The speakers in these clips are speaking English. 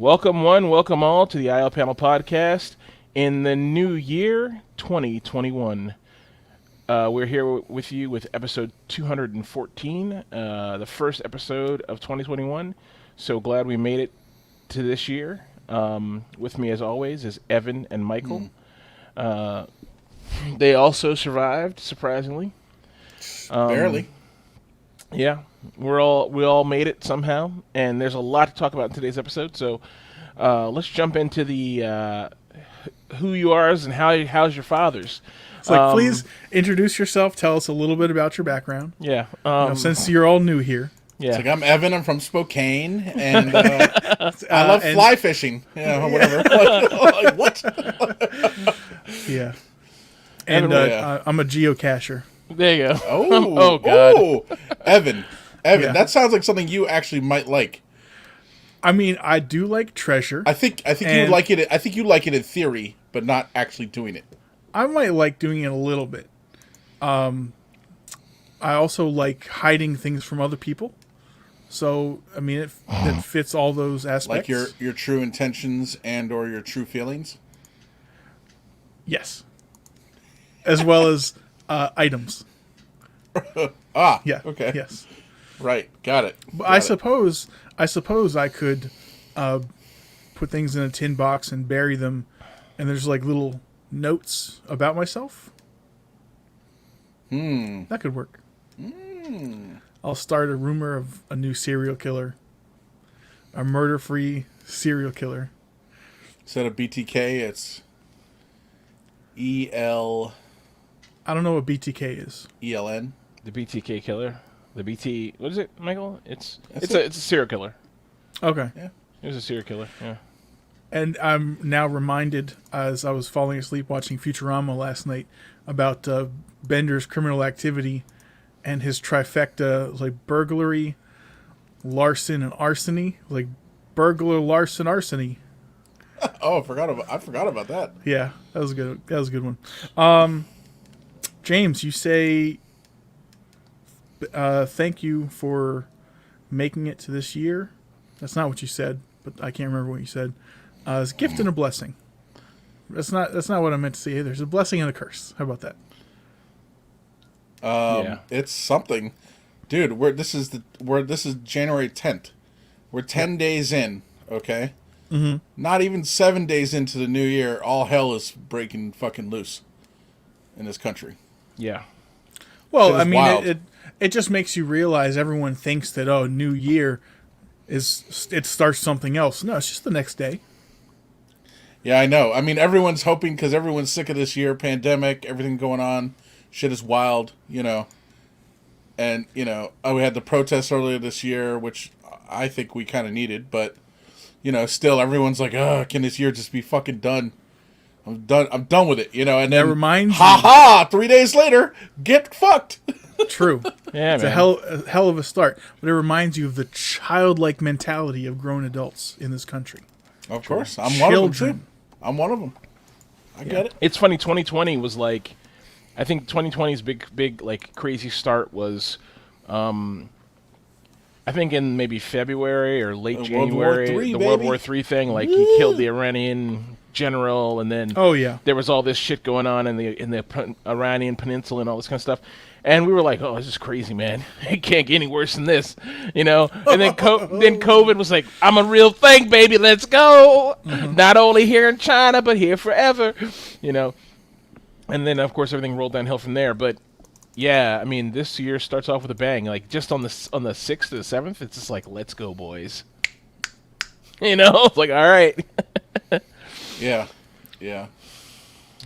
Welcome welcome all to the IOPanel podcast in the new year 2021. We're here with you with episode 214, the first episode of 2021. So glad we made it to this year. With me, as always, is Evan and Michael. They also survived, surprisingly. Barely. Yeah, we all made it somehow, and there's a lot to talk about in today's episode. So let's jump into the who you are and how's your fathers. So, please introduce yourself. Tell us a little bit about your background. Yeah, since you're all new here. Yeah, it's like I'm Evan. I'm from Spokane, and I love fly fishing. Yeah, whatever. Like, what? Yeah, and I'm a geocacher. There you go. Oh, God. Oh, Evan. Yeah. That sounds like something you actually might like. I mean, I do like treasure. I think you like it. I think you like it in theory, but not actually doing it. I might like doing it a little bit. I also like hiding things from other people. So, I mean, it fits all those aspects. Like your true intentions and or your true feelings? Yes. As well as items. Yeah. Okay. Yes. Right. Got it. But I suppose I could put things in a tin box and bury them, and there's like little notes about myself. That could work. I'll start a rumor of a new serial killer, a murder-free serial killer. Instead of BTK, it's EL. I don't know what BTK is. ELN. the BTK killer. The BT. What is it, Michael? It's a serial killer. Okay. Yeah. It was a serial killer. Yeah. And I'm now reminded, as I was falling asleep watching Futurama last night, about Bender's criminal activity and his trifecta, like burglary, larceny, and arsony. Like burglar, larceny, arsony. Oh, I forgot about that. Yeah, that was a good one. James, you say thank you for making it to this year. That's not what you said, but I can't remember what you said. It's a gift and a blessing. That's not what I meant to say either. There's a blessing and a curse. How about that? It's something, dude. This is January 10th. We're 10 days in. Okay. Mm-hmm. Not even 7 days into the new year, all hell is breaking fucking loose in this country. Yeah. Well, I wild. mean, it just makes you realize everyone thinks that New Year it starts something else. No, it's just the next day. Yeah, I know. I mean, everyone's hoping because everyone's sick of this year, pandemic, everything going on. Shit is wild, And, we had the protests earlier this year, which I think we kind of needed. But, still everyone's like, can this year just be fucking done? I'm done with it, And then, That reminds ha, 3 days later, get fucked. True. Yeah, it's man. a hell of a start. But it reminds you of the childlike mentality of grown adults in this country. Of course. I'm one of them, too. I'm one of them. I get it. It's funny, 2020 was like, I think 2020's big, like, crazy start was, I think in maybe February or late January, the World War III thing, like, he killed the Iranian general, and then there was all this shit going on in the Iranian peninsula and all this kind of stuff. And we were like, oh, this is crazy, man. It can't get any worse than this, And then then COVID was like, I'm a real thing, baby. Let's go. Mm-hmm. Not only here in China, but here forever, And then, of course, everything rolled downhill from there. But, yeah, I mean, this year starts off with a bang. Like, just on the 6th to the 7th, it's just like, let's go, boys. It's like, all right. Yeah.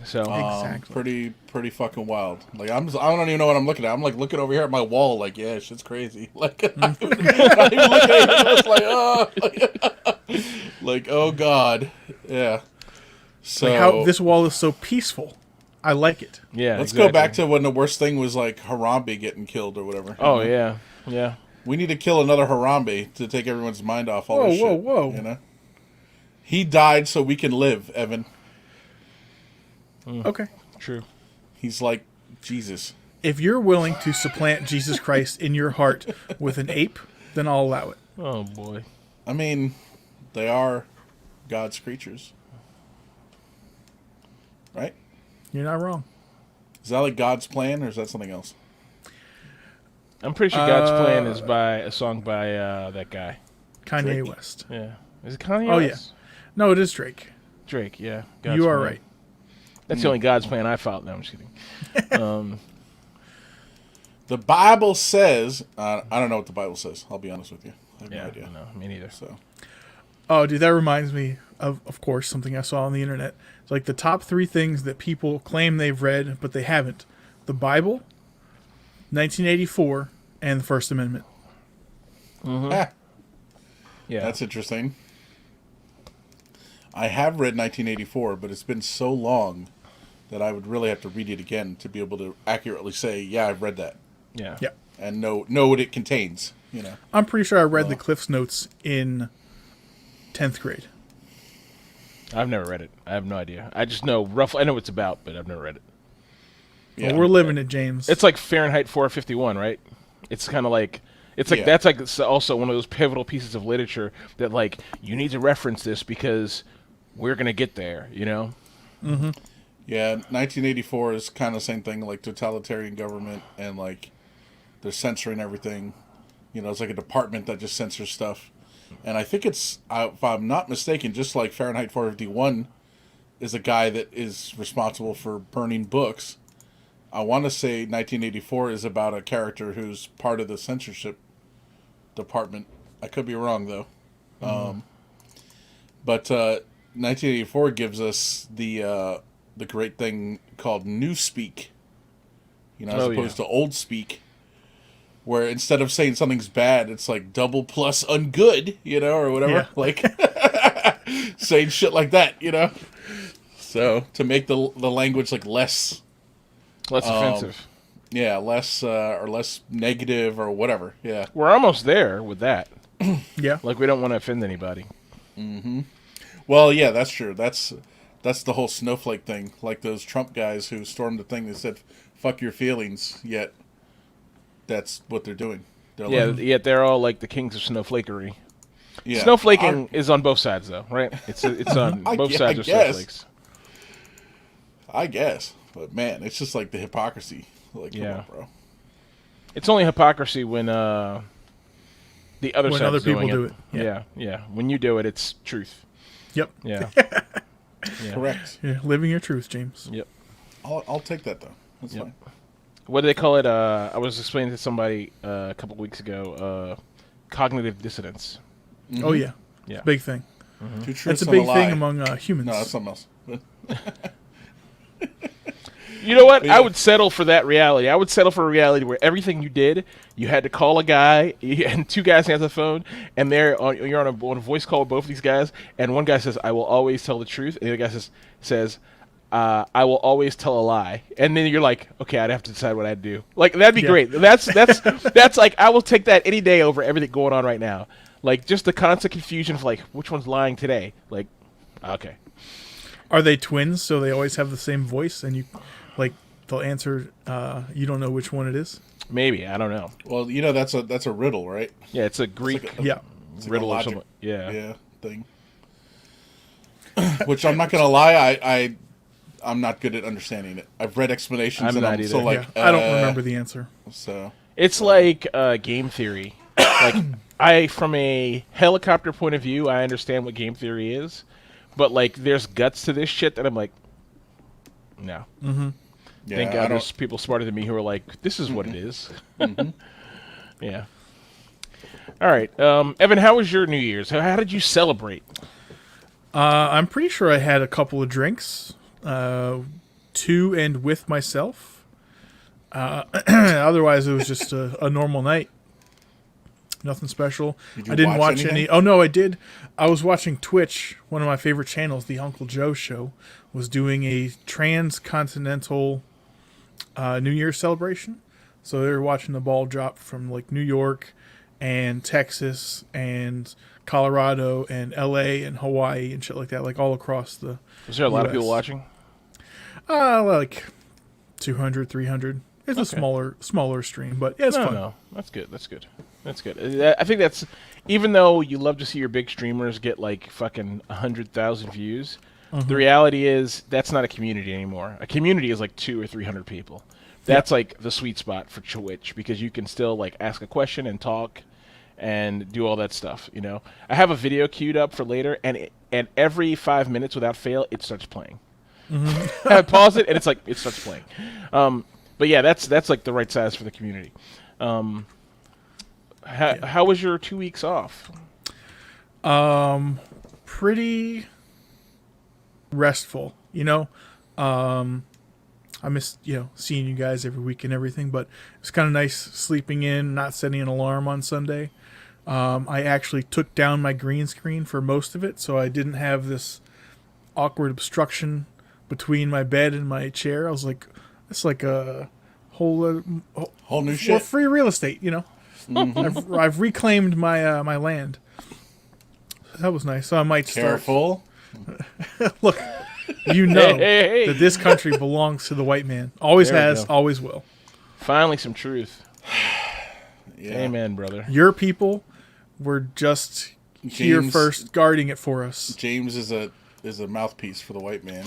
So exactly. Pretty fucking wild. Like I don't even know what I'm looking at. I'm like looking over here at my wall. Like shit's crazy. Like not even looking at it, just like oh god. Yeah. So like how this wall is so peaceful. I like it. Yeah. Let's go back to when the worst thing was like Harambe getting killed or whatever. Oh yeah. We need to kill another Harambe to take everyone's mind off all this shit. Whoa. He died so we can live, Evan. Okay. True. He's like Jesus. If you're willing to supplant Jesus Christ in your heart with an ape, then I'll allow it. Oh boy. I mean, they are God's creatures. Right? You're not wrong. Is that like God's plan, or is that something else? I'm pretty sure God's Plan is by a song by that guy. Kanye Drake? West. Yeah. Is it Kanye Oh, West? No, it is Drake. Drake, yeah. God's You are Plan. right. That's the only God's Plan I followed. No, I'm just kidding. The Bible says, I don't know what the Bible says. I'll be honest with you. I have no idea. No, me neither. So, Oh, dude, that reminds me of course, something I saw on the internet. It's like the top 3 things that people claim they've read, but they haven't. The Bible, 1984, and the First Amendment. Yeah. that's interesting. I have read 1984, but it's been so long that I would really have to read it again to be able to accurately say, yeah, I've read that. Yeah. Yeah. And know what it contains, you know. I'm pretty sure I read the Cliff's Notes in 10th grade. I've never read it. I have no idea. I just know roughly. I know what it's about, but I've never read it. Yeah. Well, we're living it, James. It's like Fahrenheit 451, right? It's kind of like Yeah. that's like also one of those pivotal pieces of literature that like you need to reference this because we're gonna get there, you know? Yeah, 1984 is kind of the same thing, like totalitarian government, and like they're censoring everything. You know, it's like a department that just censors stuff. And I think it's, if I'm not mistaken, just like Fahrenheit 451 is a guy that is responsible for burning books. I want to say 1984 is about a character who's part of the censorship department. I could be wrong, though. But 1984 gives us the great thing called Newspeak, you know, as opposed to Old Speak, where instead of saying something's bad, it's like double plus ungood, you know, or whatever. Yeah. Like saying shit like that, you know. So to make the language like less offensive. Yeah, less or less negative or whatever. Yeah. We're almost there with that. Yeah. Like we don't want to offend anybody. Well, yeah, that's true. That's the whole snowflake thing. Like those Trump guys who stormed the thing that said "fuck your feelings," yet that's what they're doing. They're like, Yet they're all like the kings of snowflakery. yeah. Snowflaking is on both sides, though, right? It's on both sides of guess. snowflakes. I guess, but man, it's just like the hypocrisy. Like, come Yeah. on, bro. It's only hypocrisy when the other When side's other people doing do it. Yeah, yeah. When you do it, it's truth. Yep. Yeah. Correct. Yeah, living your truth, James. Yep. I'll take that though. That's Yep. fine. What do they call it? I was explaining to somebody a couple weeks ago. Cognitive dissonance. Oh yeah. Yeah. Big thing. Two truths That's a and big lie. thing among humans. No, that's something else. You know what? Yeah. I would settle for that reality. I would settle for a reality where everything you did, you had to call a guy, and 2 guys answer the phone, and you're on a voice call with both of these guys, and one guy says, "I will always tell the truth," and the other guy says, "I will always tell a lie," and then you're like, "Okay, I'd have to decide what I'd do." Like that'd be Yeah. great. That's like I will take that any day over everything going on right now. Like just the constant confusion of like which one's lying today. Like, okay. Are they twins? So they always have the same voice, and you, like, they'll answer. You don't know which one it is. Maybe, I don't know. Well, you know that's a riddle, right? Yeah, it's a Greek like a- Yeah. It's like riddle a or logic, something. Yeah. thing. Which I'm not gonna lie, I'm not good at understanding it. I've read explanations, I'm and not I'm either. so like, Yeah. I don't remember the answer. So It's like game theory. Like from a helicopter point of view, I understand what game theory is, but like there's guts to this shit that I'm like, no. yeah, Thank I God don't. there's people smarter than me who are like, this is what it is. Yeah. All right, Evan, how was your New Year's? How did you celebrate? I'm pretty sure I had a couple of drinks, to and with myself. Otherwise, it was just a normal night. Nothing special. Did you I didn't watch watch anything? any. Oh no, I did. I was watching Twitch. One of my favorite channels, the Uncle Joe Show, was doing a transcontinental New Year's celebration. So they were watching the ball drop from like New York and Texas and Colorado and LA and Hawaii and shit like that, like all across the Was there a lot of US. people watching? like 200, 300. It's a smaller stream, but yeah, it's fun. No, that's good. I think that's, even though you love to see your big streamers get like fucking 100,000 views, the reality is that's not a community anymore. A community is like 200 or 300 people. That's like the sweet spot for Twitch, because you can still like ask a question and talk and do all that stuff. You know, I have a video queued up for later, and every 5 minutes without fail, it starts playing. I pause it, and it's like it starts playing. But yeah, that's like the right size for the community. How was your 2 weeks off? Pretty restful, you know. I miss, seeing you guys every week and everything, but it's kind of nice sleeping in, not setting an alarm on Sunday. I actually took down my green screen for most of it, so I didn't have this awkward obstruction between my bed and my chair. I was like, it's like a whole new shit. Free real estate, you know. I've reclaimed my my land. That was nice. So I might start. Careful. Look, that this country belongs to the white man. Always has, always will. Finally, some truth. Yeah. Amen, brother. Your people were just here first, guarding it for us. James is a mouthpiece for the white man.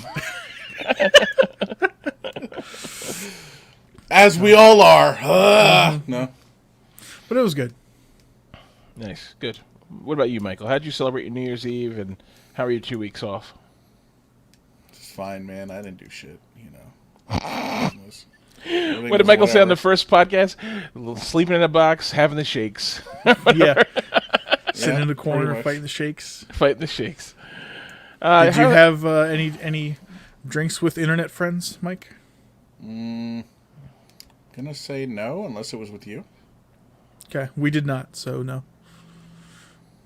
As we all are. No. But it was good. Nice. Good. What about you, Michael? How'd you celebrate your New Year's Eve, and how are your 2 weeks off? It's fine, man. I didn't do shit, you know. What did Michael say on the first podcast? Sleeping in a box, having the shakes. Yeah. Sitting in the corner, fighting the shakes. Fighting the shakes. Did you have any drinks with internet friends, Mike? Gonna say no, unless it was with you. Okay, we did not, so no.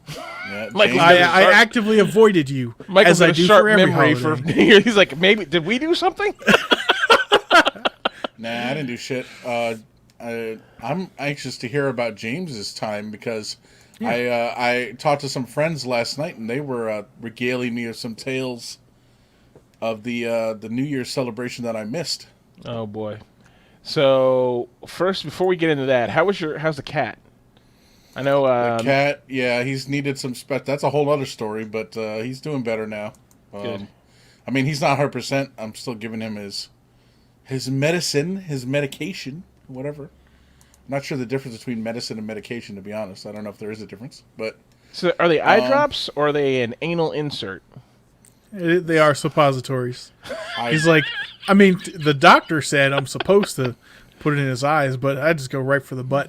Yeah, Michael, I actively avoided you, Michael's as I do sharp for every memory holiday. for New Year's. He's like, maybe did we do something? Nah, I didn't do shit. I'm anxious to hear about James's time, because I talked to some friends last night, and they were regaling me of some tales of the New Year's celebration that I missed. Oh boy. So first, before we get into that, how's the cat? I know the cat. Yeah, he's needed some that's a whole other story, but he's doing better now. Good. I mean, he's not 100%. I'm still giving him his medicine, his medication, whatever. I'm not sure the difference between medicine and medication, to be honest. I don't know if there is a difference, but. So are they eye drops, or are they an anal insert? They are suppositories. He's like, I mean, the doctor said I'm supposed to put it in his eyes, but I just go right for the butt.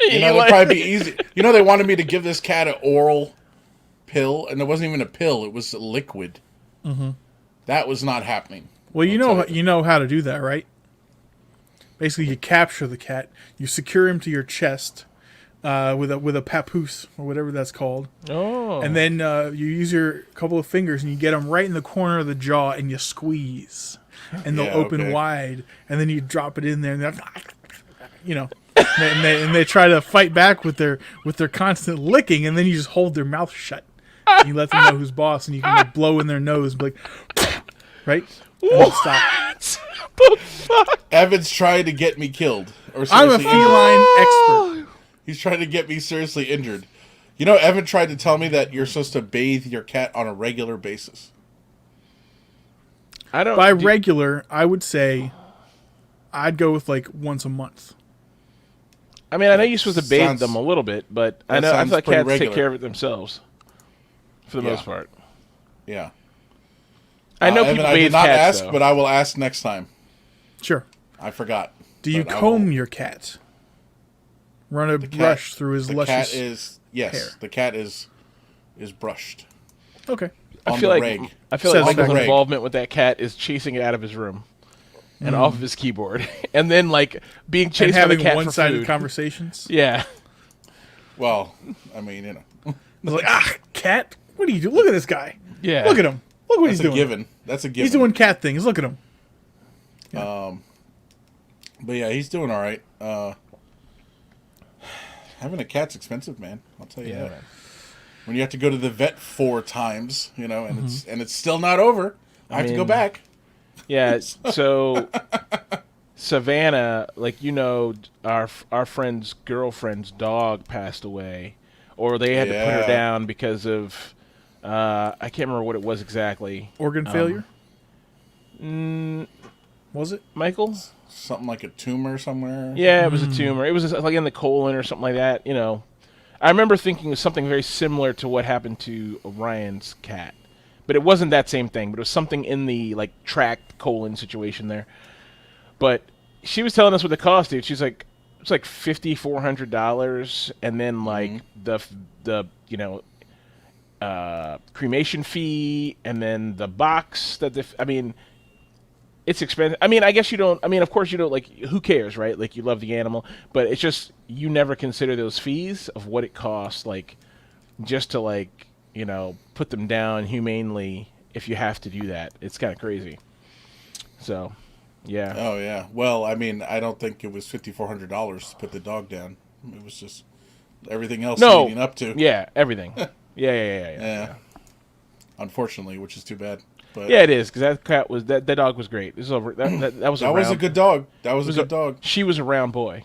That'd probably be easy. They wanted me to give this cat an oral pill, and it wasn't even a pill; it was a liquid. Mm-hmm. That was not happening. Well, you know how to do that, right? Basically, you capture the cat, you secure him to your chest with a papoose or whatever that's called. Oh. And then you use your couple of fingers and you get them right in the corner of the jaw and you squeeze, and they'll open wide. And then you drop it in there, and and they try to fight back with their constant licking, and then you just hold their mouth shut. And you let them know who's boss, and you can blow in their nose, and be like, right? And they'll stop. The fuck? Evan's trying to get me killed. I'm a feline expert. He's trying to get me seriously injured. Evan tried to tell me that you're supposed to bathe your cat on a regular basis. Regular, I would say I'd go with like once a month. I mean, I know you're supposed to bathe them a little bit, but I thought cats take care of it themselves for the most part. Yeah. I know Evan, people I did bathe not cats, ask, though. but I will ask next time. Sure. I forgot. Do you comb your cat? Run a brush through his luscious hair. The cat is brushed. Okay. I feel like Michael's involvement with that cat is chasing it out of his room and off of his keyboard, and then like being chased by the cat for food. Having one-sided conversations. Yeah. Well, I mean, like, cat, what do you do? Look at this guy. Yeah. Look at him. Look what he's doing. That's a given. He's doing cat things. Look at him. Yeah. But yeah, he's doing all right. Having a cat's expensive, man. I'll tell you that. Man. When you have to go to the vet 4 times, and it's still not over. I have to go back. Yeah. So Savannah, like our friend's girlfriend's dog passed away, or they had to put her down because of I can't remember what it was exactly. Organ failure? Mm, Was it? Michael? Something like a tumor somewhere. Yeah, it was a tumor. It was like in the colon or something like that. I remember thinking it was something very similar to what happened to Ryan's cat, but it wasn't that same thing. But it was something in the like tract colon situation there. But she was telling us what the cost, dude. She's like, it's like $5,400, and then like the cremation fee, and then the box that it's expensive. I mean, I guess you don't. I mean, of course you don't. Like, who cares, right? Like, you love the animal, but it's just you never consider those fees of what it costs, like, just to like put them down humanely. If you have to do that, it's kind of crazy. So, yeah. Oh yeah. Well, I mean, I don't think it was $5,400 to put the dog down. It was just everything else leading up to. Yeah, everything. Yeah. Unfortunately, which is too bad. But yeah, it is, because that dog was great. This is over. That was a good dog. That was a good dog. She was a round boy,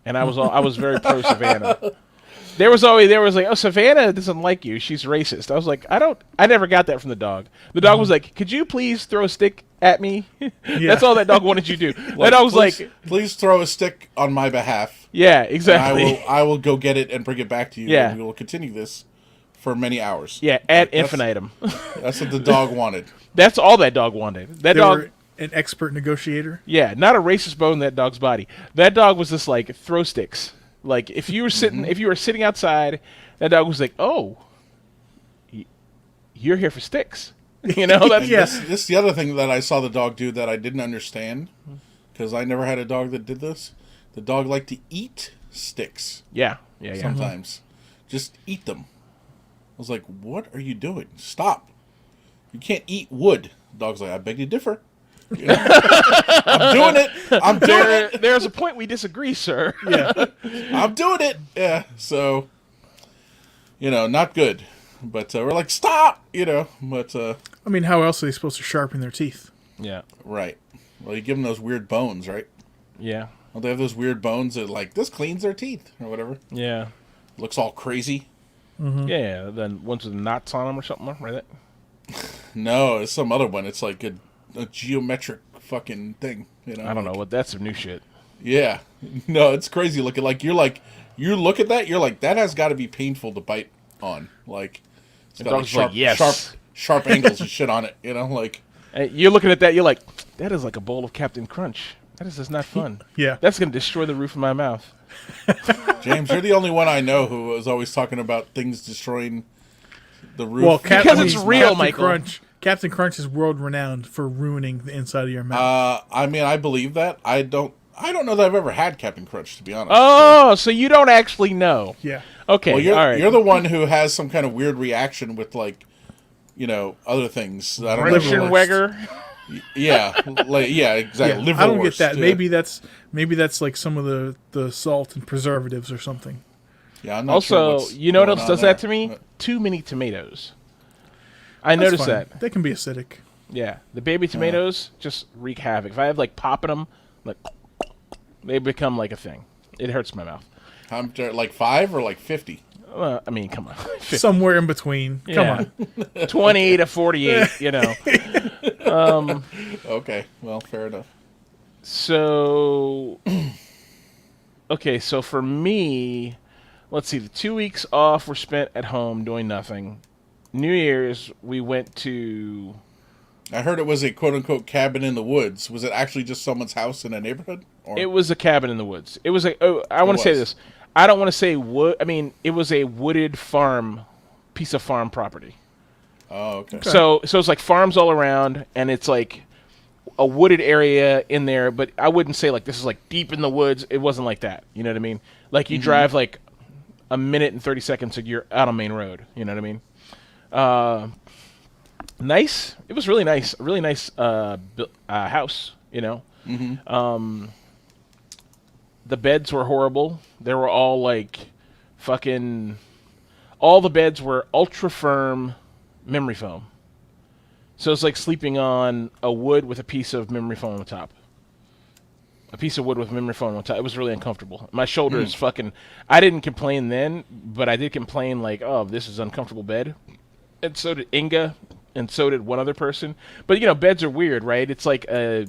and I was very pro Savannah. There was like, oh, Savannah doesn't like you. She's racist. I was like, I never got that from the dog. The dog was like, could you please throw a stick at me? That's all that dog wanted you to do. That dog was please throw a stick on my behalf. Yeah, exactly. I will go get it and bring it back to you. Yeah. And we will continue this for many hours. Yeah, ad infinitum. That's what the dog wanted. That's all that dog wanted. That dog. Were an expert negotiator. Yeah, not a racist bone in that dog's body. That dog was just like throw sticks. Like, if you were sitting outside, that dog was like, "Oh, you're here for sticks." That's This is the other thing that I saw the dog do that I didn't understand, because I never had a dog that did this. The dog liked to eat sticks. Yeah. Sometimes, just eat them. I was like, "What are you doing? Stop! You can't eat wood." The dog's like, "I beg to differ." I'm doing it. There's a point we disagree, sir. Yeah. I'm doing it. Yeah. So, not good. But we're like, stop. But I mean, how else are they supposed to sharpen their teeth? Yeah. right. Well, you give them those weird bones, right? Yeah. Well, they have those weird bones that like this cleans their teeth or whatever. Yeah. Looks all crazy. Mm-hmm. Yeah. Then ones with knots on them or something, right? No, it's some other one. It's like a geometric fucking thing. I don't know what. That's some new shit. Yeah. No, it's crazy looking. You look at that, you're like, that has got to be painful to bite on. Like, it's got sharp angles and shit on it. Like. And you're looking at that, you're like, that is like a bowl of Captain Crunch. That is just not fun. Yeah. That's gonna destroy the roof of my mouth. James, you're the only one I know who was always talking about things destroying the roof. Well, because it's real, Michael. Captain Crunch is world renowned for ruining the inside of your mouth. I mean, I believe that. I don't know that I've ever had Captain Crunch, to be honest. Oh, so you don't actually know. Yeah. Okay. Well, all right. You're the one who has some kind of weird reaction with other things. I don't know. Reichenweger. Yeah, exactly. Yeah, I don't get that. Yeah. Maybe that's like some of the salt and preservatives or something. Yeah. I'm not Also, sure you know what else does that to me? But Too many tomatoes. I noticed that. They can be acidic. Yeah, the baby tomatoes just wreak havoc. If I have like popping them, like they become like a thing. It hurts my mouth. like 5 or like 50. I mean, come on. Somewhere in between. Yeah. Come on. 20 to 48. Okay, well, fair enough. So, okay, so for me, let's see. The 2 weeks off were spent at home doing nothing. New Year's, we went to. I heard it was a quote-unquote cabin in the woods. Was it actually just someone's house in a neighborhood? Or? It was a cabin in the woods. It was I want to say this. I don't want to say wood. I mean, it was a wooded piece of farm property. Oh, okay. So it's like farms all around, and it's like a wooded area in there. But I wouldn't say like this is like deep in the woods. It wasn't like that. You know what I mean? Like you drive like a minute and 30 seconds, and you're out on main road. You know what I mean? Nice. It was really nice. A really nice house. The beds were horrible. They were all like fucking. All the beds were ultra firm memory foam. So it's like sleeping on a wood with a piece of memory foam on the top. a piece of wood with a memory foam on top. It was really uncomfortable. My shoulder is fucking. I didn't complain then, but I did complain like, oh, this is uncomfortable bed. And so did Inga, and so did one other person. But beds are weird, right? It's like a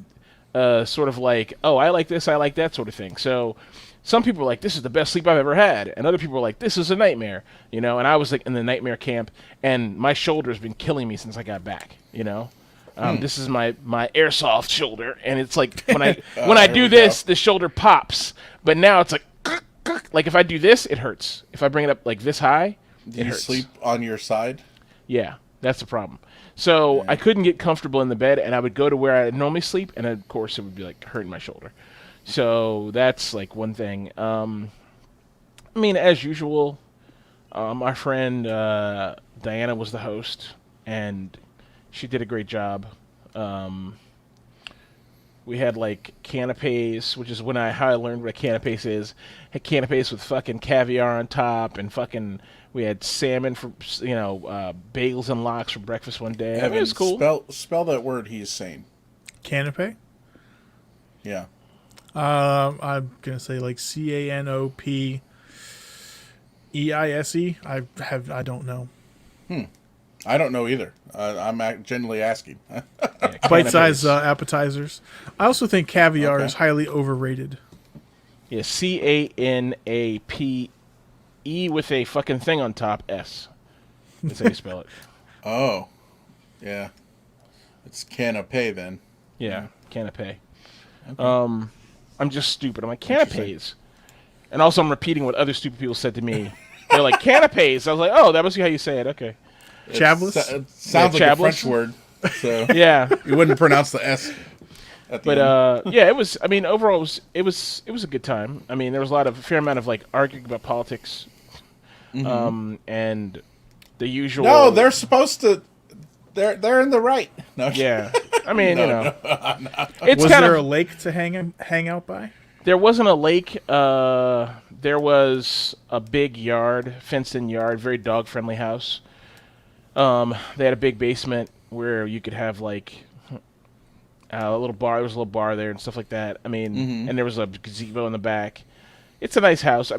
sort of like, oh, I like this, I like that sort of thing. So some people are like, this is the best sleep I've ever had, and other people are like, this is a nightmare, And I was like in the nightmare camp, and my shoulder's been killing me since I got back, This is my airsoft shoulder, and it's like when I do this, the shoulder pops. But now it's like if I do this, it hurts. If I bring it up like this high, Do you hurts. sleep on your side? Yeah, that's the problem. So I couldn't get comfortable in the bed, and I would go to where I normally sleep, and of course it would be like hurting my shoulder. So that's like one thing. As usual, our friend Diana was the host, and she did a great job. We had like canapes, which is how I learned what a canapes is. Had canapes with fucking caviar on top, and fucking we had salmon for bagels and lox for breakfast one day. Evan, it was cool. Spell that word he's saying. Canape? Yeah. I'm gonna say like CANOPEISE. I don't know. I don't know either. I'm genuinely asking. Bite-sized appetizers. I also think caviar is highly overrated. Yeah, CANAPE with a fucking thing on top. S. That's how you spell it. Oh, yeah. It's canapé then. Yeah, canapé. Okay. I'm just stupid. I'm like, canapes. And also I'm repeating what other stupid people said to me. They're like, canapes. I was like, oh, that must be how you say it. Okay. Chablis? It sounds like chablis? a French word. So yeah. You wouldn't pronounce the S at the end. Yeah, it was, overall it was a good time. There was a fair amount of like arguing about politics. And the usual. No, they're supposed to. They're in the right. No. Yeah. No. It's was there a lake to hang out by? There wasn't a lake. There was a big yard, fenced-in yard, very dog-friendly house. They had a big basement where you could have like a little bar. There was a little bar there and stuff like that. And there was a gazebo in the back. It's a nice house. I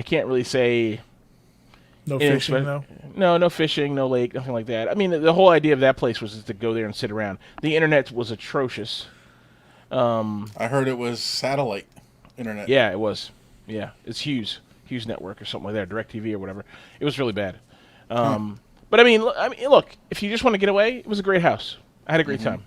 can't really say. No fishing, though? No fishing, no lake, nothing like that. The whole idea of that place was just to go there and sit around. The internet was atrocious. I heard it was satellite internet. Yeah, it was. Yeah, it's Hughes Network or something like that, DirecTV or whatever. It was really bad. But look, if you just want to get away, it was a great house. I had a great time,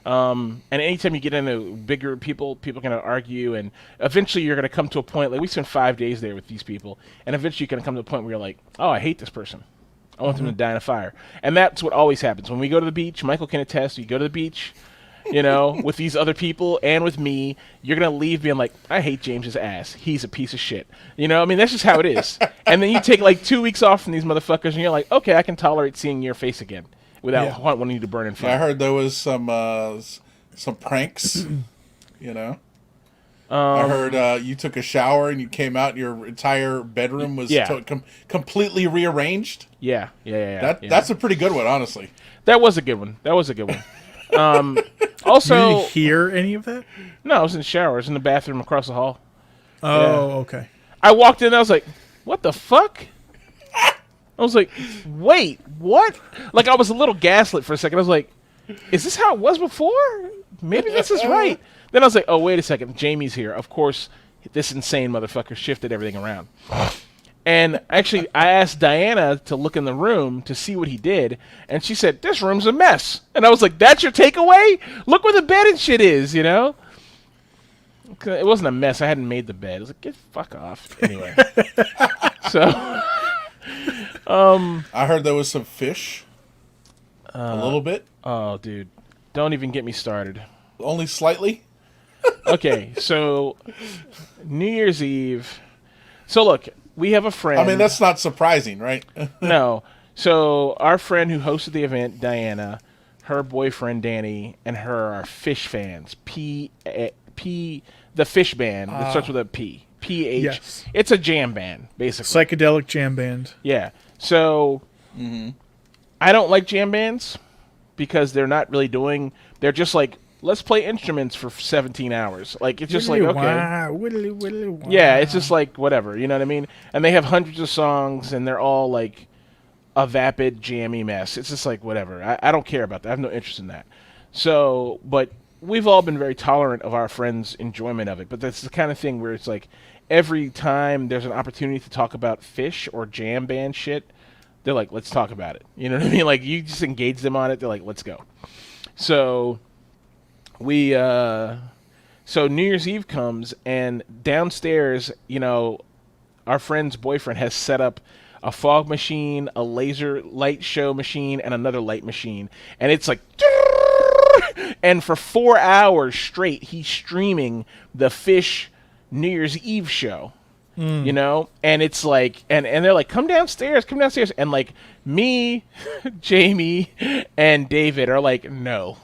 And anytime you get into bigger people are going to argue, and eventually you're going to come to a point, like we spent 5 days there with these people, and eventually you're going to come to a point where you're like, oh, I hate this person. I want them to die in a fire. And that's what always happens. When we go to the beach, Michael can attest, you go to the beach, with these other people and with me, you're going to leave being like, I hate James's ass. He's a piece of shit. That's just how it is. And then you take like 2 weeks off from these motherfuckers, and you're like, okay, I can tolerate seeing your face again. Without wanting you to burn in fire. I heard there was some pranks, I heard you took a shower and you came out and your entire bedroom was completely rearranged. Yeah. That's a pretty good one, honestly. That was a good one. Also, did you hear any of that? No, I was in the shower. I was in the bathroom across the hall. Oh, okay. I walked in and I was like, what the fuck? I was like, wait, what? Like, I was a little gaslit for a second. I was like, is this how it was before? Maybe this is right. Then I was like, oh, wait a second. Jamie's here. Of course, this insane motherfucker shifted everything around. And actually, I asked Diana to look in the room to see what he did, and she said, this room's a mess. And I was like, that's your takeaway? Look where the bed and shit is, It wasn't a mess. I hadn't made the bed. I was like, get fuck off. Anyway. So... I heard there was some fish. A little bit. Oh, dude. Don't even get me started. Only slightly? Okay, so New Year's Eve. So look, we have a friend. That's not surprising, right? No. So our friend who hosted the event, Diana, her boyfriend, Danny, and her are fish fans. The fish band that starts with a P. PH. Yes. It's a jam band, basically. Psychedelic jam band. Yeah. So I don't like jam bands because they're not really they're just like let's play instruments for 17 hours. Like, it's just like, okay. Widdly, Yeah, it's just like, whatever, you know what I mean? And they have hundreds of songs, and they're all, like, a vapid, jammy mess. It's just like, whatever. I don't care about that. I have no interest in that. So, but we've all been very tolerant of our friends' enjoyment of it. But that's the kind of thing where it's like, every time there's an opportunity to talk about Fish or jam band shit, they're like, let's talk about it. You know what I mean? Like, you just engage them on it, they're like, let's go. So so New Year's Eve comes, and downstairs, our friend's boyfriend has set up a fog machine, a laser light show machine, and another light machine. And it's like, and for 4 hours straight, he's streaming the Fish New Year's Eve show. And it's like, and they're like, come downstairs, and like, me, Jamie, and David are like, no.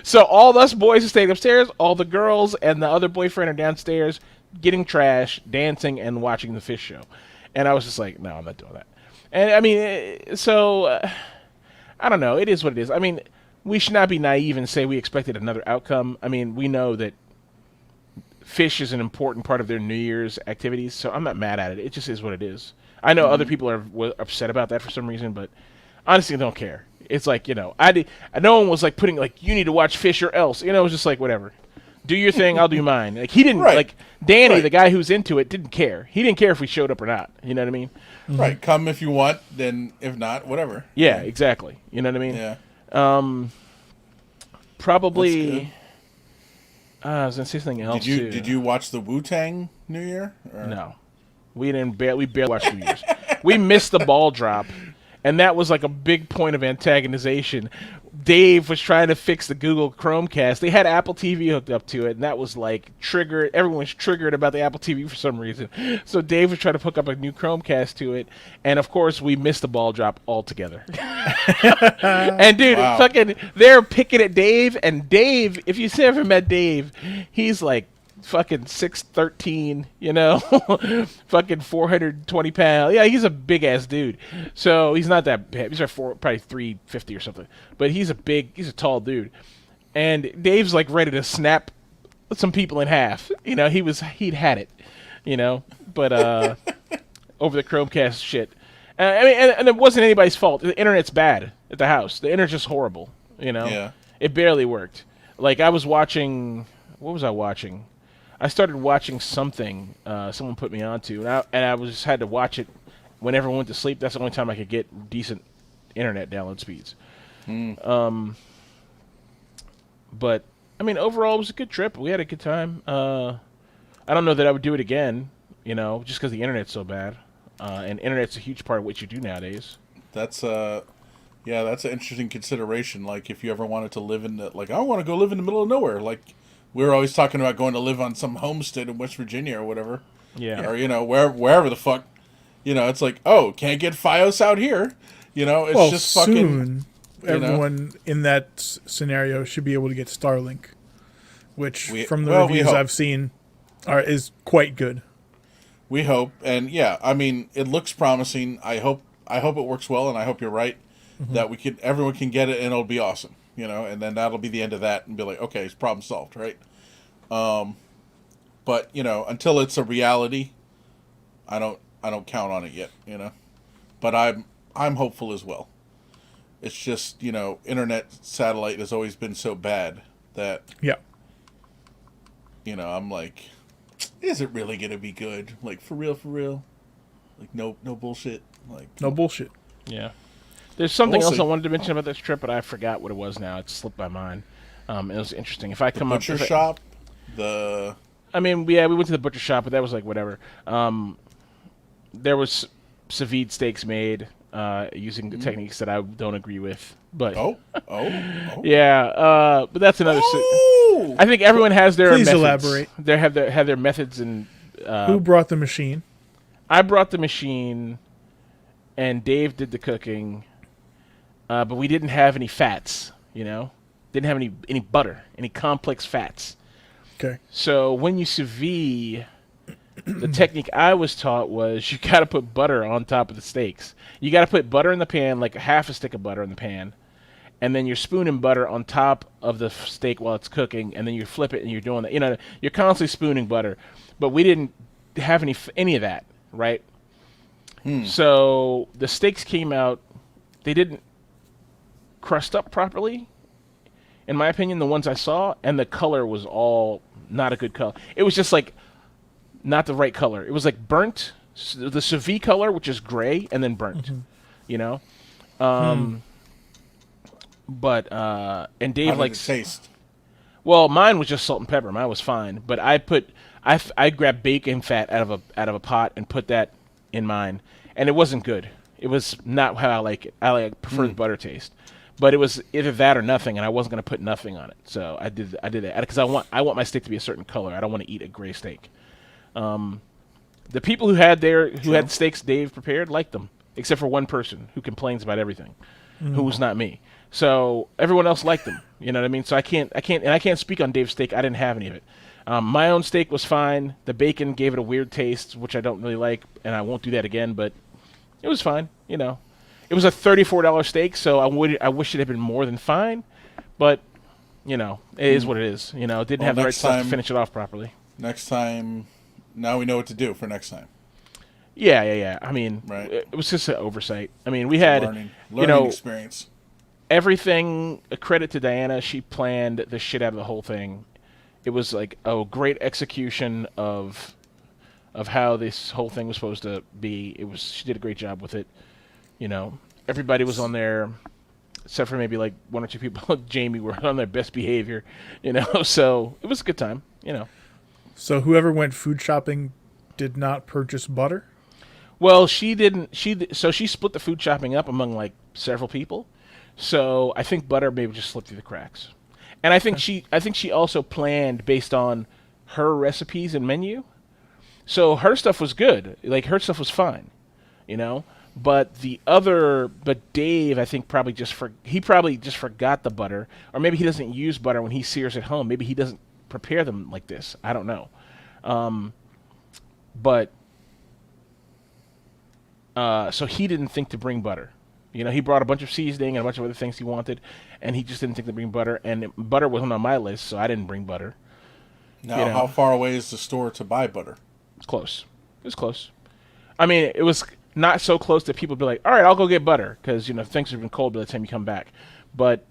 So all us boys are staying upstairs, all the girls and the other boyfriend are downstairs getting trash, dancing, and watching the Fish show. And I was just like, no, I'm not doing that. And I mean, I don't know, it is what it is. I mean, we should not be naive and say we expected another outcome. I mean, we know that Fish is an important part of their New Year's activities, so I'm not mad at it. It just is what it is. I know other people are upset about that for some reason, but honestly, I don't care. It's like, no one was like putting like, you need to watch Fish or else. It was just like, whatever. Do your thing, I'll do mine. Like, he didn't, like, Danny, the guy who's into it, didn't care. He didn't care if we showed up or not. You know what I mean? Right. Come if you want, then if not, whatever. Yeah, exactly. You know what I mean? Yeah. Probably... I was going to say something else, too. Did you watch the Wu-Tang New Year? Or? No. We barely watched New Year's. We missed the ball drop, and that was like a big point of antagonization. Dave was trying to fix the Google Chromecast. They had Apple TV hooked up to it, and that was like triggered. Everyone was triggered about the Apple TV for some reason. So Dave was trying to hook up a new Chromecast to it, and of course we missed the ball drop altogether. And dude, fucking, they're picking at Dave, and Dave, if you've ever met Dave, he's like fucking 6'13", fucking 420 pounds. Yeah, he's a big ass dude. So he's not that bad. He's probably 350 or something. But he's a tall dude. And Dave's like ready to snap some people in half. He'd had it. But over the Chromecast shit. I mean, and it wasn't anybody's fault. The internet's bad at the house. The internet's just horrible. Yeah. It barely worked. Like, I was watching. What was I watching? I started watching something someone put me onto, and I just had to watch it when everyone went to sleep. That's the only time I could get decent internet download speeds. But I mean, overall, it was a good trip. We had a good time. I don't know that I would do it again, just because the internet's so bad, and internet's a huge part of what you do nowadays. That's that's an interesting consideration. Like, if you ever wanted to live in I want to go live in the middle of nowhere, like. We were always talking about going to live on some homestead in West Virginia or whatever. Yeah. Or, wherever the fuck. It's like, oh, can't get Fios out here. It's just fucking... soon, everyone in that scenario should be able to get Starlink, which, from the reviews I've seen, is quite good. We hope. And, yeah, I mean, it looks promising. I hope it works well, and I hope you're right, that everyone can get it, and it'll be awesome. And then that'll be the end of that, and be like, okay, it's problem solved, right? But until it's a reality, I don't count on it yet, But I'm hopeful as well. It's just, internet satellite has always been so bad that I'm like, is it really gonna be good? Like, for real? Like, no bullshit. Like, no bullshit. Yeah. There's something else I wanted to mention about this trip, but I forgot what it was now. It slipped my mind. It was interesting. If I come up... Butcher shop? I mean, yeah, we went to the butcher shop, but that was like whatever. There was sous vide steaks made using the techniques that I don't agree with. But yeah, but that's another... I think everyone has their Please methods. Elaborate. They have their methods and... Who brought the machine? I brought the machine, and Dave did the cooking. But we didn't have any fats, Didn't have any butter, any complex fats. Okay. So when you sous vide, the technique I was taught was you got to put butter on top of the steaks. You got to put butter in the pan, like a half a stick of butter in the pan, and then you're spooning butter on top of the steak while it's cooking, and then you flip it and you're doing that. You're constantly spooning butter, but we didn't have any of that, right? So the steaks came out, they didn't crust up properly, in my opinion, the ones I saw, and the color was all not a good color. It was just like not the right color. It was like burnt, the sous vide color, which is gray, and then burnt, you know? But, and Dave How did likes... it taste? Well, mine was just salt and pepper. Mine was fine, but I grabbed bacon fat out of a pot and put that in mine, and it wasn't good. It was not how I like it. I prefer the butter taste, but it was either that or nothing, and I wasn't going to put nothing on it. So I did that because I want my steak to be a certain color. I don't want to eat a gray steak. The people who had steaks Dave prepared liked them, except for one person who complains about everything, who was not me. So everyone else liked them. You know what I mean? So I can't speak on Dave's steak. I didn't have any of it. My own steak was fine. The bacon gave it a weird taste, which I don't really like, and I won't do that again. But it was fine. You know, it was a $34 steak, so I wish it had been more than fine. But you know, it is what it is. You know, it didn't have the right stuff to finish it off properly. Next time, now we know what to do for next time. Yeah. I mean, right. It was just an oversight. I mean, we had learning experience. Everything, a credit to Diana, she planned the shit out of the whole thing. It was like a great execution of how this whole thing was supposed to be. She did a great job with it. You know, everybody was on there, except for maybe like one or two people. Jamie were on their best behavior. You know, so it was a good time. You know. So whoever went food shopping did not purchase butter? Well, she didn't. So she split the food shopping up among like several people. So I think butter maybe just slipped through the cracks, and I think she also planned based on her recipes and menu. So her stuff was good, like her stuff was fine, you know. But Dave, I think probably just forgot the butter, or maybe he doesn't use butter when he sears at home. Maybe he doesn't prepare them like this. I don't know, so he didn't think to bring butter. You know, he brought a bunch of seasoning and a bunch of other things he wanted, and he just didn't think to bring butter. And butter wasn't on my list, so I didn't bring butter. Now, how far away is the store to buy butter? It's close. It was close. I mean, it was not so close that people would be like, all right, I'll go get butter, because, you know, things have been cold by the time you come back. But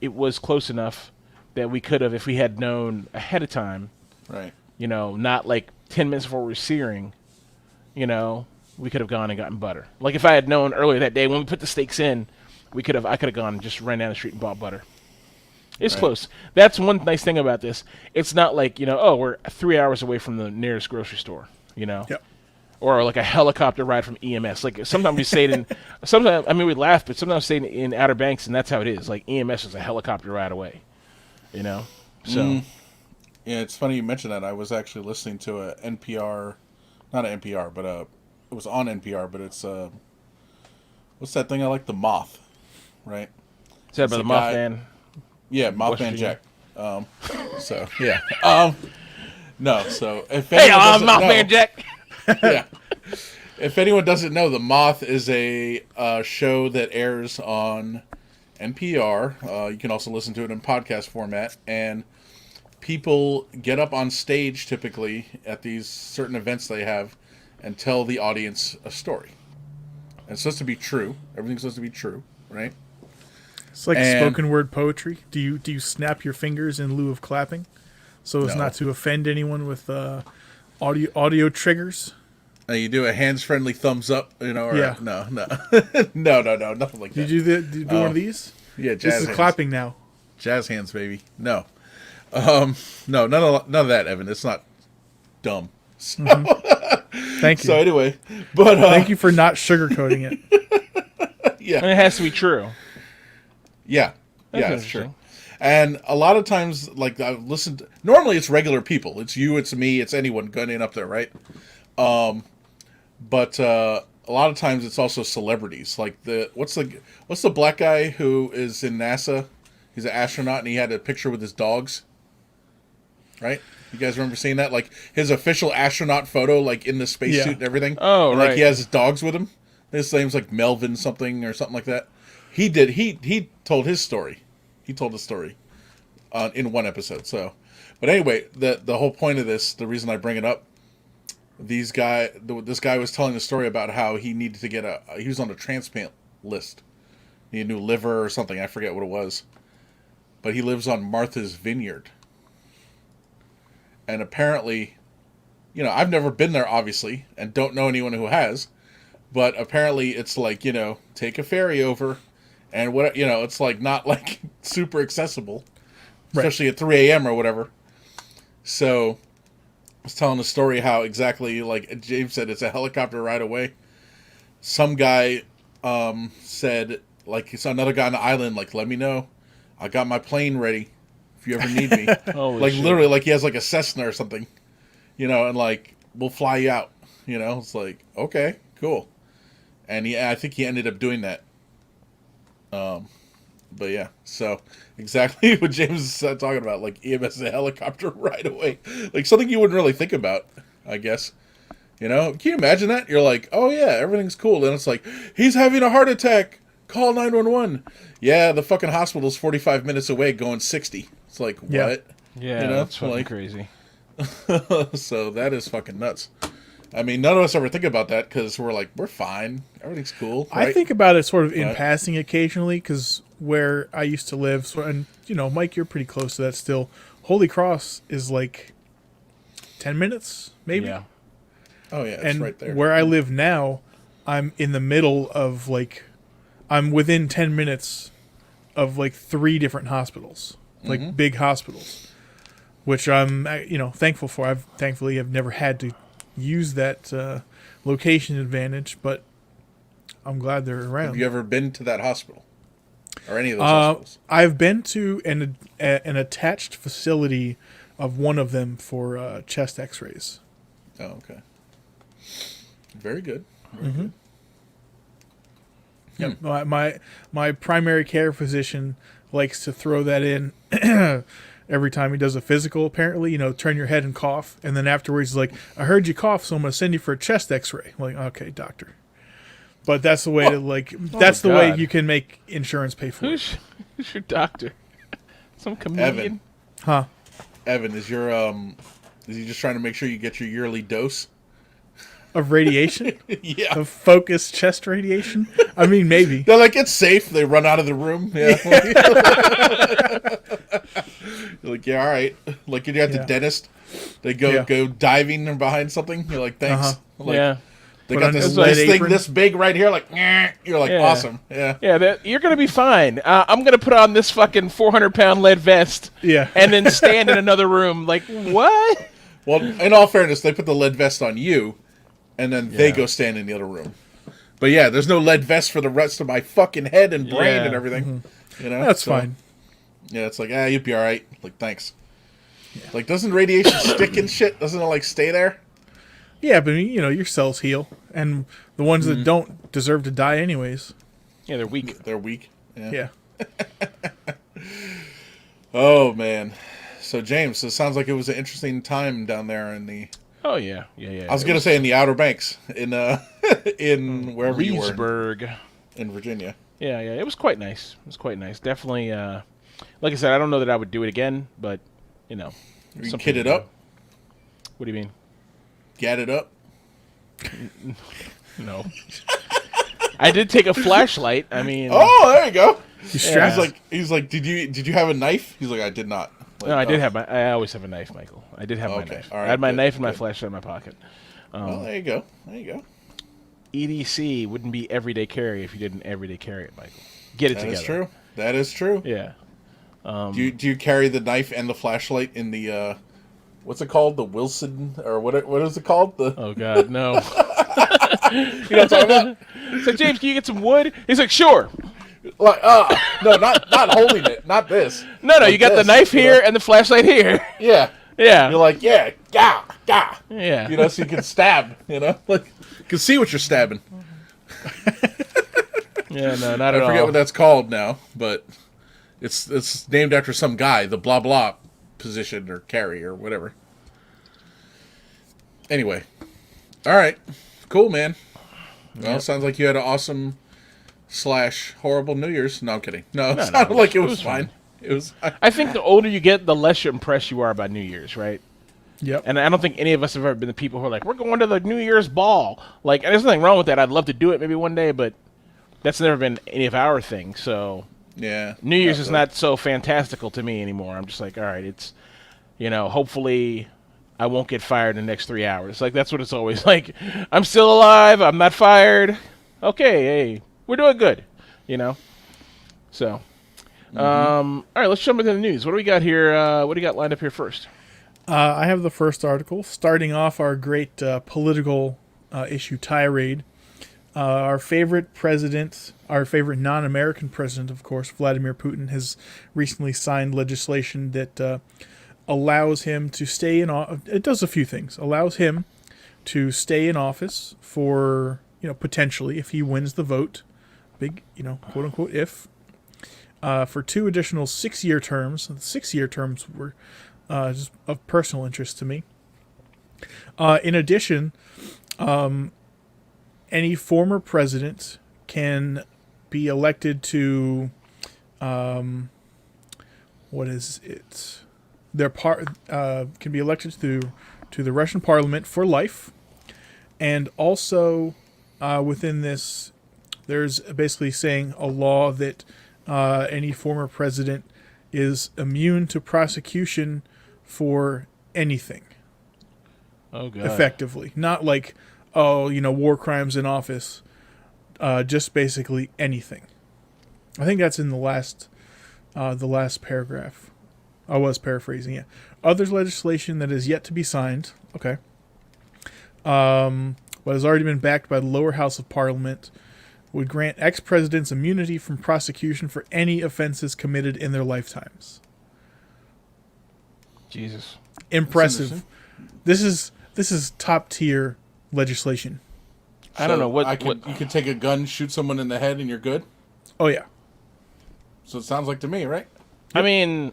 it was close enough that we could have, if we had known ahead of time, right? You know, not like 10 minutes before we were searing, you know, we could have gone and gotten butter. Like if I had known earlier that day when we put the steaks in, I could have gone and just ran down the street and bought butter. It's close. That's one nice thing about this. It's not like, you know, oh, we're 3 hours away from the nearest grocery store, you know? Yep. Or like a helicopter ride from EMS. Like sometimes we stayed in, we laugh, but sometimes we stayed in Outer Banks, and that's how it is. Like EMS is a helicopter ride away, you know? So. Yeah, it's funny you mentioned that. I was actually listening to a NPR, not an NPR, but it was on NPR, but it's what's that thing I like? The Moth, right? Is that by the Mothman? Yeah, Mothman Jack. So yeah. No, so if Mothman Jack. Yeah. If anyone doesn't know, The Moth is a show that airs on NPR. You can also listen to it in podcast format, and people get up on stage typically at these certain events they have and tell the audience a story. And it's supposed to be true. Everything's supposed to be true, right? It's like spoken word poetry. Do you snap your fingers in lieu of clapping, so as not to offend anyone with audio triggers? You do a hands-friendly thumbs up, you know? Or No, nothing like that. Did you do one of these? Yeah, jazz This is hands. clapping now. Jazz hands, baby. No. No, none of that, Evan. It's not dumb. So, Thank you. So anyway, but thank you for not sugarcoating it. Yeah, and it has to be true. Yeah, it's true. And a lot of times, like I've listened. Normally, it's regular people. It's you. It's me. It's anyone going up there, right? But a lot of times, it's also celebrities. Like what's the black guy who is in NASA? He's an astronaut, and he had a picture with his dogs. Right? You guys remember seeing that? Like his official astronaut photo, like in the spacesuit and everything. Oh, and, right. Like he has his dogs with him. His name's like Melvin something or something like that. he did. He told his story. He told the story in one episode. So, but anyway, the whole point of this, the reason I bring it up, this guy was telling a story about how he needed to get he was on a transplant list. He had a new liver or something. I forget what it was. But he lives on Martha's Vineyard. And apparently, I've never been there, obviously, and don't know anyone who has. But apparently it's like, take a ferry over. And it's like not like super accessible. Especially at 3 a.m. or whatever. So, I was telling the story how exactly, like James said, it's a helicopter ride away. Some guy said, like, it's another guy on the island, like, let me know. I got my plane ready if you ever need me. Like, shit. Literally, like, he has, like, a Cessna or something. And, like, we'll fly you out. It's like, okay, cool. And I think he ended up doing that. But, yeah, so exactly what James is talking about. Like, EMS is a helicopter right away. Like, something you wouldn't really think about, I guess. Can you imagine that? You're like, oh, yeah, everything's cool. Then it's like, he's having a heart attack. Call 911. Yeah, the fucking hospital's 45 minutes away going 60. It's like, what? Yeah, that's fucking crazy. So that is fucking nuts. I mean, none of us ever think about that because we're like, we're fine. Everything's cool. Right? I think about it sort of in passing occasionally because where I used to live, and, Mike, you're pretty close to that still. Holy Cross is like 10 minutes, maybe? Yeah. Oh, yeah, it's right there. Where I live now, I'm in the middle of, like, I'm within 10 minutes of, like, 3 different hospitals, like, big hospitals, which I'm, thankful for. Thankfully have never had to use that location advantage, but I'm glad they're around. Have you ever been to that hospital? Or any of those hospitals? I've been to an attached facility of one of them for chest x-rays. Oh, okay. Very good. Very good. Yep. My primary care physician likes to throw that in every time he does a physical, apparently. Turn your head and cough. And then afterwards he's like, I heard you cough, so I'm going to send you for a chest x-ray. I'm like, okay, doctor. But that's the way the way you can make insurance pay for it. Who's your doctor? Some comedian? Evan. Huh? Evan, is he just trying to make sure you get your yearly dose? Of radiation? Yeah. Of focused chest radiation? I mean, maybe. They're like, it's safe. They run out of the room. Yeah. You're like, yeah, all right. Like, you're at the dentist. They go diving behind something. You're like, thanks. Like, they got this thing this big right here. Like, you're like, awesome. Yeah. Yeah, you're going to be fine. I'm going to put on this fucking 400-pound lead vest. Yeah. And then stand in another room. Like, what? Well, in all fairness, they put the lead vest on you. And then they go stand in the other room. But yeah, there's no lead vest for the rest of my fucking head and brain and everything. That's fine. Yeah, it's like, you'd be all right. Like, thanks. Yeah. Like, doesn't radiation stick and shit? Doesn't it, like, stay there? Yeah, but, your cells heal. And the ones that don't deserve to die anyways. Yeah, they're weak. They're weak. Yeah. Oh, man. So, James, it sounds like it was an interesting time down there in the... Oh, yeah. I was going to say in the Outer Banks, in wherever you were. Leesburg. In Virginia. Yeah, it was quite nice. Definitely, like I said, I don't know that I would do it again, but, You kid it up? What do you mean? Gat it up? No. I did take a flashlight. I mean... Oh, there you go. He's like, did you have a knife? He's like, I did not. Like, no, I always have a knife, Michael. I did have my knife. Right, I had my knife and my flashlight in my pocket. Well, there you go. EDC wouldn't be everyday carry if you didn't everyday carry it, Michael. Get it together. That is true. Yeah. Do you carry the knife and the flashlight in the what's it called? The Wilson or what is it called? Oh God, no. You know what I'm talking about? It's like, James, can you get some wood? He's like, sure. Like, no, not holding it, not this. No, like you got the knife here and the flashlight here. Yeah. Yeah. You're like, yeah. Yeah. So you can stab, like, you can see what you're stabbing. Yeah, no, not at all. I forget what that's called now, but it's named after some guy, the blah blah position or carry or whatever. Anyway, all right, cool, man. Well, sounds like you had an awesome / horrible New Year's. No, I'm kidding. No, it No, sounded no, like it it was was fine. fine. It was. I think the older you get, the less impressed you are by New Year's, right? Yep. And I don't think any of us have ever been the people who are like, we're going to the New Year's ball. Like, and there's nothing wrong with that. I'd love to do it maybe one day, but that's never been any of our thing. So Yeah. New Year's is not so fantastical to me anymore. I'm just like, all right, it's, hopefully I won't get fired in the next 3 hours. Like, that's what it's always like. I'm still alive. I'm not fired. Okay, hey, we're doing good, So, all right, let's jump into the news. What do we got here? What do you got lined up here first? I have the first article starting off our great political issue tirade. Our favorite president, our favorite non-American president, of course, Vladimir Putin, has recently signed legislation that allows him to stay in office. It does a few things. Allows him to stay in office for, potentially, if he wins the vote, big, quote unquote, if, for 2 additional 6-year terms. The 6-year terms were just of personal interest to me. In addition, any former president can be elected to, what is it? Their can be elected to the Russian Parliament for life, and also within this, there's basically saying a law that any former president is immune to prosecution for anything. Oh, God. Effectively. Not like, war crimes in office. Just basically anything. I think that's in the last paragraph. I was paraphrasing it. Other legislation that is yet to be signed. Okay. But has already been backed by the lower house of parliament would grant ex-presidents immunity from prosecution for any offenses committed in their lifetimes. Jesus. Impressive. This is top tier legislation. I don't know what you could take a gun, shoot someone in the head, and you're good. Oh yeah. So it sounds like to me, right? I mean,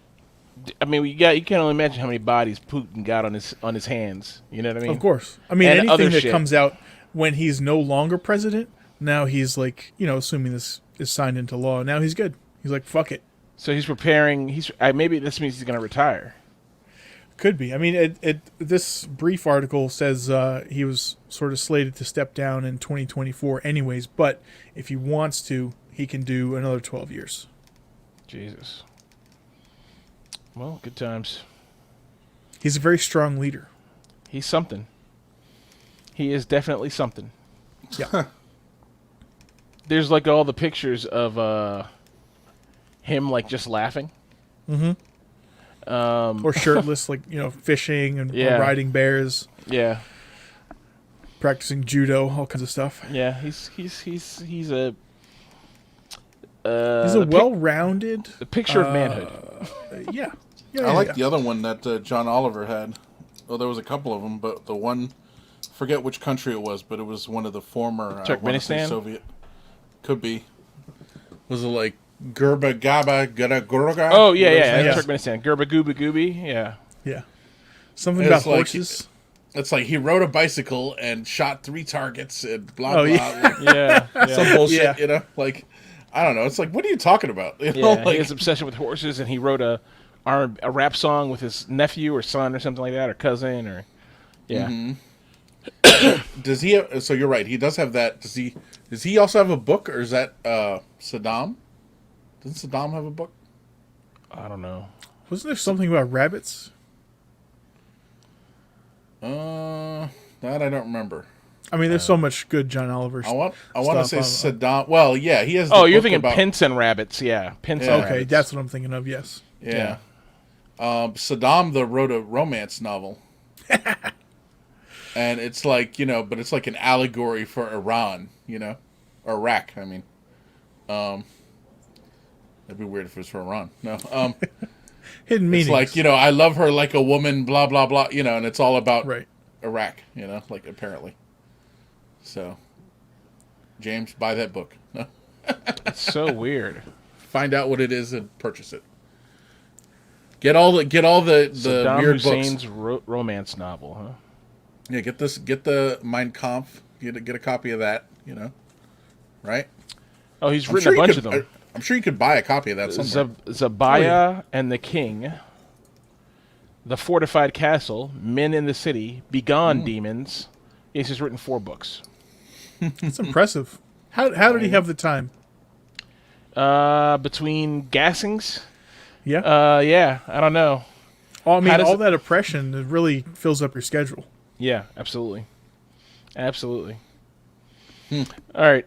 you can only imagine how many bodies Putin got on his hands. You know what I mean? Of course. I mean, And anything other that shit. comes out when he's no longer president, now he's like, assuming this is signed into law, now he's good. He's like, fuck it. So he's preparing. Maybe this means he's going to retire. Could be. I mean, this brief article says he was sort of slated to step down in 2024 anyways, but if he wants to, he can do another 12 years. Jesus. Well, good times. He's a very strong leader. He's something. He is definitely something. Yeah. There's like all the pictures of him like just laughing. Mm-hmm. Or shirtless, like, fishing and or riding bears, Yeah. practicing judo, all kinds of stuff. Yeah. He's a He's a well-rounded. the picture of manhood. Yeah. I like the other one that John Oliver had. Well, there was a couple of them, but the one, forget which country it was, but it was one of the former I wanna say Turkmenistan? Soviet. Could be. Was it like Gerba Gaba Gada Gurga? Oh yeah. Yeah. Turkmenistan. Gerba Gooba Gooby. Yeah. Yeah. Something It's about like- horses. It's like he rode a bicycle and shot 3 targets and blah Oh, blah. yeah. Like, Yeah. some bullshit, Yeah. Like, I don't know. It's like, what are you talking about? You know, Yeah, he has obsession with horses, and he wrote a rap song with his nephew or son or something like that, or cousin, or Does he have, so you're right, he does have that. Does he also have a book, or is that Saddam? Doesn't Saddam have a book? I don't know. Wasn't there something about rabbits? That I don't remember. I mean, there's so much good John Oliver I want to say stuff. Saddam. Well, yeah, he has. Oh, the you're book thinking about, Pints and Rabbits, yeah. Pints Yeah. and Okay, Rabbits. that's what I'm thinking of. Yes. Yeah. Saddam wrote a romance novel, and it's like but it's like an allegory for Iran, or Iraq. I mean, that'd be weird if it was for Iran. No, Hidden meanings. it's like I love her like a woman, blah blah blah, and it's all about Right. Iraq, like apparently. So, James, buy that book. No? It's so weird. Find out what it is and purchase it. Get all the Saddam weird Hussein's books. romance novel, huh? Yeah, get the Mein Kampf. Get a copy of that. Right? Oh, he's written a bunch of them. I'm sure you could buy a copy of that somewhere. Zabaya and the King, The Fortified Castle, Men in the City, Begone Demons. He's just written 4 books. That's impressive. How did he have the time? Between gassings? Yeah. Yeah, I don't know. All that oppression, it really fills up your schedule. Yeah, absolutely. Absolutely. All right,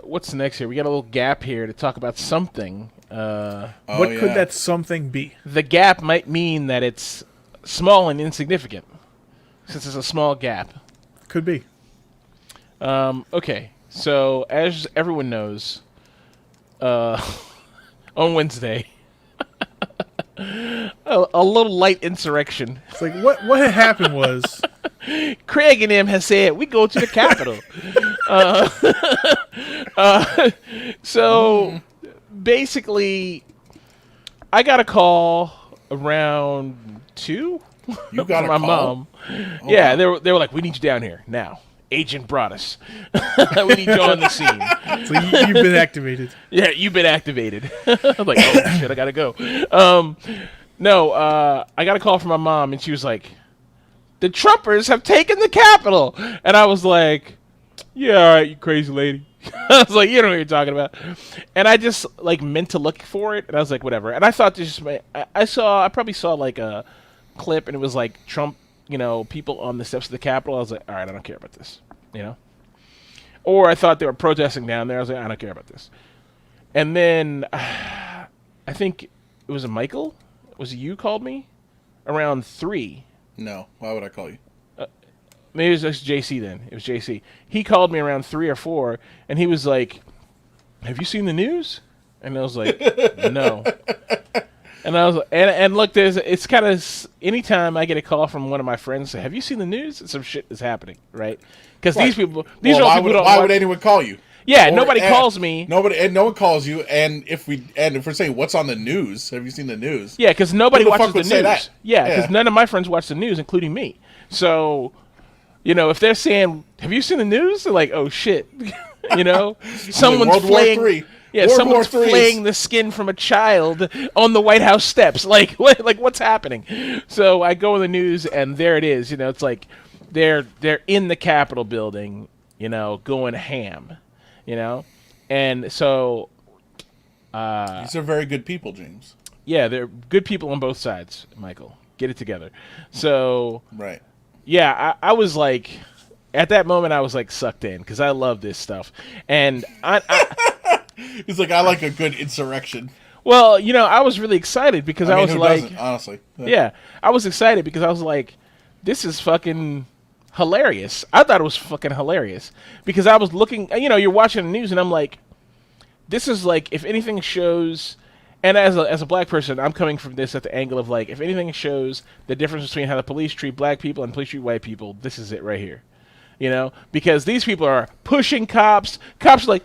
what's next here? We got a little gap here to talk about something. What could that something be? The gap might mean that it's small and insignificant, since it's a small gap. Could be. Okay, so as everyone knows, on Wednesday, a little light insurrection. It's like what had happened was Craig and him has said we go to the Capitol. So basically, I got a call around 2. You got from a my call? mom. Yeah, they were like, we need you down here now. Agent brought us. We need you on the scene. so you've been activated. Yeah, you've been activated. I'm like, oh shit, I gotta go. No, I got a call from my mom, and she was like, the Trumpers have taken the Capitol. And I was like, yeah, all right, you crazy lady. I was like, you don't know what you're talking about. And I just like meant to look for it, and I was like, whatever. And I thought I probably saw like a clip, and it was like Trump, people on the steps of the Capitol. I was like, all right, I don't care about this, Or I thought they were protesting down there. I was like, I don't care about this. And then I think it was Michael. Was it you called me around 3? No. Why would I call you? Maybe it was just JC then. It was JC. He called me around 3 or 4, and he was like, have you seen the news? And I was like, no. And I was like, and look, it's kind of, anytime I get a call from one of my friends, say, have you seen the news? Some shit is happening, right? Because these people, why would anyone call you? Yeah, nobody calls me. No one calls you. And if we're saying what's on the news, have you seen the news? Yeah, because nobody watches the news. Say that? Yeah, because none of my friends watch the news, including me. So, if they're saying, have you seen the news? They're like, oh shit, someone's World War III. Yeah, someone's flaying the skin from a child on the White House steps. Like what's happening? So I go in the news, and there it is. It's like they're in the Capitol building, going ham, and so these are very good people, James. Yeah, they're good people on both sides, Michael. Get it together. So right. Yeah, I was like, at that moment, I was like sucked in because I love this stuff, and He's like, I like a good insurrection. Well, I was really excited because I was like, doesn't, honestly. Yeah, I was excited because I was like, this is fucking hilarious. I thought it was fucking hilarious because I was looking, you're watching the news and I'm like, this is like, if anything shows, and as a black person, I'm coming from this at the angle of like, if anything shows the difference between how the police treat black people and police treat white people, this is it right here. Because these people are pushing cops. Cops are like,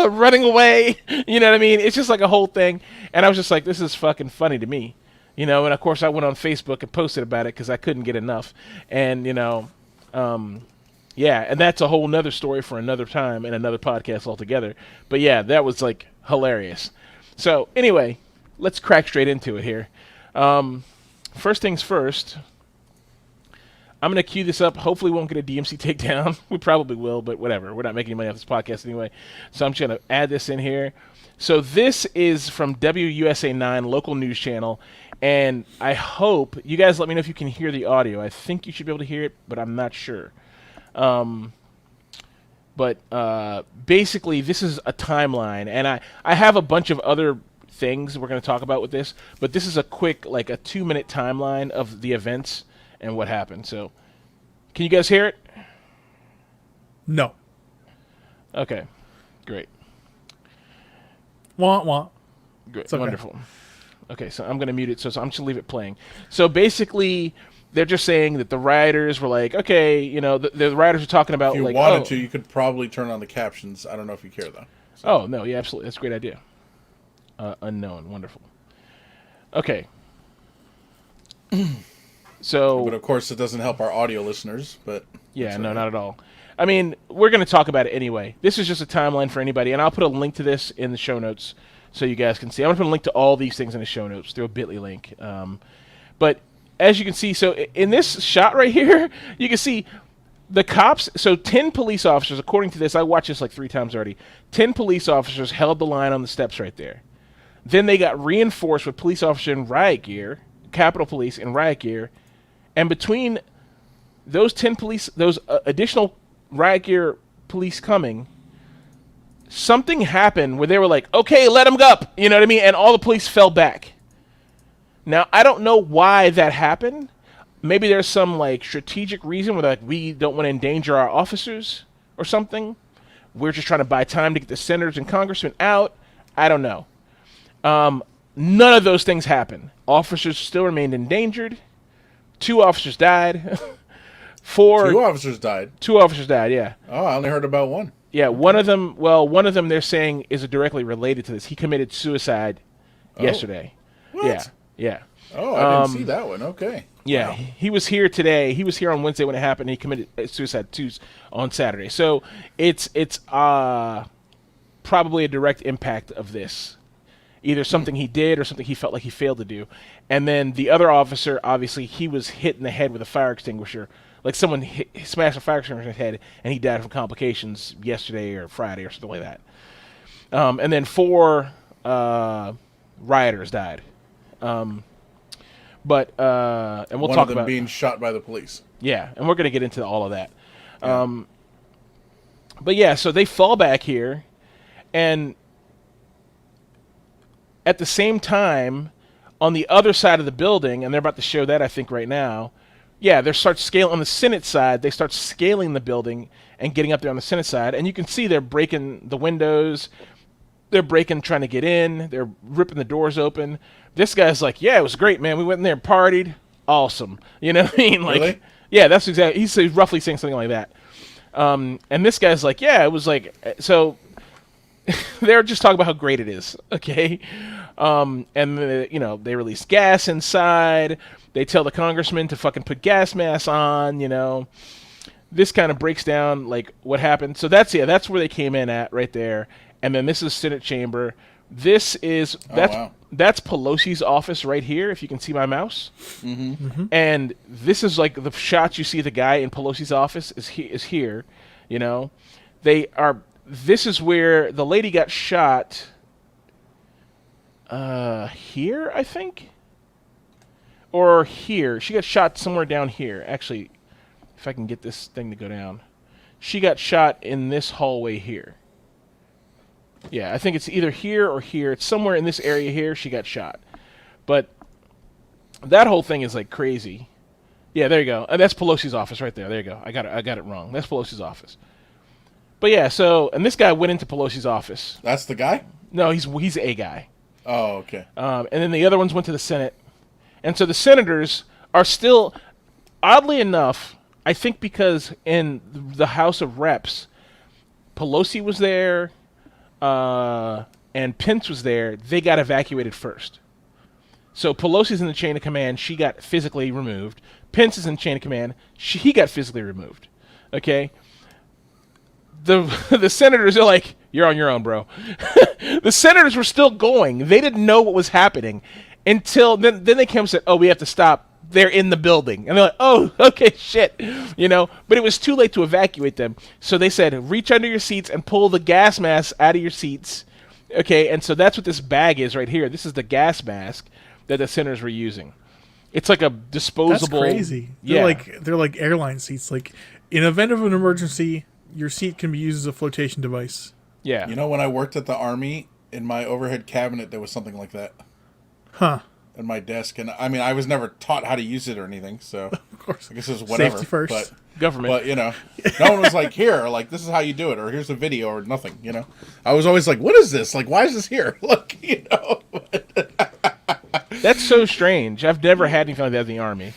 running away. You know what I mean? It's just like a whole thing. And I was just like, this is fucking funny to me. And of course I went on Facebook and posted about it because I couldn't get enough. And, yeah, and that's a whole nother story for another time and another podcast altogether. But yeah, that was like hilarious. So anyway, let's crack straight into it here. First things first. I'm going to cue this up. Hopefully we won't get a DMC takedown. We probably will, but whatever. We're not making any money off this podcast anyway. So I'm just going to add this in here. So this is from WUSA 9, local news channel. And I hope, you guys let me know if you can hear the audio. I think you should be able to hear it, but I'm not sure. But basically this is a timeline. And I have a bunch of other things we're going to talk about with this. But this is a quick, like a 2-minute timeline of the events and what happened. So, can you guys hear it? No. Okay, great. Wah, wah. Good, okay. Wonderful. Okay, so I'm going to mute it, so I'm just going to leave it playing. So basically, they're just saying that the rioters were like, okay, the rioters are talking about, if you like, wanted to, you could probably turn on the captions. I don't know if you care, though. So. Oh, no, yeah, absolutely. That's a great idea. Unknown, wonderful. Okay. So, but of course, it doesn't help our audio listeners. But yeah, no, not at all. I mean, we're going to talk about it anyway. This is just a timeline for anybody, and I'll put a link to this in the show notes so you guys can see. I'm going to put a link to all these things in the show notes through a Bitly link. But as you can see, so in this shot right here, you can see the cops. So 10 police officers, according to this, I watched this like 3 times already. 10 police officers held the line on the steps right there. Then they got reinforced with police officers in riot gear, Capitol Police in riot gear, and between those 10 police, those additional riot gear police coming, something happened where they were like, okay, let them go, you know what I mean? And all the police fell back. Now, I don't know why that happened. Maybe there's some like strategic reason where like we don't want to endanger our officers or something. We're just trying to buy time to get the senators and congressmen out. I don't know. None of those things happened. Officers still remained endangered. 2 officers died. 2 officers died. 2 officers died, yeah. Oh, I only heard about 1. Yeah, one of them they're saying is directly related to this. He committed suicide yesterday. What? Yeah. Oh, I didn't see that one. Okay. Yeah, wow. He was here today. He was here on Wednesday when it happened. He committed suicide on Saturday. So it's probably a direct impact of this. Either something he did or something he felt like he failed to do. And then the other officer, obviously, he was hit in the head with a fire extinguisher. Like someone smashed a fire extinguisher in his head, and he died from complications yesterday or Friday or something like that. And then 4 rioters died. And we'll talk about one of them being shot by the police. Yeah, and we're going to get into all of that. Yeah. But yeah, so they fall back here, and at the same time, on the other side of the building, and they're about to show that, I think, right now, yeah, they start scaling on the Senate side. They start scaling the building and getting up there on the Senate side, and you can see they're breaking the windows. They're breaking, trying to get in. They're ripping the doors open. This guy's like, yeah, it was great, man. We went in there and partied. Awesome. You know what I mean? Like, really? Yeah, that's exactly. He's roughly saying something like that. And this guy's like, yeah, it was like, so they're just talking about how great it is. Okay. And they release gas inside. They tell the congressman to fucking put gas masks on, This kind of breaks down like what happened. So that's where they came in at right there. And then this is Senate chamber. This is that's Pelosi's office right here, if you can see my mouse. Mm-hmm. Mm-hmm. And this is like the shots you see the guy in Pelosi's office is here, This is where the lady got shot. Here, I think? Or here. She got shot somewhere down here. Actually, if I can get this thing to go down. She got shot in this hallway here. Yeah, I think it's either here or here. It's somewhere in this area here she got shot. But that whole thing is like crazy. Yeah, there you go. That's Pelosi's office right there. There you go. I got it wrong. That's Pelosi's office. But yeah, and this guy went into Pelosi's office. That's the guy? No, he's a guy. Oh, okay. And then the other ones went to the Senate. And so the senators are still, oddly enough, I think because in the House of Reps, Pelosi was there, and Pence was there, they got evacuated first. So Pelosi's in the chain of command. She got physically removed. Pence is in the chain of command. He got physically removed. Okay? The senators are like, you're on your own, bro. The senators were still going. They didn't know what was happening until then they came and said, oh, we have to stop. They're in the building. And they're like, oh, okay, shit. But it was too late to evacuate them. So they said, reach under your seats and pull the gas mask out of your seats. Okay, and so that's what this bag is right here. This is the gas mask that the senators were using. It's like a disposable. That's crazy. They're like airline seats. Like, in event of an emergency, your seat can be used as a flotation device. Yeah. When I worked at the Army, in my overhead cabinet, there was something like that. Huh. In my desk, and I was never taught how to use it or anything, so of course, I guess it was whatever. Safety first. But government. But no one was like, here, like this is how you do it, or here's a video, or nothing. I was always like, what is this? Like, why is this here? That's so strange. I've never had anything like that in the Army.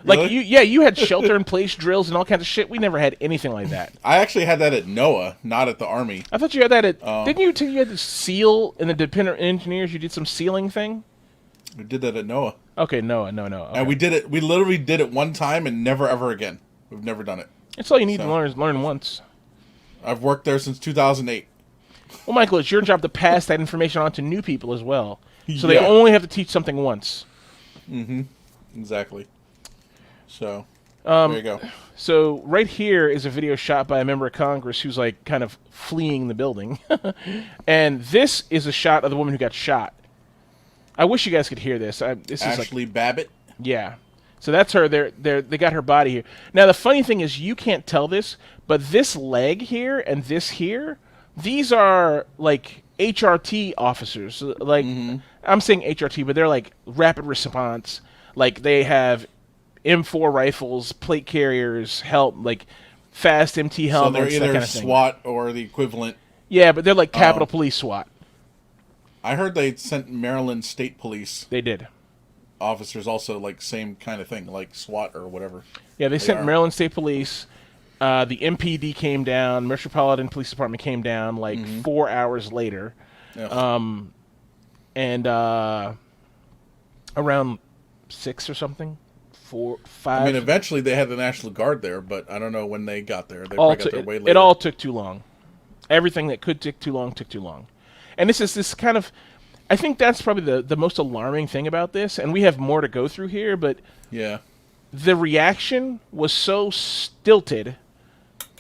Like really? you had shelter-in-place drills and all kinds of shit. We never had anything like that. I actually had that at NOAA, not at the Army. I thought you had that at. Didn't you had to seal in the dependent engineers? You did some sealing thing. We did that at NOAA. Okay, NOAA. Okay. And we did it. We literally did it one time and never ever again. We've never done it. It's all you need to learn once. I've worked there since 2008. Well, Michael, it's your job to pass that information on to new people as well. So they only have to teach something once. Mm-hmm. Exactly. So, there you go. So right here is a video shot by a member of Congress who's like kind of fleeing the building. And this is a shot of the woman who got shot. I wish you guys could hear this. This Ashley is like, Babbitt? Yeah. So that's her. They got her body here. Now, the funny thing is you can't tell this, but this leg here and this here, these are like HRT officers. Like, I'm saying HRT, but they're like rapid response. Like, they have M4 rifles, plate carriers, like fast MT helmets. So they're either that kind of thing. SWAT or the equivalent. Yeah, but they're like Capitol Police SWAT. I heard they sent Maryland State Police. They did. Officers also, like, same kind of thing, like SWAT or whatever. Yeah, they sent Maryland State Police. The MPD came down. Metropolitan Police Department came down like 4 hours later. Yeah. And around 6 or something, 4, 5. I mean, eventually they had the National Guard there, but I don't know when they got there. They probably got there way later. It all took too long. Everything that could take too long took too long. And this is this kind of, I think that's probably the most alarming thing about this. And we have more to go through here, but yeah, the reaction was so stilted.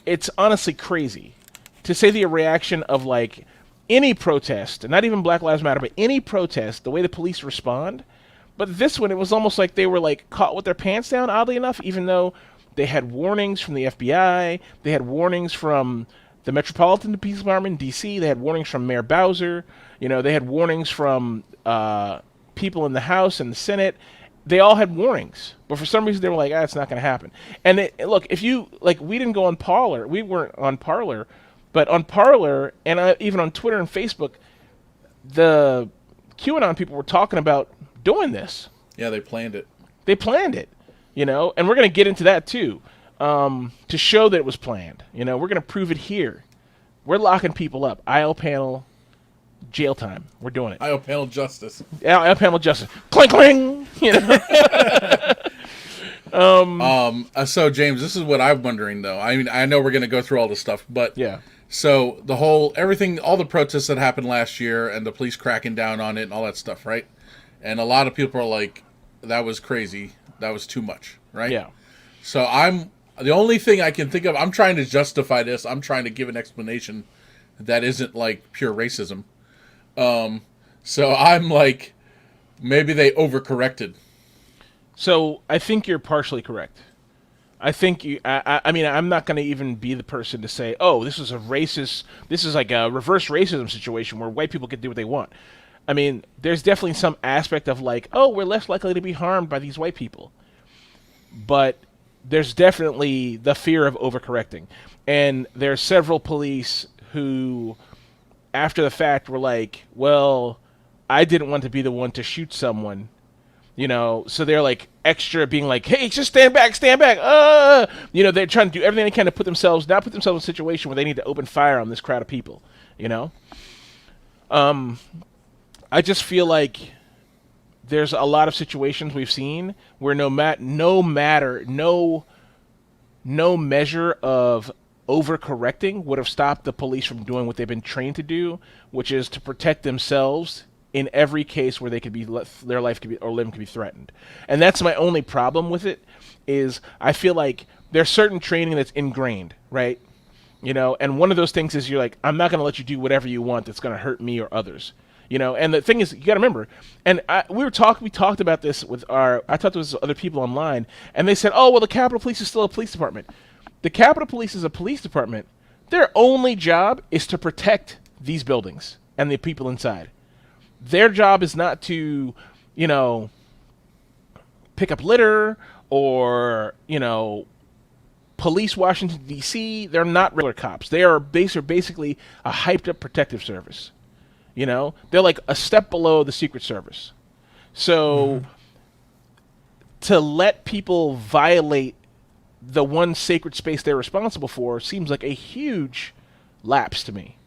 It's honestly crazy to say the reaction of like any protest, not even Black Lives Matter, but any protest, the way the police respond. But this one, it was almost like they were like caught with their pants down, oddly enough, even though they had warnings from the FBI, they had warnings from the Metropolitan Police Department in D.C., they had warnings from Mayor Bowser, they had warnings from people in the House and the Senate. They all had warnings, but for some reason they were like, it's not going to happen. And look, if you, like, we didn't go on Parler, we weren't on Parler, but on Parler, and even on Twitter and Facebook, the QAnon people were talking about doing this. Yeah, they planned it. They planned it, and we're going to get into that too, to show that it was planned. We're going to prove it here. We're locking people up. IOPanel, jail time. We're doing it. IOPanel justice. Yeah, IOPanel justice. Cling, cling. So James, this is what I'm wondering though. I mean, I know we're going to go through all this stuff, but yeah. So all the protests that happened last year and the police cracking down on it and all that stuff, right? And a lot of people are like, that was crazy. That was too much, right? Yeah. So the only thing I can think of, I'm trying to justify this. I'm trying to give an explanation that isn't like pure racism. So I'm like, maybe they overcorrected. So I think you're partially correct. I think I mean, I'm not going to even be the person to say, this is like a reverse racism situation where white people can do what they want. I mean, there's definitely some aspect of like, we're less likely to be harmed by these white people. But there's definitely the fear of overcorrecting. And there are several police who, after the fact, were like, well, I didn't want to be the one to shoot someone. So they're like extra being like, hey, just stand back. They're trying to do everything they can to not put themselves in a situation where they need to open fire on this crowd of people, I just feel like there's a lot of situations we've seen where no measure of overcorrecting would have stopped the police from doing what they've been trained to do, which is to protect themselves in every case where they could be their life could be or limb could be threatened. And that's my only problem with it, is I feel like there's certain training that's ingrained, right? And one of those things is you're like, I'm not going to let you do whatever you want that's going to hurt me or others. And the thing is, you got to remember, and we talked about this I talked to other people online, and they said, well, the Capitol Police is still a police department. The Capitol Police is a police department. Their only job is to protect these buildings and the people inside. Their job is not to, pick up litter or, police Washington, D.C. They're not regular cops. They're basically a hyped up protective service. They're like a step below the Secret Service. So to let people violate the one sacred space they're responsible for seems like a huge lapse to me.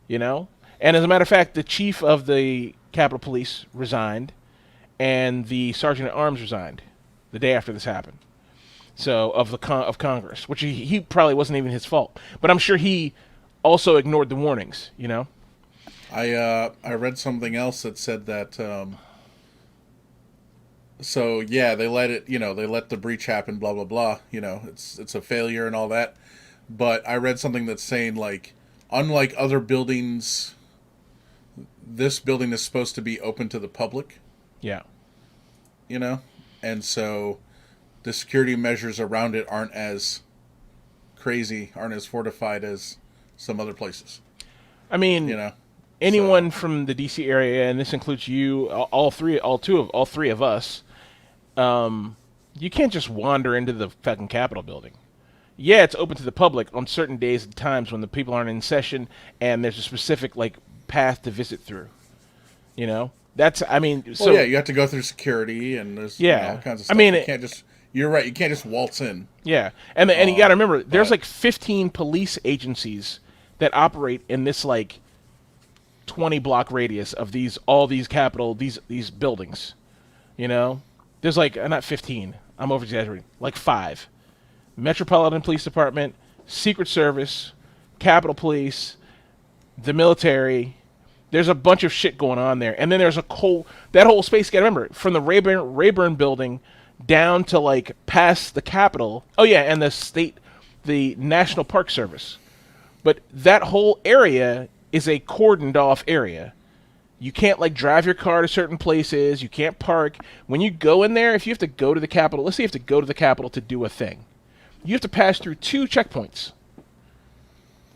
And as a matter of fact, the chief of the Capitol Police resigned and the sergeant at arms resigned the day after this happened. So of of Congress, which he probably wasn't even his fault, but I'm sure he also ignored the warnings. I read something else that said that. So yeah, they let it. They let the breach happen. Blah blah blah. It's a failure and all that. But I read something that's saying like, unlike other buildings, this building is supposed to be open to the public. Yeah. And so the security measures around it aren't as crazy, aren't as fortified as some other places. I mean, anyone from the DC area, and this includes you, all three of us, you can't just wander into the fucking Capitol building. Yeah, it's open to the public on certain days and times when the people aren't in session, and there's a specific path to visit through. That's So yeah, you have to go through security and there's all kinds of stuff. You can't just. You're right. You can't just waltz in. Yeah, and you got to remember, there's 15 police agencies that operate in this 20-block radius of all these Capitol these buildings. There's not 15. I'm over exaggerating. 5. Metropolitan Police Department, Secret Service, Capitol Police, the military. There's a bunch of shit going on there, and then there's that whole space. You got to remember, from the Rayburn building down to past the Capitol. Oh yeah, and the National Park Service. But that whole area is a cordoned off area. You can't drive your car to certain places. You can't park. When you go in there, if you have to go to the Capitol, let's say you have to go to the Capitol to do a thing, you have to pass through 2 checkpoints.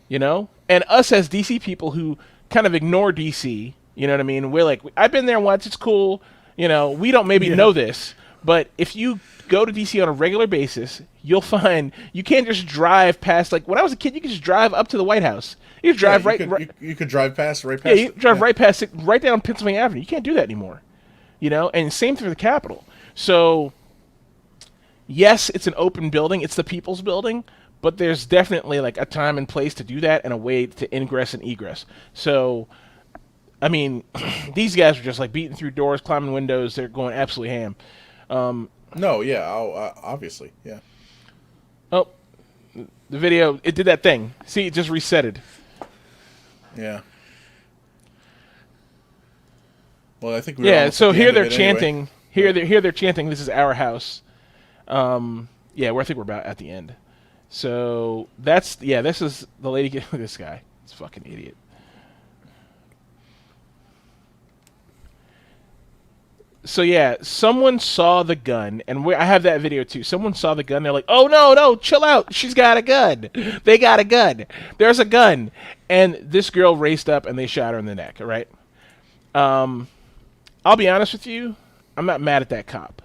And us as DC people who kind of ignore DC, you know what I mean? We're I've been there once, it's cool. We don't maybe know this, but if you go to DC on a regular basis, you'll find you can't just drive past. When I was a kid, you could just drive up to the White House. You could drive You could drive past right past. Yeah, you drive right past it, right down Pennsylvania Avenue. You can't do that anymore. And same thing for the Capitol. So yes, it's an open building. It's the people's building. But there's definitely a time and place to do that and a way to ingress and egress. So, these guys are just beating through doors, climbing windows. They're going absolutely ham. No, yeah, obviously, yeah. Oh, the video, it did that thing. See, it just resetted. Yeah. Well, I think so here they're chanting. Anyway. Here they're chanting, "This is our house." I think we're about at the end. So this is the lady. Look at this guy. It's a fucking idiot. So yeah, someone saw the gun, and I have that video too. Someone saw the gun. They're like, "Oh no, chill out. She's got a gun. They got a gun. There's a gun." And this girl raced up, and they shot her in the neck. Right? I'll be honest with you. I'm not mad at that cop.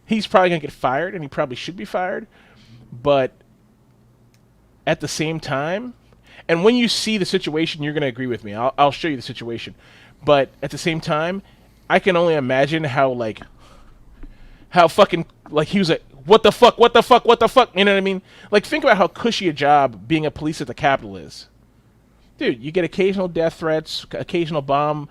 He's probably gonna get fired, and he probably should be fired. But at the same time, and when you see the situation, you're gonna agree with me. I'll show you the situation. But at the same time, I can only imagine how fucking he was what the fuck, you know what I mean? Think about how cushy a job being a police at the Capitol is. Dude, you get occasional death threats, occasional bomb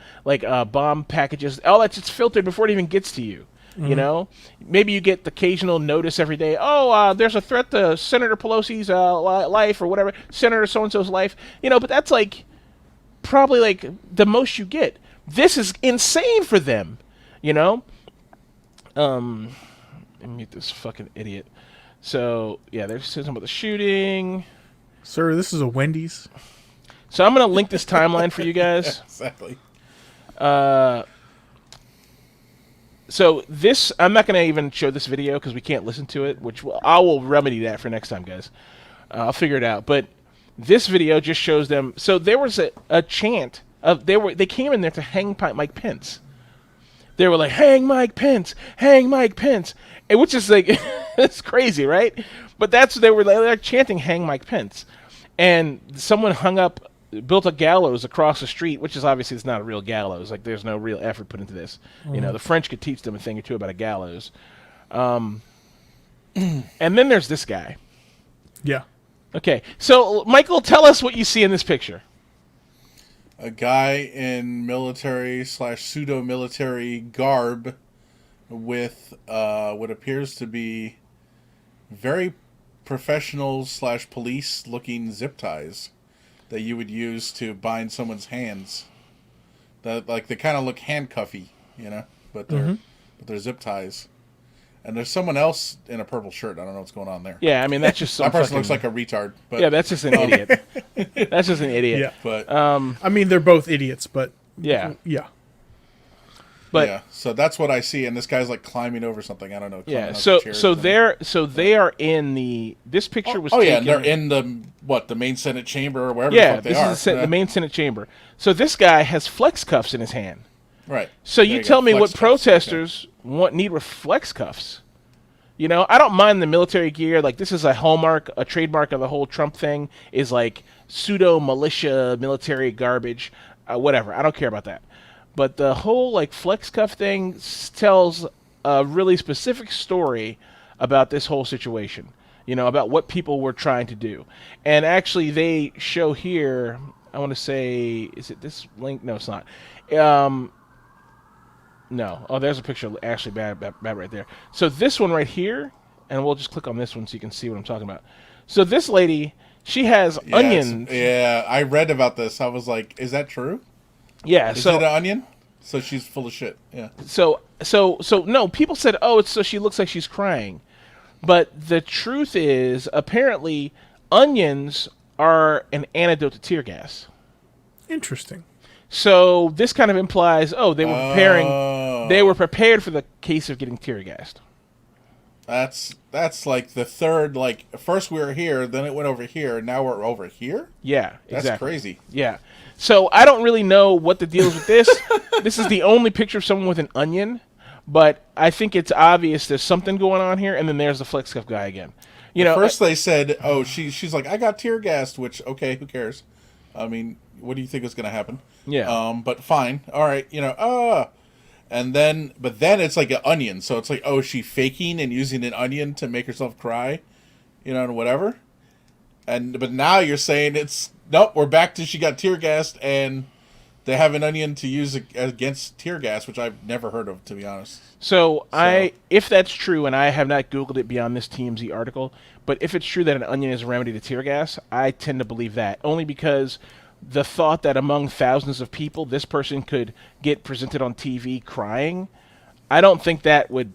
packages, all that's just filtered before it even gets to you. Mm-hmm. Maybe you get the occasional notice every day. Oh, there's a threat to Senator Pelosi's life or whatever, Senator so-and-so's life. But that's probably the most you get. This is insane for them, Let me mute this fucking idiot. So, yeah, they're saying about the shooting. Sir, this is a Wendy's. So I'm going to link this timeline for you guys. Exactly. So this, I'm not going to even show this video because we can't listen to it, I will remedy that for next time, guys. I'll figure it out. But this video just shows them. So there was a chant. They came in there to hang Mike Pence. They were like, "Hang Mike Pence, hang Mike Pence," which is it's crazy, right? But they were chanting "Hang Mike Pence," and someone built a gallows across the street, which is obviously it's not a real gallows. There's no real effort put into this. Mm-hmm. The French could teach them a thing or two about a gallows. And then there's this guy. Yeah. Okay, so Michael, tell us what you see in this picture. A guy in military / pseudo-military garb with what appears to be very professional / police looking zip ties that you would use to bind someone's hands. That like they kind of look handcuffy, but they're zip ties. And there's someone else in a purple shirt. I don't know what's going on there. Yeah, I mean that's just that person looks like a retard. But yeah, that's just an idiot. That's just an idiot. Yeah. But I mean, they're both idiots, but yeah. But yeah, so that's what I see, and this guy's like climbing over something. I don't know. Yeah, so they are in this picture was taken. Yeah, and they're in the main Senate chamber or wherever the fuck they are. Is the main Senate chamber. So this guy has flex cuffs in his hand. Right. So you tell me what protesters need with flex cuffs. I don't mind the military gear. Like this is a hallmark, a trademark of the whole Trump thing is like pseudo militia military garbage, whatever. I don't care about that. But the whole like flex cuff thing tells a really specific story about this whole situation. About what people were trying to do. And actually they show here, I want to say, is it this link? No, it's not. No. Oh, there's a picture of Ashley Bad right there. So this one right here, and we'll just click on this one so you can see what I'm talking about. So this lady, she has onions. Yeah, I read about this. I was like, is that true? Yeah. Is it an onion? So she's full of shit. Yeah. So no, people said, oh, it's so she looks like she's crying. But the truth is, apparently, onions are an antidote to tear gas. Interesting. So this kind of implies, they were preparing. They were prepared for the case of getting tear gassed. That's like the third. Like first we were here, then it went over here, and now we're over here. Yeah, that's exactly. crazy. Yeah. So I don't really know what the deal is with this. This is the only picture of someone with an onion, but I think it's obvious there's something going on here. And then there's the flex cuff guy again. First they said, "Oh, she's like I got tear gassed," which okay, who cares? I mean, what do you think is going to happen? Yeah. But fine. All right. And then, but then it's like an onion. So it's like, oh, is she faking and using an onion to make herself cry, and whatever. But now you're saying nope, we're back to she got tear gassed and they have an onion to use against tear gas, which I've never heard of, to be honest. So if that's true, and I have not Googled it beyond this TMZ article, but if it's true that an onion is a remedy to tear gas, I tend to believe that, only because the thought that among thousands of people, this person could get presented on TV crying, I don't think that would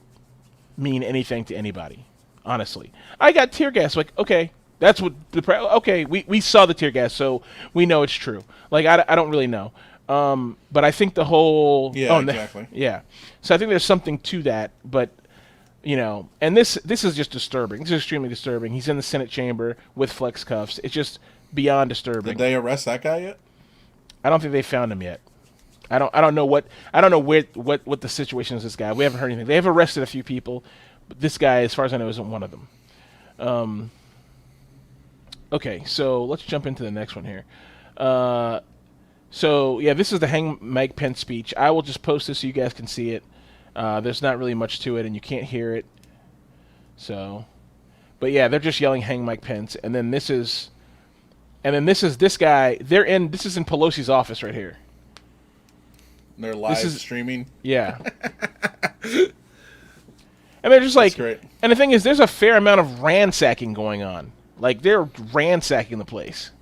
mean anything to anybody, honestly. I got tear gas, like, okay, that's what okay, we saw the tear gas, so we know it's true. Like, I don't really know. But I think the whole... Yeah, exactly. Yeah. So I think there's something to that, but, and this is just disturbing. This is extremely disturbing. He's in the Senate chamber with flex cuffs. It's just beyond disturbing. Did they arrest that guy yet? I don't think they found him yet. I don't know what the situation is with this guy. We haven't heard anything. They have arrested a few people, but this guy, as far as I know, isn't one of them. Okay, so let's jump into the next one here. So yeah, this is the Hang Mike Pence speech. I will just post this so you guys can see it. There's not really much to it, and you can't hear it. So, but yeah, they're just yelling "Hang Mike Pence," and then this is this guy. This is in Pelosi's office right here. They're live streaming. Yeah. And they're just like, great. And the thing is, there's a fair amount of ransacking going on. Like, they're ransacking the place,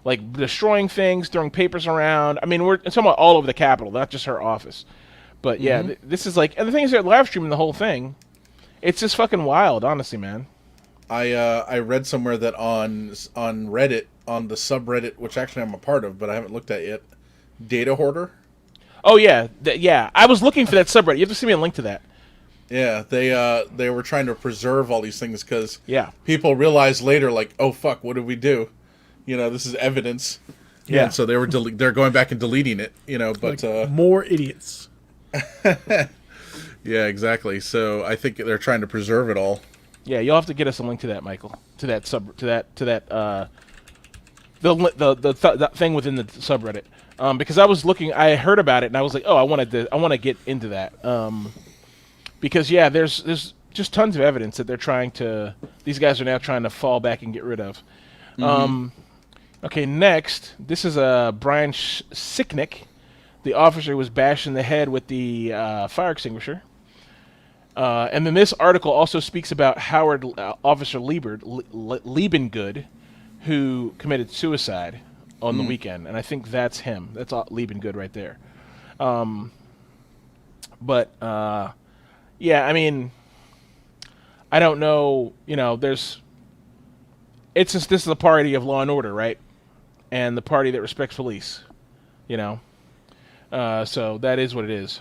like destroying things, throwing papers around. I mean, we're talking about all over the Capitol, not just her office. But yeah, this is like, and the thing is, they're live streaming the whole thing. It's just fucking wild, honestly, man. I read somewhere that on Reddit, on the subreddit, which actually I'm a part of, but I haven't looked at yet, Data Hoarder. Oh yeah, yeah. I was looking for that subreddit. You have to send me a link to that. Yeah, they were trying to preserve all these things because people realized later, like, oh fuck, what did we do? This is evidence. Yeah. And so they're going back and deleting it. But like more idiots. Yeah, exactly. So I think they're trying to preserve it all. Yeah, you'll have to get us a link to that, Michael. To that the thing within the subreddit. Because I was looking, I heard about it, and I was like, oh, I want to get into that. Because yeah, there's just tons of evidence that these guys are now trying to fall back and get rid of. Okay, next, this is Brian Sicknick, the officer who was bashed in the head with the fire extinguisher. And then this article also speaks about Howard Officer Liebengood, who committed suicide on the weekend, and I think that's him. That's Liebengood right there. Yeah, I mean, I don't know. You know, this is the party of law and order, right? And the party that respects police. You know, so that is what it is.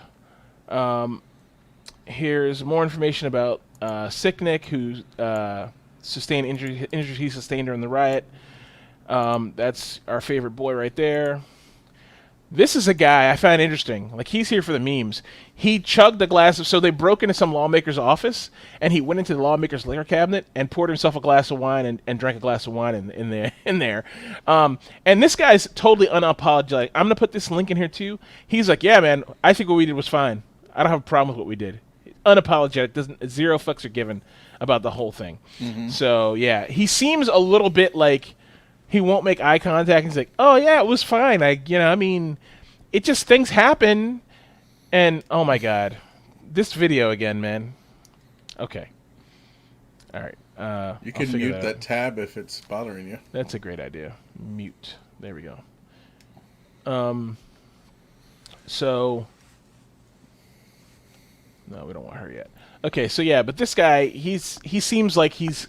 Here's more information about Sicknick, who sustained injuries he sustained during the riot. That's our favorite boy right there. This is a guy I find interesting. Like, he's here for the memes. He chugged a glass of... So they broke into some lawmaker's office, and he went into the lawmaker's liquor cabinet and poured himself a glass of wine and drank a glass of wine in there. And this guy's totally unapologetic. I'm going to put this link in here, too. He's like, yeah, man, I think what we did was fine. I don't have a problem with what we did. Unapologetic. Zero fucks are given about the whole thing. Mm-hmm. So, yeah. He seems a little bit like... He won't make eye contact. He's like, "Oh yeah, it was fine. I mean, it just things happen." And oh my god, this video again, man. Okay, all right. You can mute that tab if it's bothering you. That's a great idea. Mute. There we go. So no, we don't want her yet. Okay, so yeah, but this guy, he seems like he's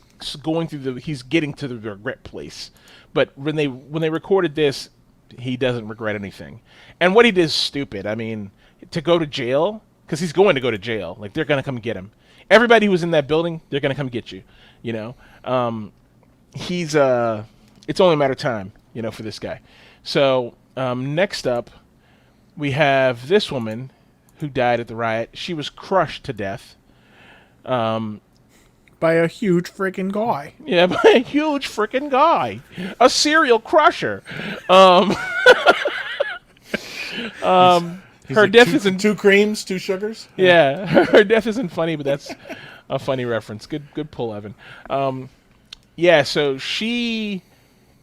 getting to the regret place. But when they recorded this, he doesn't regret anything. And what he did is stupid. I mean, to go to jail, because he's going to go to jail. Like, they're going to come get him. Everybody who was in that building, they're going to come get you. You know? It's only a matter of time, you know, for this guy. So, next up, we have this woman who died at the riot. She was crushed to death. By a huge freaking guy. Yeah, by a huge freaking guy. A serial crusher. Her like death isn't... 2 creams, 2 sugars? Yeah, her death isn't funny, but that's a funny reference. Good pull, Evan. Yeah, so she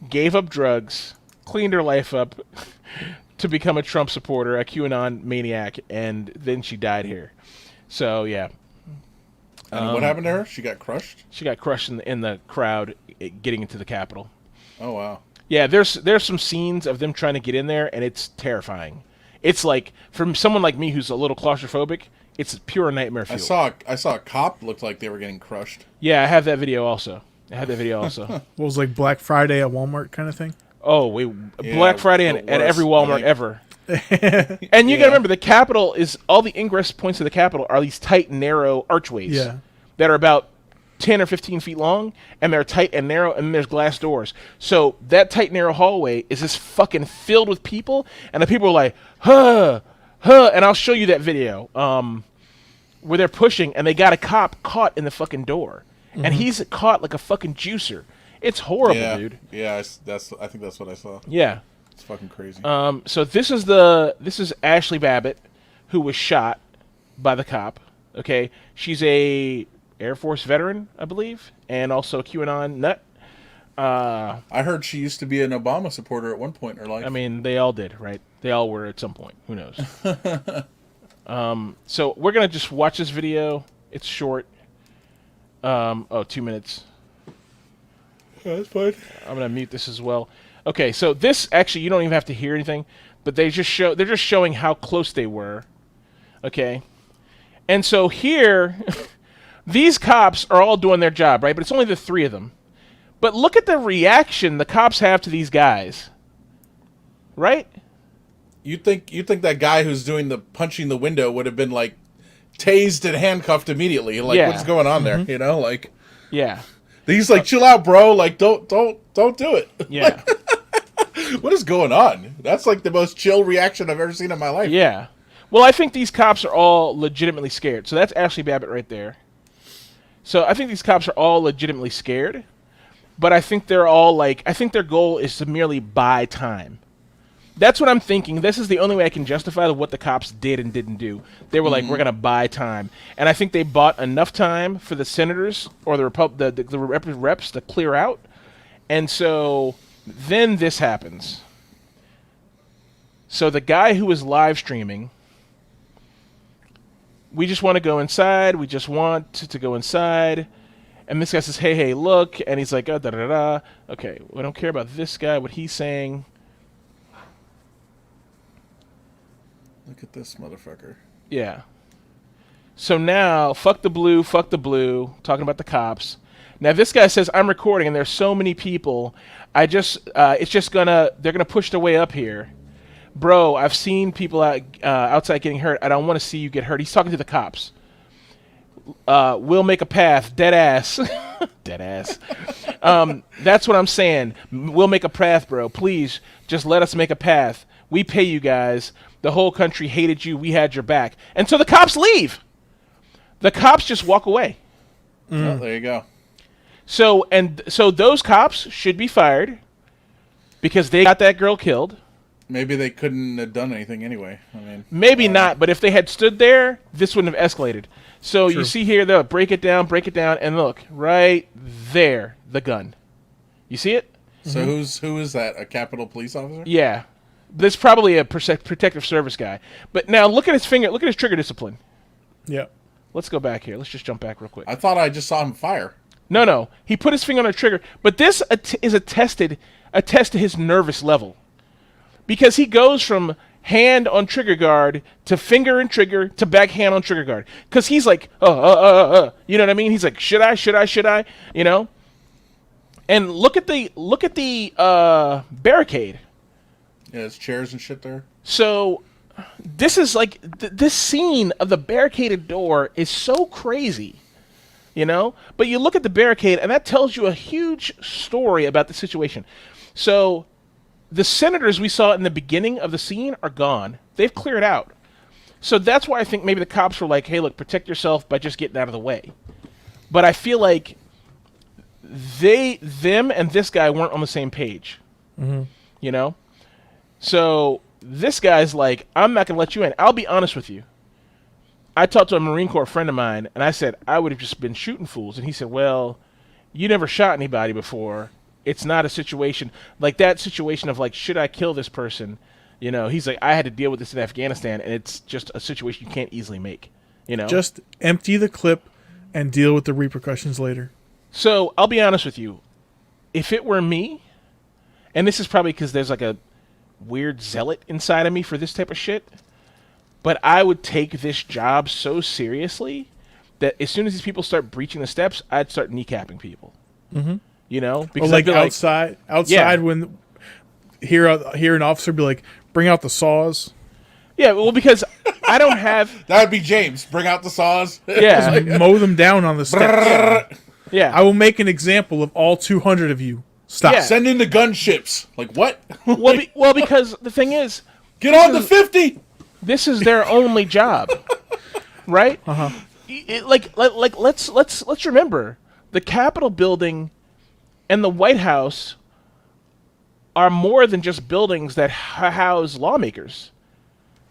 gave up drugs, cleaned her life up to become a Trump supporter, a QAnon maniac, and then she died here. So, yeah. And what happened to her? She got crushed? She got crushed in the crowd getting into the Capitol. Oh, wow. Yeah, there's some scenes of them trying to get in there, and it's terrifying. It's like, from someone like me who's a little claustrophobic, it's pure nightmare fuel. I saw a cop looked like they were getting crushed. Yeah, I have that video also. What was like Black Friday at Walmart kind of thing? Oh, Black Friday at every Walmart ever. And you got to remember, the Capitol is, all the ingress points to the Capitol are these tight, narrow archways that are about 10 or 15 feet long, and they're tight and narrow, and there's glass doors. So that tight, narrow hallway is just fucking filled with people, and the people are like, huh, and I'll show you that video where they're pushing, and they got a cop caught in the fucking door, and he's caught like a fucking juicer. It's horrible, dude. Yeah, I think that's what I saw. Yeah. It's fucking crazy. So this is Ashley Babbitt, who was shot by the cop. Okay, she's a Air Force veteran, I believe, and also a QAnon nut. I heard she used to be an Obama supporter at one point in her life. I mean, they all did, right? They all were at some point. Who knows? So we're gonna just watch this video. It's short. 2 minutes. That's fine. I'm gonna mute this as well. Okay, so this actually you don't even have to hear anything, but they're just showing how close they were. Okay, and so here, these cops are all doing their job, right? But it's only the 3 of them. But look at the reaction the cops have to these guys, right? You think that guy who's doing the punching the window would have been like tased and handcuffed immediately? Like, what's going on there? You know, like, yeah. He's like, chill out, bro. Like, don't do it. Yeah. What is going on? That's like the most chill reaction I've ever seen in my life. Yeah. Well, I think these cops are all legitimately scared. So that's Ashley Babbitt right there. So I think these cops are all legitimately scared. But I think they're all I think their goal is to merely buy time. That's what I'm thinking. This is the only way I can justify what the cops did and didn't do. They were like, we're going to buy time. And I think they bought enough time for the senators or the reps to clear out. And so then this happens. So the guy who was live streaming we just want to go inside. We just want to go inside. And this guy says, hey, look. And he's like, oh, da-da-da. Okay, we don't care about this guy, what he's saying. Look at this motherfucker. Yeah. So now, fuck the blue, talking about the cops. Now this guy says, I'm recording, and there's so many people. They're gonna push their way up here. Bro, I've seen people outside getting hurt. I don't want to see you get hurt. He's talking to the cops. We'll make a path. Dead ass. Dead ass. That's what I'm saying. We'll make a path, bro. Please, just let us make a path. We pay you guys. The whole country hated you. We had your back. And so the cops leave. The cops just walk away. Oh, there you go. So those cops should be fired because they got that girl killed. Maybe they couldn't have done anything anyway. I mean, maybe not, but if they had stood there, this wouldn't have escalated. So True. You see here, they'll break it down, and look, right there, the gun. You see it? So who is that? A Capitol Police officer? Yeah. There's probably a protective service guy. But now look at his finger, look at his trigger discipline. Yeah. Let's go back here. Let's just jump back real quick. I thought I just saw him fire. No. He put his finger on the trigger, but this is a test to his nervous level. Because he goes from hand on trigger guard to finger and trigger to back hand on trigger guard. Because he's like, you know what I mean? He's like, should I? You know? And look at the barricade. Yeah, there's chairs and shit there. So this is like this scene of the barricaded door is so crazy, you know? But you look at the barricade, and that tells you a huge story about the situation. So the senators we saw in the beginning of the scene are gone. They've cleared out. So that's why I think maybe the cops were like, hey, look, protect yourself by just getting out of the way. But I feel like them and this guy weren't on the same page. Mm-hmm. You know? So this guy's like, I'm not going to let you in. I'll be honest with you. I talked to a Marine Corps friend of mine, and I said, I would have just been shooting fools. And he said, well, you never shot anybody before. It's not a situation like that situation of like, should I kill this person? You know, he's like, I had to deal with this in Afghanistan, and it's just a situation you can't easily make, you know? Just empty the clip and deal with the repercussions later. So I'll be honest with you. If it were me, and this is probably because there's like a weird zealot inside of me for this type of shit, but I would take this job so seriously that as soon as these people start breaching the steps, I'd start kneecapping people. Mm-hmm. You know, because like outside, yeah. When hear an officer be like, "Bring out the saws." Yeah, well, because I don't have. That would be James. Bring out the saws. Yeah, mow them down on the steps. Yeah, I will make an example of all 200 of you. Stop. Yeah. Send in the gunships. Like what? Well, because the thing is, get on the 50. This is their only job, right? Uh-huh. Let's remember the Capitol building and the White House are more than just buildings that house lawmakers.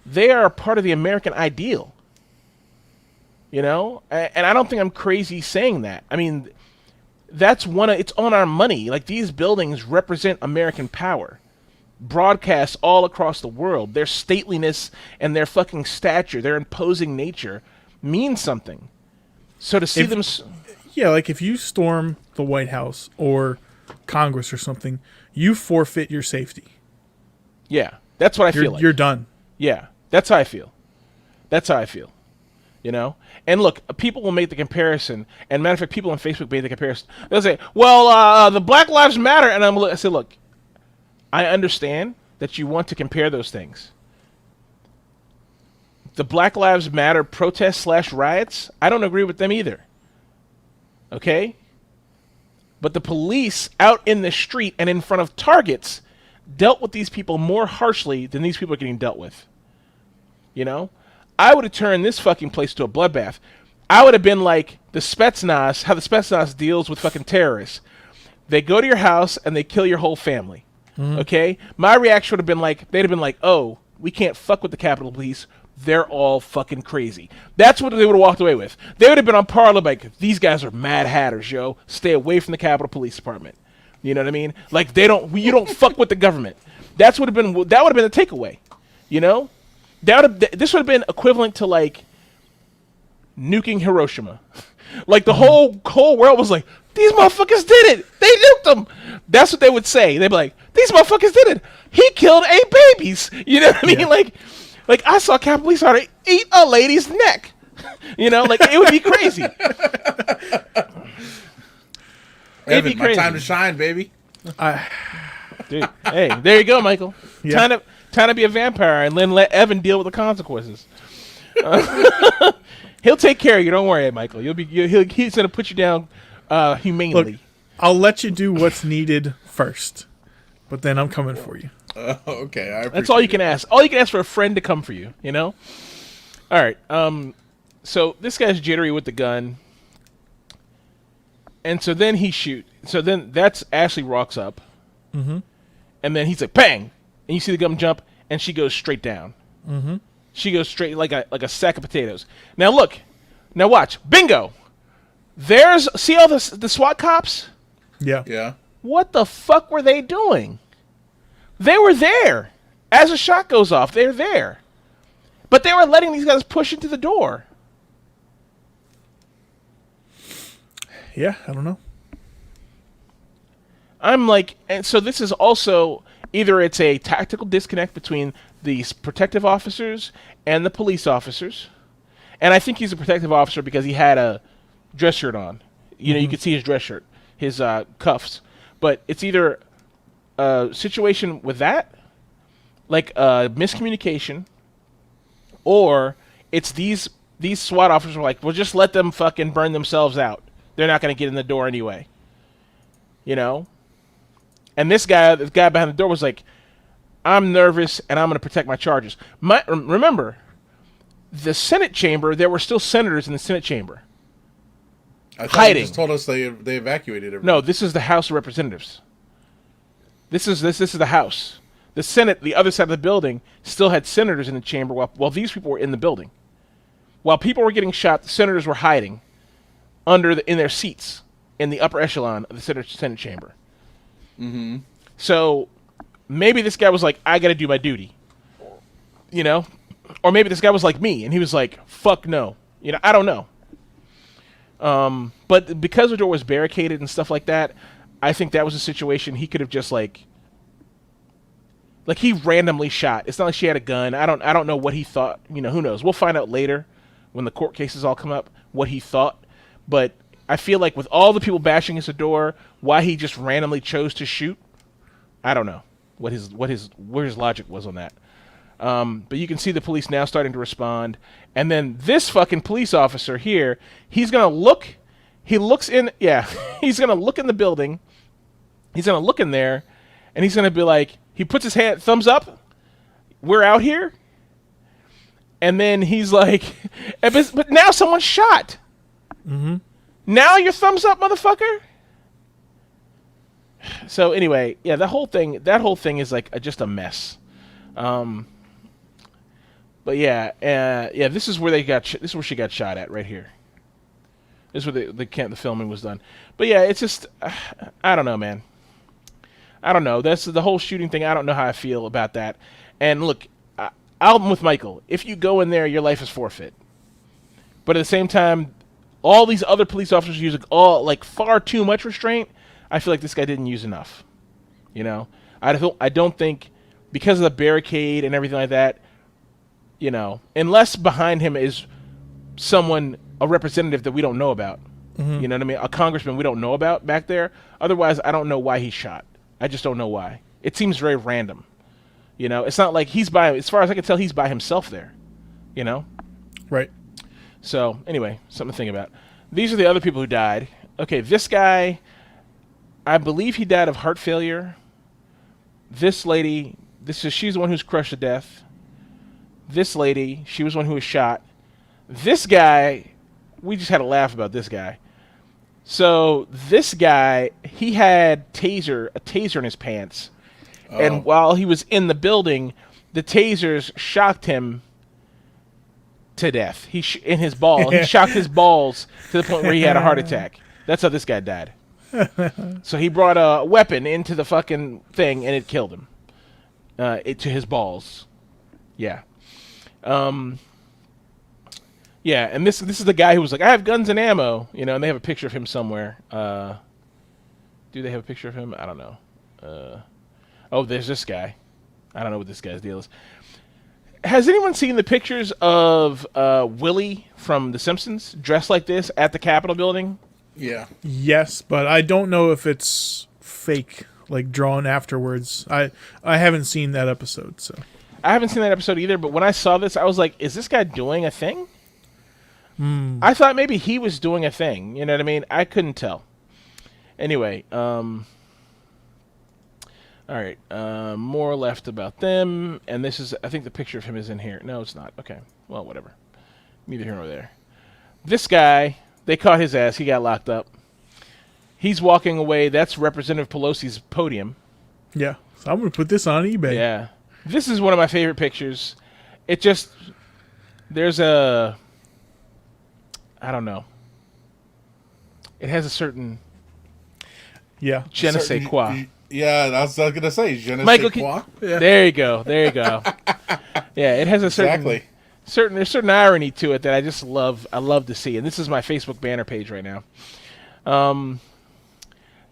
They are a part of the American ideal. You know, and I don't think I'm crazy saying that. I mean, it's on our money. Like, these buildings represent American power. Broadcasts all across the world. Their stateliness and their fucking stature, their imposing nature means something. So to see them... Yeah, like if you storm the White House or Congress or something, you forfeit your safety. Yeah, that's what I feel like. You're done. Yeah, that's how I feel. You know? And look, people will make the comparison, and matter of fact, people on Facebook made the comparison. They'll say, well, the Black Lives Matter, and I say, look, I understand that you want to compare those things. The Black Lives Matter protests / riots, I don't agree with them either. Okay? But the police out in the street and in front of targets dealt with these people more harshly than these people are getting dealt with. You know? I would have turned this fucking place to a bloodbath. I would have been like the Spetsnaz, how the Spetsnaz deals with fucking terrorists. They go to your house and they kill your whole family. Mm-hmm. Okay? My reaction would have been like, they'd have been like, oh, we can't fuck with the Capitol Police. They're all fucking crazy. That's what they would have walked away with. They would have been on par like, these guys are Mad Hatters, yo. Stay away from the Capitol Police Department. You know what I mean? Like, you don't fuck with the government. That would have been the takeaway. You know? This would have been equivalent to like nuking Hiroshima. Like the whole world was like, these motherfuckers did it. They nuked them. That's what they would say. They'd be like, these motherfuckers did it. He killed 8 babies. You know what I mean? Yeah. Like I saw Captain Police Sergeant eat a lady's neck. You know, like it would be crazy. Evan, my time to shine, baby. Dude, hey, there you go, Michael. Yeah. Time to be a vampire and then let Evan deal with the consequences. He'll take care of you. Don't worry, Michael. He's gonna put you down humanely. Look, I'll let you do what's needed first, but then I'm coming for you. Okay, that's all you can ask. All you can ask for a friend to come for you. You know. All right. So this guy's jittery with the gun, and so then he shoots. So then that's Ashley rocks up, and then he's like bang, and you see the gun jump, and she goes straight down. She goes straight like a sack of potatoes. Now look, now watch, bingo. See all the SWAT cops? Yeah. Yeah. What the fuck were they doing? They were there as a shot goes off. They're there, but they were letting these guys push into the door. Yeah, I don't know. I'm like, and so this is also either it's a tactical disconnect between these protective officers and the police officers. And I think he's a protective officer because he had a dress shirt on. You know, you could see his dress shirt, his cuffs. But it's either a situation with that, like miscommunication, or it's these SWAT officers were like, well, just let them fucking burn themselves out. They're not going to get in the door anyway. You know? And the guy behind the door was like, I'm nervous and I'm going to protect my charges. Remember, the Senate chamber, there were still senators in the Senate chamber. I thought hiding. You just told us they evacuated everyone. No, this is the House of Representatives. This is the House. The Senate, the other side of the building, still had senators in the chamber while these people were in the building. While people were getting shot, the senators were hiding in their seats in the upper echelon of the Senate chamber. Mm-hmm. So maybe this guy was like, I got to do my duty. You know? Or maybe this guy was like me, and he was like, fuck no. You know, I don't know. But because the door was barricaded and stuff like that, I think that was a situation he could have just like he randomly shot. It's not like she had a gun. I don't know what he thought. You know, who knows? We'll find out later when the court cases all come up what he thought. But I feel like with all the people bashing against the door, why he just randomly chose to shoot, I don't know where his logic was on that. But you can see the police now starting to respond. And then this fucking police officer here, he's going to look. He looks in. Yeah, he's going to look in the building. He's going to look in there. And he's going to be like, he puts his hand, thumbs up. We're out here. And then he's like, but now someone's shot. Mm-hmm. Now your thumbs up, motherfucker. So anyway, yeah, that whole thing is like just a mess. But yeah, this is where this is where she got shot at right here. This is where the filming was done. But yeah, it's just I don't know, man. I don't know. That's the whole shooting thing. I don't know how I feel about that. And look, I'm with Michael. If you go in there, your life is forfeit. But at the same time, all these other police officers use far too much restraint. I feel like this guy didn't use enough. You know, I don't think because of the barricade and everything like that. You know, unless behind him is a representative that we don't know about. Mm-hmm. You know what I mean? A congressman we don't know about back there. Otherwise, I don't know why he shot. I just don't know why. It seems very random. You know, it's not like as far as I can tell, he's by himself there. You know? Right. So, anyway, something to think about. These are the other people who died. Okay, this guy, I believe he died of heart failure. This lady, she's the one who's crushed to death. This lady, she was the one who was shot. This guy, we just had a laugh about this guy. So this guy, he had a taser in his pants. Oh. And while he was in the building, the tasers shocked him to death. He shocked his balls to the point where he had a heart attack. That's how this guy died. So he brought a weapon into the fucking thing, and it killed him. To his balls. Yeah. Yeah, Yeah, and this is the guy who was like, I have guns and ammo, you know, and they have a picture of him somewhere. Do they have a picture of him? I don't know. Oh, there's this guy. I don't know what this guy's deal is. Has anyone seen the pictures of Willie from The Simpsons dressed like this at the Capitol building? Yeah. Yes, but I don't know if it's fake, like drawn afterwards. I haven't seen that episode, so. I haven't seen that episode either, but when I saw this, I was like, is this guy doing a thing? I thought maybe he was doing a thing. You know what I mean? I couldn't tell. Anyway, all right, more left about them, and this is, I think the picture of him is in here. No, it's not. Okay, well, whatever. Neither here nor there. This guy, they caught his ass. He got locked up. He's walking away. That's Representative Pelosi's podium. Yeah, so I'm going to put this on eBay. Yeah. This is one of my favorite pictures. It just, there's a, I don't know. It has a certain je ne sais quoi. Yeah, I was going to say, je ne Michael, sais quoi. Yeah. There you go. Yeah, it has a certain there's certain irony to it that I just love. I love to see, and this is my Facebook banner page right now.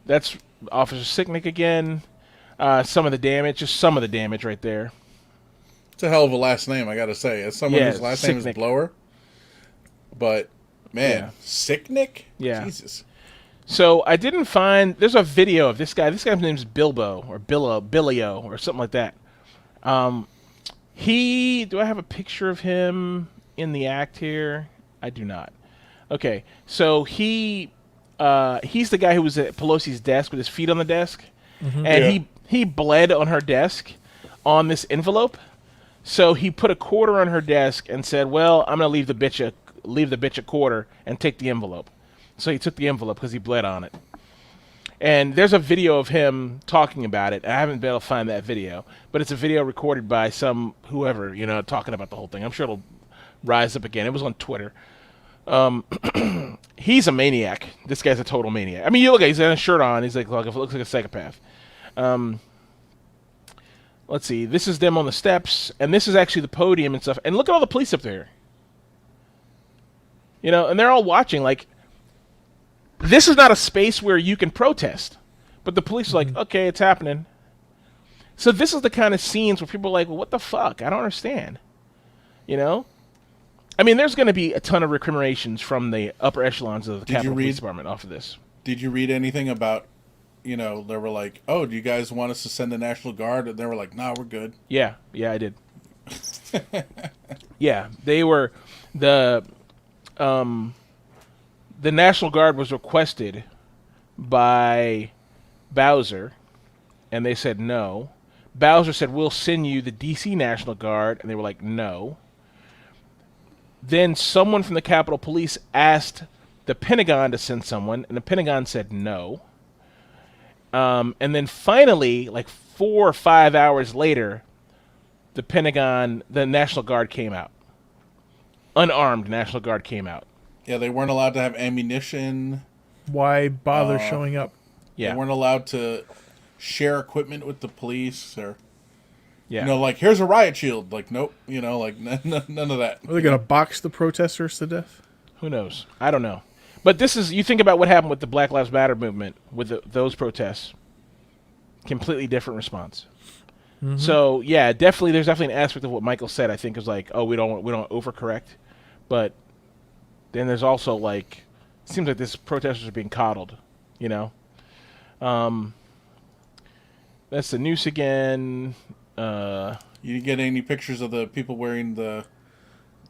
That's Officer Sicknick again. Some of the damage right there. It's a hell of a last name, I got to say. As someone whose last name is Blower, but man, Sicknick. Yeah. Jesus. So I didn't find. There's a video of this guy. This guy's name is Bilbo or Billio or something like that. Do I have a picture of him in the act here? I do not. Okay, so he's the guy who was at Pelosi's desk with his feet on the desk, and he bled on her desk on this envelope. So he put a quarter on her desk and said, "Well, I'm gonna leave the bitch a quarter and take the envelope." So he took the envelope because he bled on it. And there's a video of him talking about it. I haven't been able to find that video, but it's a video recorded by some whoever, you know, talking about the whole thing. I'm sure it'll rise up again. It was on Twitter. He's a maniac. This guy's a total maniac. I mean, you look at him, he's got a shirt on. He's like, looks like a psychopath. Let's see. This is them on the steps, and this is actually the podium and stuff. And look at all the police up there. You know, and they're all watching. Like, this is not a space where you can protest. But the police are like, okay, it's happening. So this is the kind of scenes where people are like, well, what the fuck? I don't understand. You know? I mean, there's going to be a ton of recriminations from the upper echelons of the Capitol Police Department off of this. Did you read anything about, you know, they were like, oh, do you guys want us to send the National Guard? And they were like, nah, we're good. Yeah, I did. Yeah, they were, the National Guard was requested by Bowser, and they said no. Bowser said, we'll send you the D.C. National Guard, and they were like, no. Then someone from the Capitol Police asked the Pentagon to send someone, and the Pentagon said no. And then finally, like 4 or 5 hours later, the National Guard came out. Unarmed National Guard came out. Yeah, they weren't allowed to have ammunition. Why bother showing up? Yeah. They weren't allowed to share equipment with the police or... Yeah. You know, like, here's a riot shield. Like, nope. You know, like, none of that. Are they going to box the protesters to death? Who knows? I don't know. But this is, you think about what happened with the Black Lives Matter movement, with those protests. Completely different response. Mm-hmm. So, yeah, there's definitely an aspect of what Michael said, I think, is like, oh, we don't overcorrect. But then there's also, like, it seems like this protesters are being coddled, you know? That's the noose again. You didn't get any pictures of the people wearing the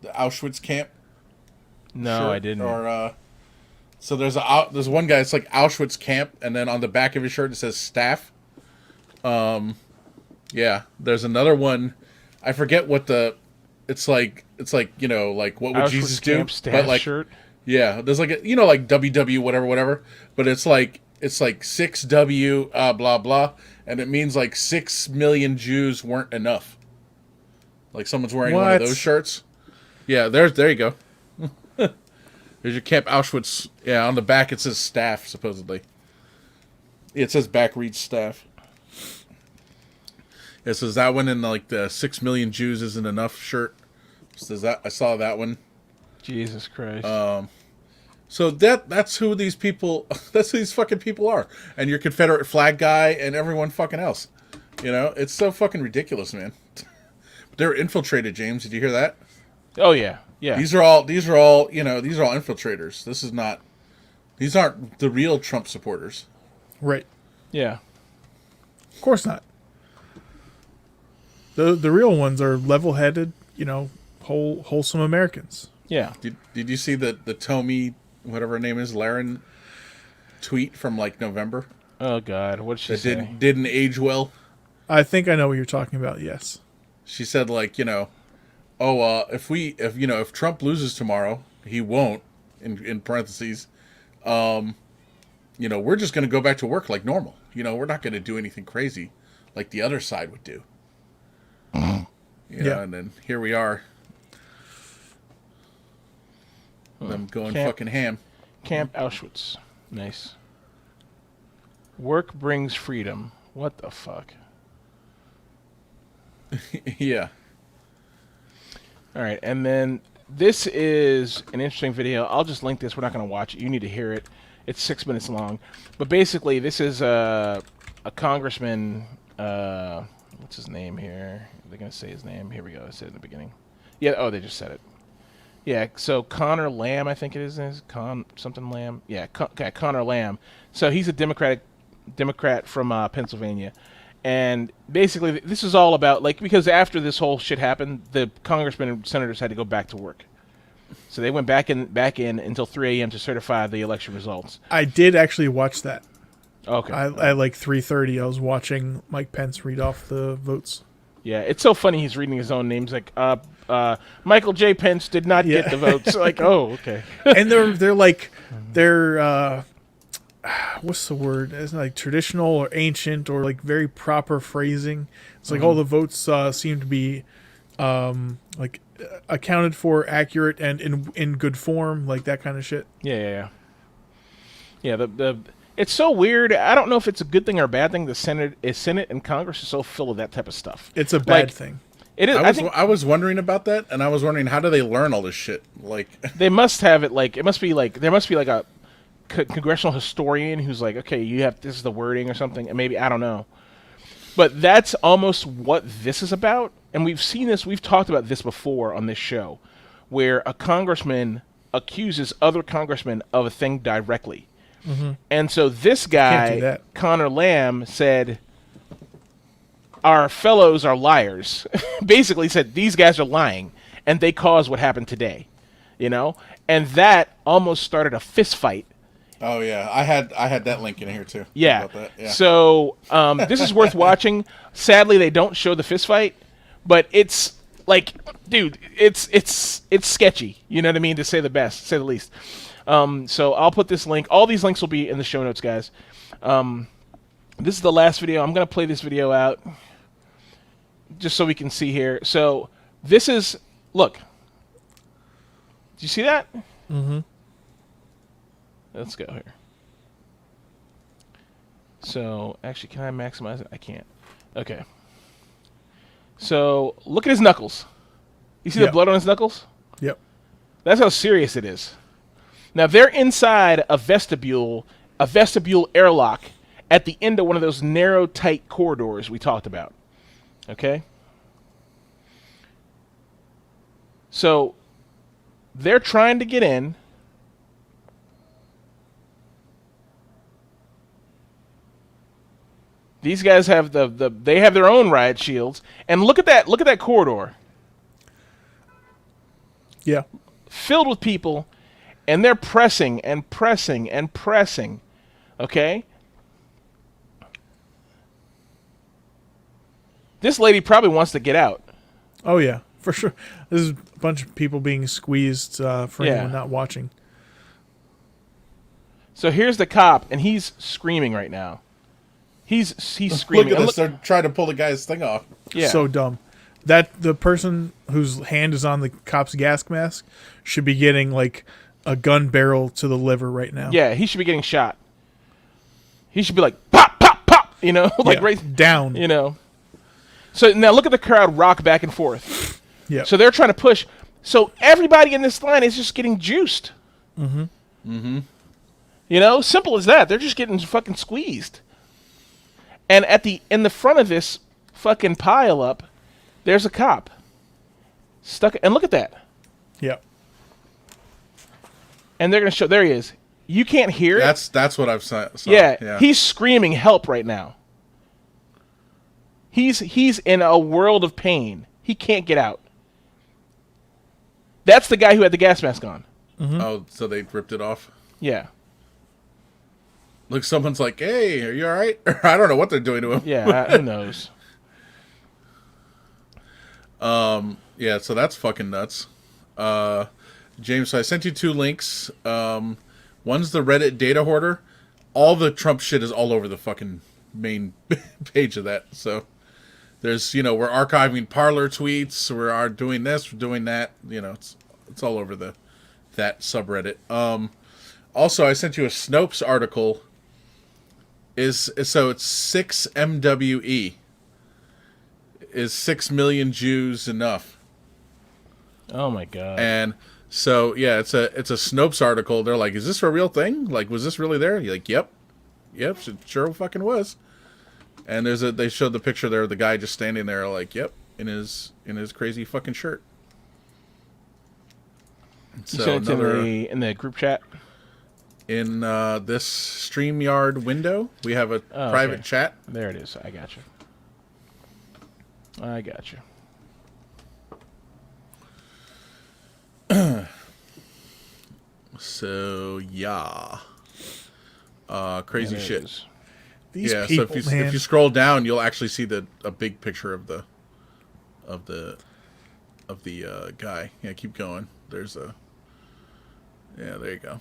Auschwitz camp? No, shirt? I didn't. Or so there's one guy. It's like Auschwitz camp, and then on the back of his shirt it says staff. Yeah. There's another one. I forget what it's like. You know, like what would Auschwitz Jesus do? camp staff but like shirt. Yeah, there's like like WW whatever. But it's like 6W blah blah, and it means like 6 million Jews weren't enough. Like someone's wearing one of those shirts. Yeah, there you go. There's your Camp Auschwitz. Yeah, on the back it says staff, supposedly. It says back reads staff. It says that one, in like the 6 million Jews isn't enough shirt. Says that. I saw that one. Jesus Christ. So that's who these people, that's who these fucking people are. And your Confederate flag guy and everyone fucking else. You know, it's so fucking ridiculous, man. They're infiltrated, James. Did you hear that? Oh yeah. Yeah. These are all, these are all infiltrators. These aren't the real Trump supporters. Right. Yeah. Of course not. The real ones are level-headed, wholesome Americans. Yeah. Did you see the Tommy, whatever her name is, Laren tweet from like November? Oh God, what did she say? Didn't age well. I think I know what you're talking about. Yes. She said like, if Trump loses tomorrow, he won't. In parentheses, we're just going to go back to work like normal. We're not going to do anything crazy like the other side would do. And then here we are. Them going fucking ham. Camp Auschwitz. Nice. Work brings freedom. What the fuck? Yeah. All right, and then this is an interesting video. I'll just link this. We're not going to watch it. You need to hear it. It's 6 minutes long. But basically, this is a congressman. What's his name here? They're going to say his name. Here we go. I said it in the beginning. Yeah. Oh, they just said it. Yeah. So Connor Lamb, I think it is. Something Lamb. Yeah. Connor Lamb. So he's a Democrat from Pennsylvania. And basically, this is all about, because after this whole shit happened, the congressmen and senators had to go back to work. So they went back in until 3 a.m. to certify the election results. I did actually watch that. Okay. At like 3:30, I was watching Mike Pence read off the votes. Yeah, it's so funny he's reading his own names. Like, Michael J. Pence did not get the votes. Like, oh, okay. And they're what's the word? It's like traditional or ancient or like very proper phrasing. It's like all the votes seem to be accounted for, accurate, and in good form, like that kind of shit. Yeah. The it's so weird. I don't know if it's a good thing or a bad thing. The Senate and Congress is so full of that type of stuff. It's a bad thing. It is. I was wondering about that, and I was wondering, how do they learn all this shit? Like, they must have it. Like, it must be like there must be like a congressional historian who's like, okay, this is the wording or something, and maybe I don't know. But that's almost what this is about, and we've seen this. We've talked about this before on this show, where a congressman accuses other congressmen of a thing directly. Mm-hmm. And so this guy, Connor Lamb, said, our fellows are liars. Basically said, these guys are lying, and they caused what happened today. And that almost started a fist fight. Oh, yeah. I had that link in here, too. Yeah. About that. Yeah. So this is worth watching. Sadly, they don't show the fist fight, but it's like, dude, it's sketchy. You know what I mean? To say the least. So I'll put this link. All these links will be in the show notes, guys. This is the last video. I'm going to play this video out just so we can see here. So this is, look. Do you see that? Mm-hmm. Let's go here. So, actually, can I maximize it? I can't. Okay. So, look at his knuckles. You see the blood on his knuckles? Yep. That's how serious it is. Now, they're inside a vestibule airlock at the end of one of those narrow, tight corridors we talked about. Okay? So, they're trying to get in. These guys have they have their own riot shields, and look at that corridor. Yeah. Filled with people, and they're pressing and pressing and pressing. Okay? This lady probably wants to get out. Oh yeah, for sure. This is a bunch of people being squeezed for anyone not watching. So here's the cop, and he's screaming right now. He's screaming. Look at this. They're trying to pull the guy's thing off. Yeah. So dumb. That the person whose hand is on the cop's gas mask should be getting like a gun barrel to the liver right now. Yeah, he should be getting shot. He should be like pop, pop, pop. Right down. So now look at the crowd rock back and forth. Yeah. So they're trying to push. So everybody in this line is just getting juiced. Mm-hmm. You know, simple as that. They're just getting fucking squeezed. And in the front of this fucking pile up, there's a cop stuck. And look at that. Yeah. And they're gonna show. There he is. You can't hear it. That's what I've saw. Yeah, he's screaming help right now. He's in a world of pain. He can't get out. That's the guy who had the gas mask on. Mm-hmm. Oh, so they ripped it off? Yeah. Look, someone's like, hey, are you all right? I don't know what they're doing to him. Yeah, who knows? Yeah, so that's fucking nuts. James, so I sent you 2 links. One's the Reddit data hoarder. All the Trump shit is all over the fucking main page of that. So there's, we're archiving Parler tweets. We're doing this. We're doing that. It's all over that subreddit. Also, I sent you a Snopes article. So it's 6 MWE. Is 6 million Jews enough? Oh my god. And so yeah, it's a Snopes article. They're like, is this a real thing? Like, was this really there? You're like, yep, it sure fucking was. And they showed the picture there of the guy just standing there, like, yep, in his crazy fucking shirt. You sent it in the group chat? In this StreamYard window, we have a private chat. There it is. I got you. So yeah, crazy shit. These people, so if you scroll down, you'll actually see a big picture of the guy. Yeah, keep going. There you go.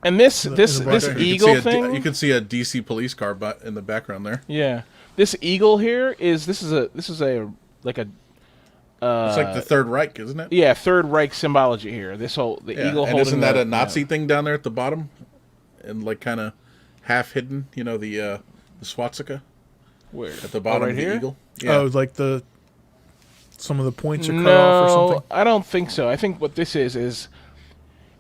And this eagle thing, you can see a DC police car in the background there. Yeah, this eagle here is a like a. It's like the Third Reich, isn't it? Yeah, Third Reich symbology here. Eagle and holding. Isn't that a Nazi thing down there at the bottom, and like kind of half hidden? The swastika. Where at the bottom of the here? eagle? Yeah. Oh, like some of the points are cut off or something. I don't think so. I think what this is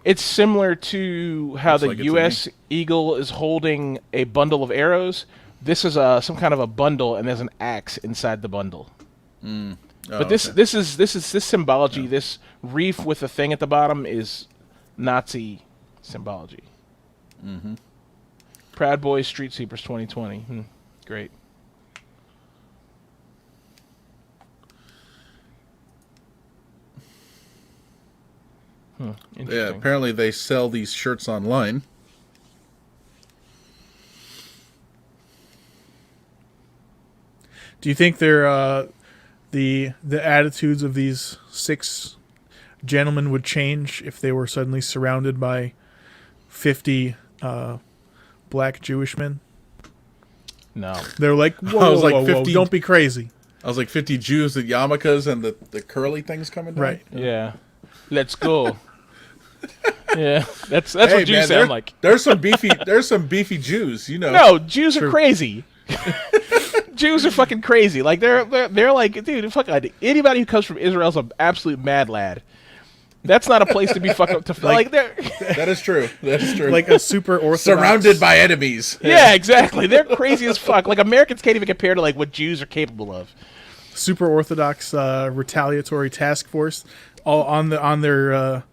it's similar to how the U.S. eagle is holding a bundle of arrows. This is some kind of a bundle, and there's an axe inside the bundle. Oh, but this symbology, yeah. This reef with the thing at the bottom is Nazi symbology. Mm-hmm. Proud Boys Street Sweepers 2020. Great. Yeah, apparently they sell these shirts online. Do you think they're the attitudes of these 6 gentlemen would change if they were suddenly surrounded by 50 black Jewish men? No. They're like, whoa, don't be crazy. I was like 50 Jews with yarmulkes and the curly things coming down. Right. Yeah. Let's go. Yeah. That's what Jews sound like. There's some beefy Jews, No, Jews are crazy. Jews are fucking crazy. Like they're like, dude, fuck anybody who comes from Israel is an absolute mad lad. That's not a place to be fucking up to like they're That is true. That is true. Like a super orthodox, surrounded by enemies. Yeah, exactly. They're crazy as fuck. Like Americans can't even compare to like what Jews are capable of. Super orthodox retaliatory task force, all on their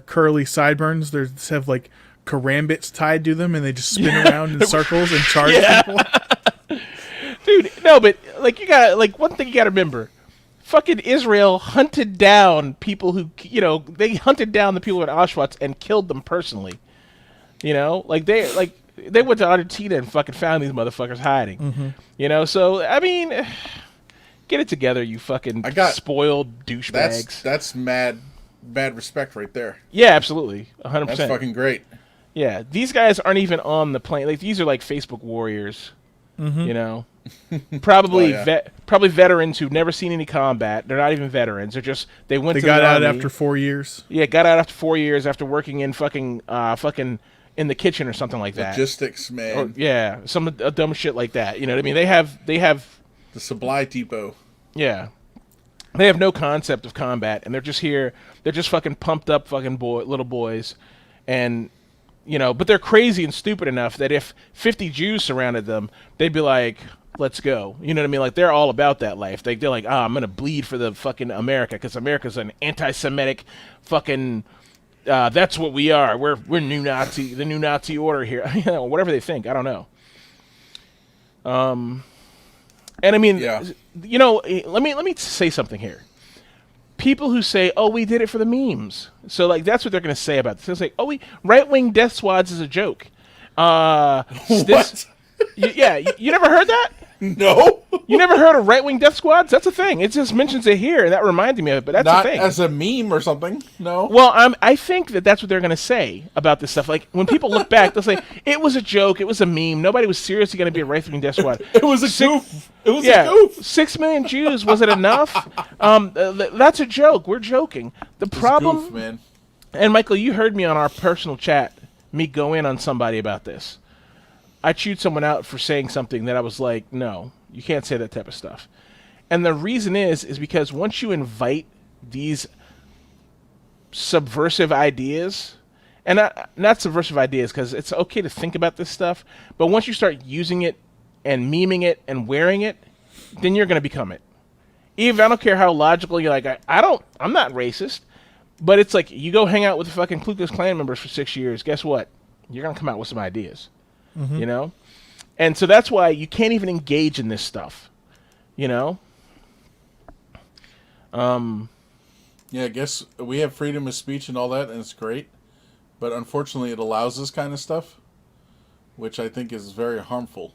curly sideburns. They have like karambits tied to them, and they just spin around in circles and charge people. Dude, no, but like you got one thing you got to remember. Fucking Israel hunted down people who, they hunted down the people in Auschwitz and killed them personally. Like they went to Argentina and fucking found these motherfuckers hiding. Mm-hmm. So I mean, get it together, you fucking spoiled douchebags. That's mad respect right there. Yeah, absolutely, 100%. That's fucking great. Yeah, these guys aren't even on the plane. Like these are like Facebook warriors. Mm-hmm. Probably probably veterans who've never seen any combat. They're not even veterans. They got out after 4 years. Yeah, got out after 4 years after working in fucking in the kitchen or something like that. Logistics, man. Or, some dumb shit like that. You know what I mean? They have the supply depot. Yeah. They have no concept of combat, and they're just here. They're just fucking pumped up fucking little boys, and but they're crazy and stupid enough that if 50 Jews surrounded them, they'd be like, let's go. You know what I mean? Like, they're all about that life. They're like, I'm going to bleed for the fucking America because America's an anti-Semitic fucking, that's what we are. We're new Nazi, the new Nazi order here. Whatever they think. I don't know. And I mean, let me say something here. People who say, "Oh, we did it for the memes," so like that's what they're going to say about this. They'll say, "Oh, right-wing death squads is a joke." What? You never heard that? No. You never heard of right-wing death squads? That's a thing. It just mentions it here, and that reminded me of it. But that's Not a thing. as a meme or something. No. Well, I think that's what they're going to say about this stuff. Like, when people look back, they'll say, it was a joke, it was a meme, nobody was seriously going to be a right-wing death squad. It was a goof. It was a goof. 6 million Jews, was it enough? That's a joke. We're joking. The problem, goof, man. And Michael, you heard me on our personal chat, me go in on somebody about this. I chewed someone out for saying something that I was like, no, you can't say that type of stuff. And the reason is because once you invite these subversive ideas, and not subversive ideas because it's okay to think about this stuff, but once you start using it and memeing it and wearing it, then you're going to become it. Even I don't care how logical you're like, I'm not racist, but it's like you go hang out with the fucking Ku Klux Klan members for 6 years, guess what? You're going to come out with some ideas. Mm-hmm. And so that's why you can't even engage in this stuff, Yeah, I guess we have freedom of speech and all that, and it's great. But unfortunately, it allows this kind of stuff, which I think is very harmful.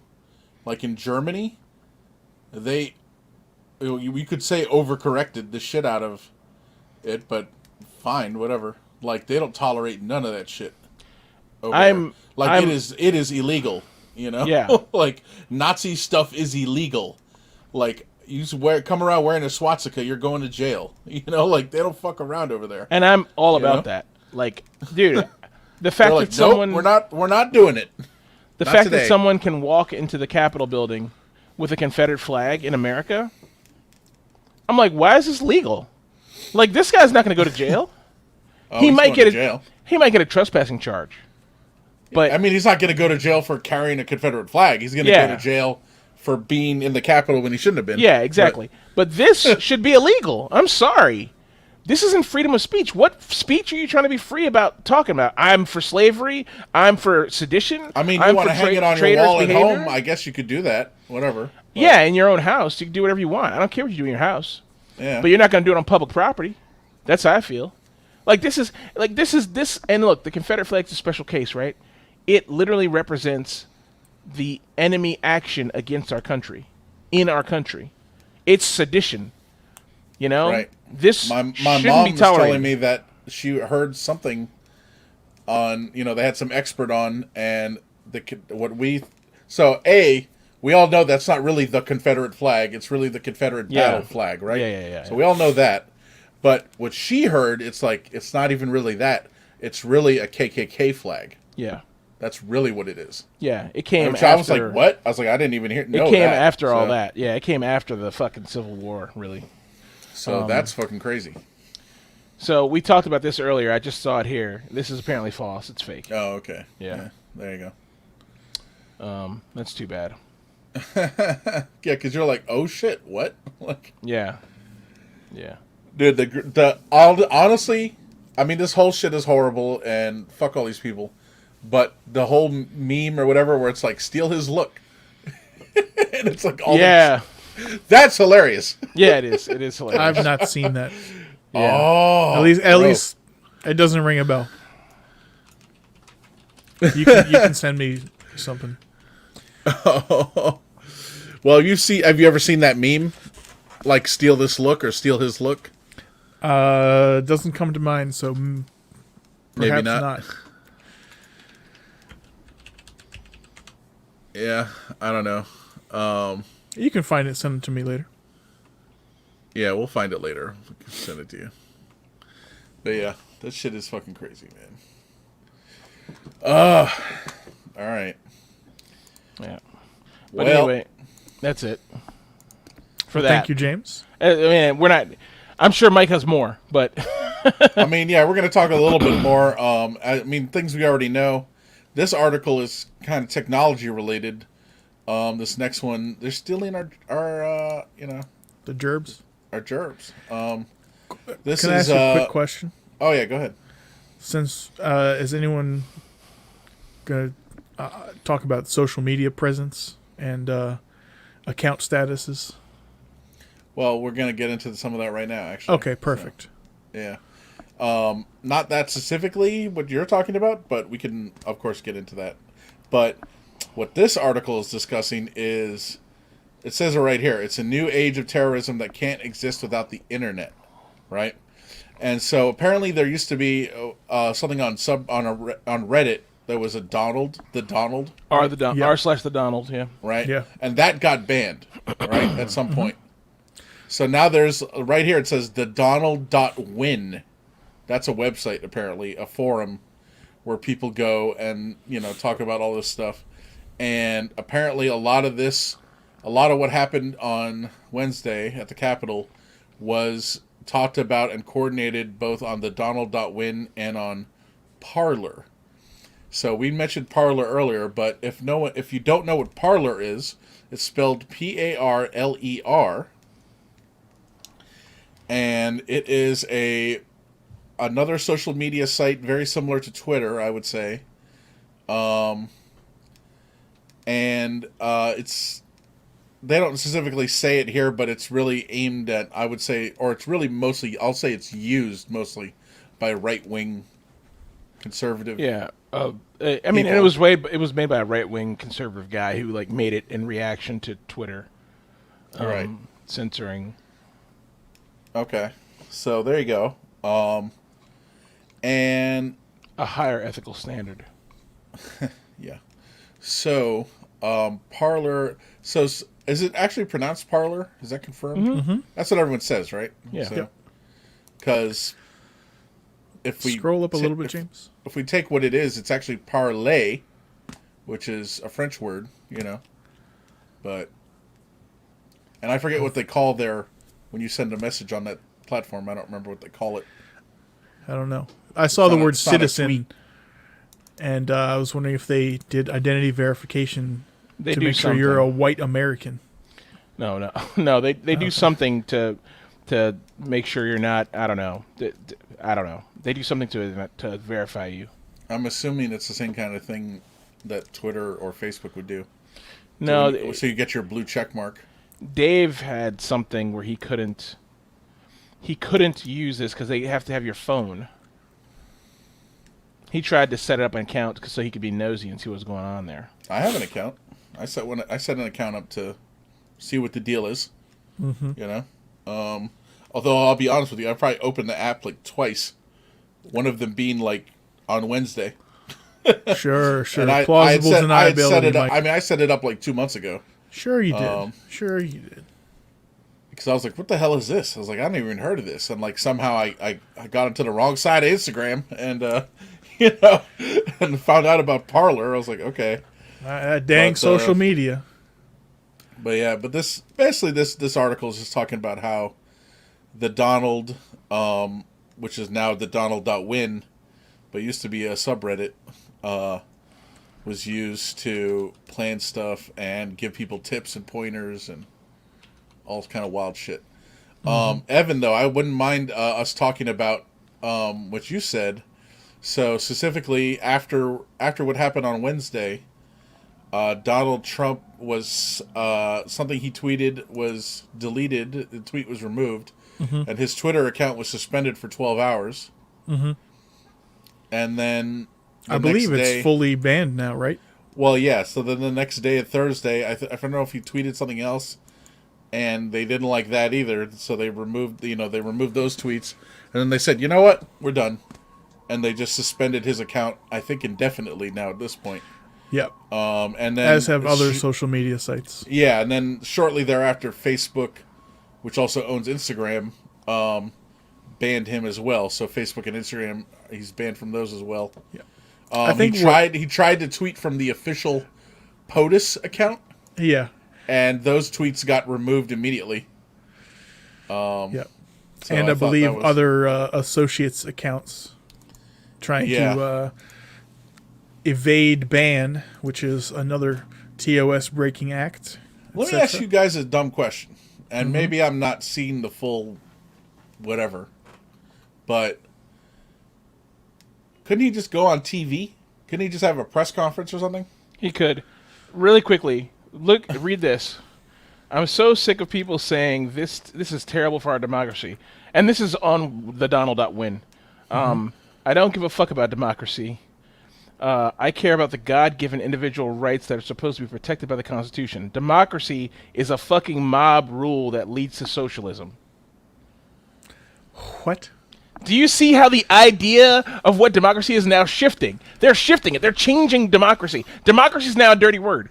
Like in Germany, we could say overcorrected the shit out of it, but fine, whatever. Like, they don't tolerate none of that shit. It is illegal, Yeah. Like, Nazi stuff is illegal. Like, you come around wearing a swastika, you're going to jail. Like, they don't fuck around over there. And I'm all about that. Like, dude, the fact like, that someone we're not doing it. The fact that someone can walk into the Capitol building with a Confederate flag in America, I'm like, why is this legal? Like, this guy's not going to go to jail. He might get a trespassing charge. But I mean, he's not going to go to jail for carrying a Confederate flag. He's going to go to jail for being in the Capitol when he shouldn't have been. Yeah, exactly. But this should be illegal. I'm sorry. This isn't freedom of speech. What speech are you trying to be free about talking about? I'm for slavery. I'm for sedition. I mean, you want to hang it on your wall at home, I guess you could do that. Whatever. But yeah, in your own house. You can do whatever you want. I don't care what you do in your house. Yeah. But you're not going to do it on public property. That's how I feel. This. And look, the Confederate flag's a special case, right? It literally represents the enemy action against our country, in our country. It's sedition. Right. This my shouldn't mom be was tolerated. telling me that she heard something on, they had some expert on, and we all know that's not really the Confederate flag. It's really the Confederate battle flag, right? Yeah. So we all know that. But what she heard, it's like, it's not even really that. It's really a KKK flag. Yeah. That's really what it is. Yeah, it came after. I was like, what? I was like, I didn't even know that. It came after all that. Yeah, it came after the fucking Civil War, really. So that's fucking crazy. So we talked about this earlier. I just saw it here. This is apparently false. It's fake. Oh, okay. Yeah. There you go. That's too bad. Yeah, because you're like, oh shit, what? Like. Yeah. Dude, honestly, I mean, this whole shit is horrible, and fuck all these people. But the whole meme or whatever, where it's like, steal his look, and it's like, that's hilarious. Yeah, it is. It is hilarious. I've not seen that. Yeah. Oh, at least it doesn't ring a bell. You can send me something. Oh. Well, have you ever seen that meme? Like, steal this look or steal his look? Doesn't come to mind, so maybe perhaps not. Yeah, I don't know. You can find it. Send it to me later. Yeah, we'll find it later. We can send it to you. But yeah, that shit is fucking crazy, man. All right. Yeah. But anyway, that's it. for that. Thank you, James. I mean, we're not. I'm sure Mike has more, but I mean, yeah, we're going to talk a little bit more. I mean, things we already know. This article is kind of technology related. This next one, they're stealing our The gerbs. our gerbs. This Can I is ask you a quick question? Oh yeah, go ahead. Since is anyone gonna talk about social media presence and account statuses? Well, we're going to get into some of that right now, actually. Okay, perfect. So, yeah. Not that specifically what you're talking about, but we can, of course, get into that. But what this article is discussing is, it says it right here, it's a new age of terrorism that can't exist without the internet, right? And so apparently there used to be something on Reddit that was a Donald, the Donald, r/the Donald, yeah. right? Yeah. And that got banned, right, at some point. So now there's, right here it says the Donald.win. That's a website, apparently, a forum where people go and, talk about all this stuff. And apparently a lot of what happened on Wednesday at the Capitol was talked about and coordinated both on the Donald.win and on Parler. So we mentioned Parler earlier, but if you don't know what Parler is, it's spelled Parler. And it is another social media site very similar to Twitter, I would say. It's, they don't specifically say it here, but it's really aimed at, I would say, or it's really mostly, I'll say it's used mostly by right-wing conservative. Yeah. I mean, and it was made by a right-wing conservative guy who made it in reaction to Twitter. Right. Censoring. Okay. So there you go. And A higher ethical standard. yeah. So, Parler. So, is it actually pronounced Parler? Is that confirmed? Mm-hmm. That's what everyone says, right? Yeah. Because if we scroll up a little bit, James. If we take what it is, it's actually parler, which is a French word, But, and I forget what they call when you send a message on that platform. I don't remember what they call it. I don't know. I saw the word citizen, and I was wondering if they did identity verification to make sure you're a white American. No. They do something to make sure you're not. I don't know. They do something to verify you. I'm assuming it's the same kind of thing that Twitter or Facebook would do. No. So you get your blue check mark. Dave had something where he couldn't use this because they have to have your phone. He tried to set up an account so he could be nosy and see what's going on there. I have an account. I set an account up to see what the deal is. Mm-hmm. Although I'll be honest with you, I probably opened the app twice. One of them being on Wednesday. Sure. And Plausible deniability. I set it up 2 months ago. Sure you did. Because I was like, what the hell is this? I was like, I haven't even heard of this. And somehow I got into the wrong side of Instagram and, and found out about Parler. I was like, okay. Social media. But this article is just talking about how the Donald, which is now the Donald.win, but used to be a subreddit, was used to plan stuff and give people tips and pointers and all kind of wild shit. Evan, though, I wouldn't mind us talking about what you said. So specifically, after what happened on Wednesday, Donald Trump was something he tweeted was deleted. The tweet was removed, and his Twitter account was suspended for 12 hours. Mm-hmm. And then I believe it's fully banned now, right? Well, yeah. So then the next day, Thursday, I don't know if he tweeted something else, and they didn't like that either. So they removed those tweets, and then they said, you know what, we're done, and they just suspended his account. I think indefinitely now at this point. Yep. And then as have other social media sites. Yeah, and then shortly thereafter, Facebook, which also owns Instagram, banned him as well. So Facebook and Instagram, he's banned from those as well. Yeah. I think he tried to tweet from the official POTUS account. Yeah. And those tweets got removed immediately. Yep. So And I thought believe that was- other associates' accounts trying to evade ban, which is another TOS breaking act. Let me ask you guys a dumb question, and maybe I'm not seeing the full whatever, but couldn't he just go on TV? Couldn't he just have a press conference or something? He could. Really quickly, read this. I'm so sick of people saying this is terrible for our democracy. And this is on the Donald.win. I don't give a fuck about democracy. I care about the God-given individual rights that are supposed to be protected by the Constitution. Democracy is a fucking mob rule that leads to socialism. What? Do you see how the idea of what democracy is now shifting? They're shifting it. They're changing democracy. Democracy is now a dirty word.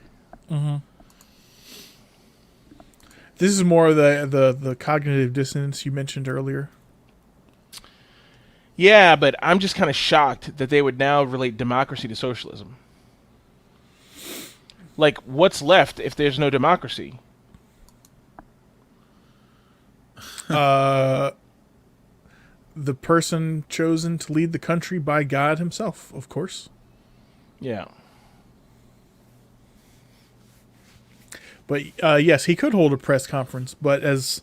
This is more of the cognitive dissonance you mentioned earlier. Yeah, but I'm just kind of shocked that they would now relate democracy to socialism. Like, what's left if there's no democracy? The person chosen to lead the country by God himself, of course. Yeah. But yes, he could hold a press conference. But as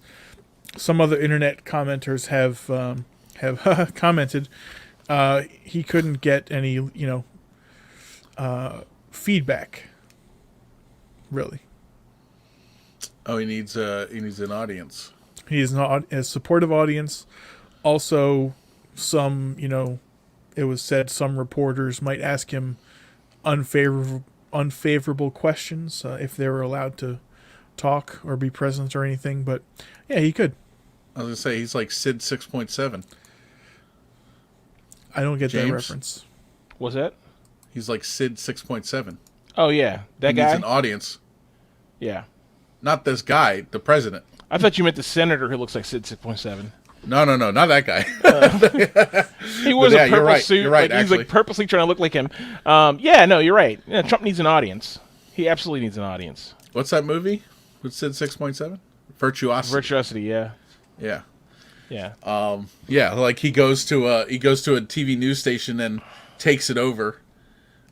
some other internet commenters have commented, he couldn't get any feedback. Really, Oh, he needs an audience. he is not a supportive audience. Also, some it was said some reporters might ask him unfavorable questions if they were allowed to talk or be present or anything. But yeah, he could. I was gonna say he's like Sid 6.7. I don't get that James? reference. Was that? He's like Sid 6.7. Oh, yeah. That He guy? needs an audience. Yeah. Not this guy, the president. I thought you meant the senator who looks like Sid 6.7. No, not that guy. He was yeah, a purple you're right. suit. You're right, Like, he's actually. like purposely trying to look like him. Yeah, no, you're right. Yeah, Trump needs an audience. He absolutely needs an audience. What's that movie with Sid 6.7? Virtuosity. Virtuosity, yeah. Yeah. Yeah. Yeah, like he goes to a TV news station and takes it over,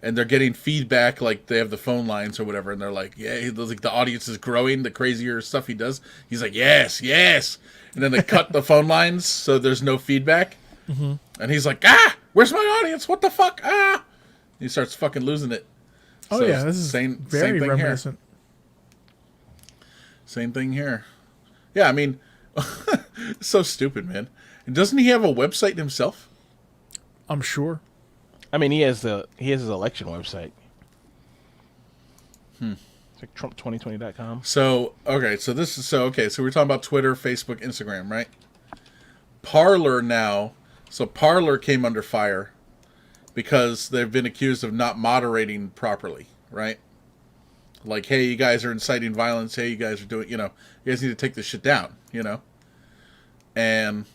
and they're getting feedback, like they have the phone lines or whatever, and they're like, yeah, like the audience is growing, the crazier stuff he does. He's like, yes, and then they cut the phone lines so there's no feedback, and he's like, where's my audience? What the fuck? He starts fucking losing it. Oh So, yeah, this is very thing reminiscent. Same thing here. Yeah, I mean, so stupid, man. And doesn't he have a website himself? I'm sure. I mean, he has his election website. It's like Trump2020.com. So we're talking about Twitter, Facebook, Instagram, right? Parler now. So Parler came under fire because they've been accused of not moderating properly, right? Like, hey, you guys are inciting violence. Hey, you guys are doing, you guys need to take this shit down, And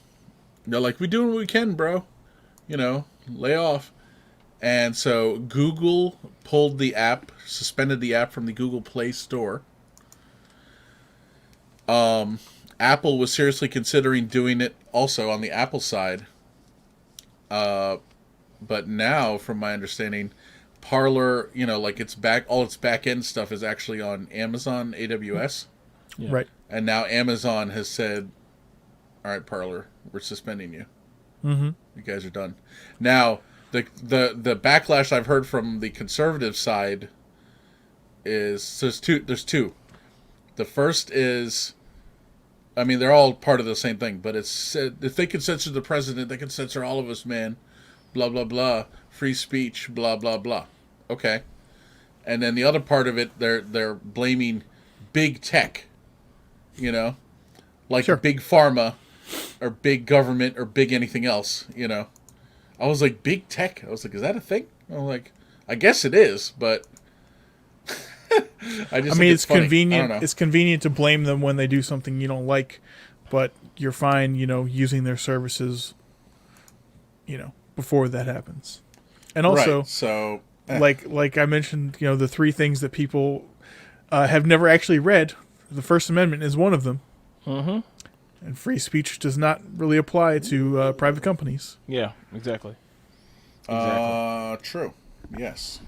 they're like, we're doing what we can, bro. Lay off. And so Google pulled the app, suspended the app from the Google Play Store. Apple was seriously considering doing it also on the Apple side. But now, from my understanding, Parler, like all its back end stuff is actually on Amazon AWS. Yeah. Right. And now Amazon has said, all right, Parler, we're suspending you. Mm-hmm. You guys are done. Now, the backlash I've heard from the conservative side is there's two. The first is, I mean, they're all part of the same thing, but it's if they can censor the president, they can censor all of us, man. Blah blah blah. Free speech. Blah blah blah. Okay. And then the other part of it, they're blaming big tech. Like Sure. big pharma, or big government, or big anything else. I was like, big tech. I was like, is that a thing? I was like, I guess it is, but I mean, it's funny. convenient. I don't know. It's convenient to blame them when they do something you don't like, but you're fine, using their services, before that happens. And also, right. So like I mentioned, the three things that people have never actually read. The First Amendment is one of them. Mm-hmm. And free speech does not really apply to private companies. Yeah, exactly. True. Yes.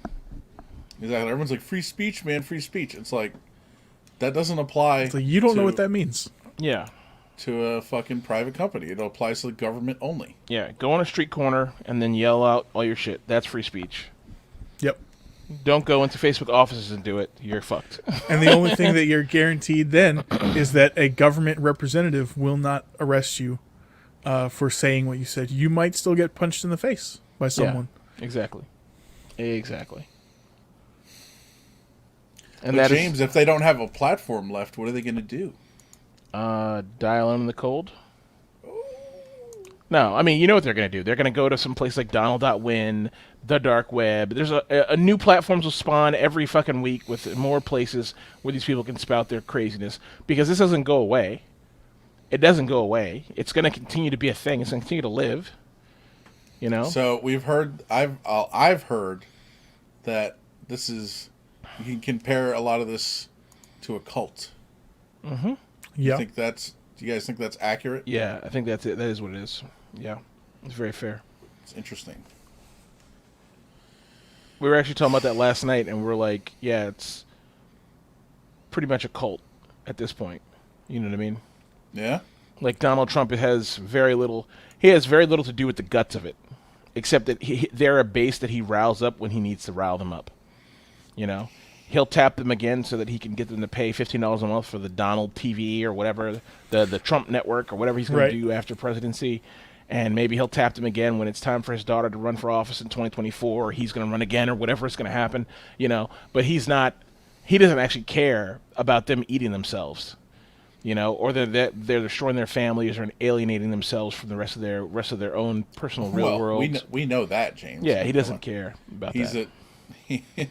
Exactly. Everyone's like, free speech, man, free speech. It's like, that doesn't apply. It's like, you don't know what that means. Yeah. To a fucking private company. It applies to the government only. Yeah, go on a street corner and then yell out all your shit. That's free speech. Yep. Don't go into Facebook offices and do it. You're fucked. And the only thing that you're guaranteed then is that a government representative will not arrest you for saying what you said. You might still get punched in the face by someone. Yeah, exactly. Exactly. And but James, if they don't have a platform left, what are they going to do? Dial in the cold? No, I mean, you know what they're going to do. They're going to go to some place like Donald.win, the dark web. There's a new platforms will spawn every fucking week with more places where these people can spout their craziness, because this doesn't go away. It doesn't go away. It's going to continue to be a thing. It's going to continue to live. You know? So we've heard, I've heard that this is, you can compare a lot of this to a cult. Mm-hmm. Yeah. Do you guys think that's accurate? Yeah, I think that's it. That is what it is. Yeah, it's very fair. It's interesting. We were actually talking about that last night, and we were like, yeah, it's pretty much a cult at this point. You know what I mean? Yeah. Like Donald Trump has very little. He has very little to do with the guts of it, except that they're a base that he riles up when he needs to rile them up. You know, he'll tap them again so that he can get them to pay $15 a month for the Donald TV or whatever, the Trump network or whatever he's going to do after presidency. And maybe he'll tap them again when it's time for his daughter to run for office in 2024, or he's going to run again, or whatever is going to happen, you know. But he doesn't actually care about them eating themselves, you know, or they're destroying their families or alienating themselves from the rest of their own personal real world. We know that, James. Yeah, he doesn't care about that.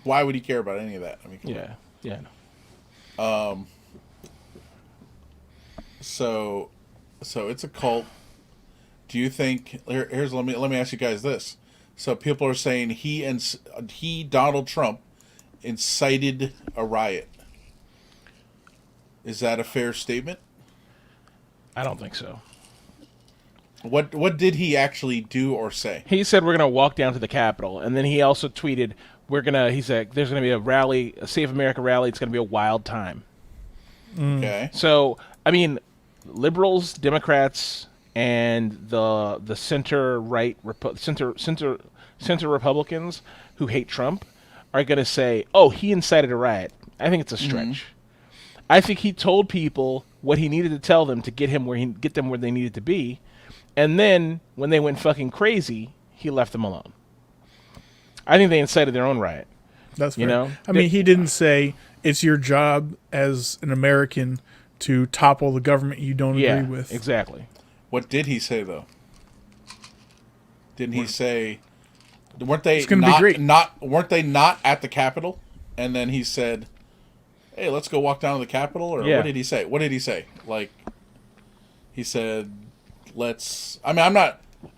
Why would he care about any of that? I mean, yeah. So it's a cult. Do you think? Let me ask you guys this. So people are saying Donald Trump incited a riot. Is that a fair statement? I don't think so. What did he actually do or say? He said we're going to walk down to the Capitol, and then he also tweeted he said there's going to be a rally, a Save America rally. It's going to be a wild time. Okay. So, I mean, liberals, Democrats, and the center right center Republicans who hate Trump are going to say, "Oh, he incited a riot." I think it's a stretch. Mm-hmm. I think he told people what he needed to tell them to get them where they needed to be, and then when they went fucking crazy, he left them alone. I think they incited their own riot. That's fair. You know? I mean, he didn't say it's your job as an American to topple the government you don't agree with. Exactly. What did he say though? Didn't he say? Weren't they weren't they not at the Capitol? And then he said, "Hey, let's go walk down to the Capitol." Or what did he say? What did he say? Like, he said, "Let's." I mean,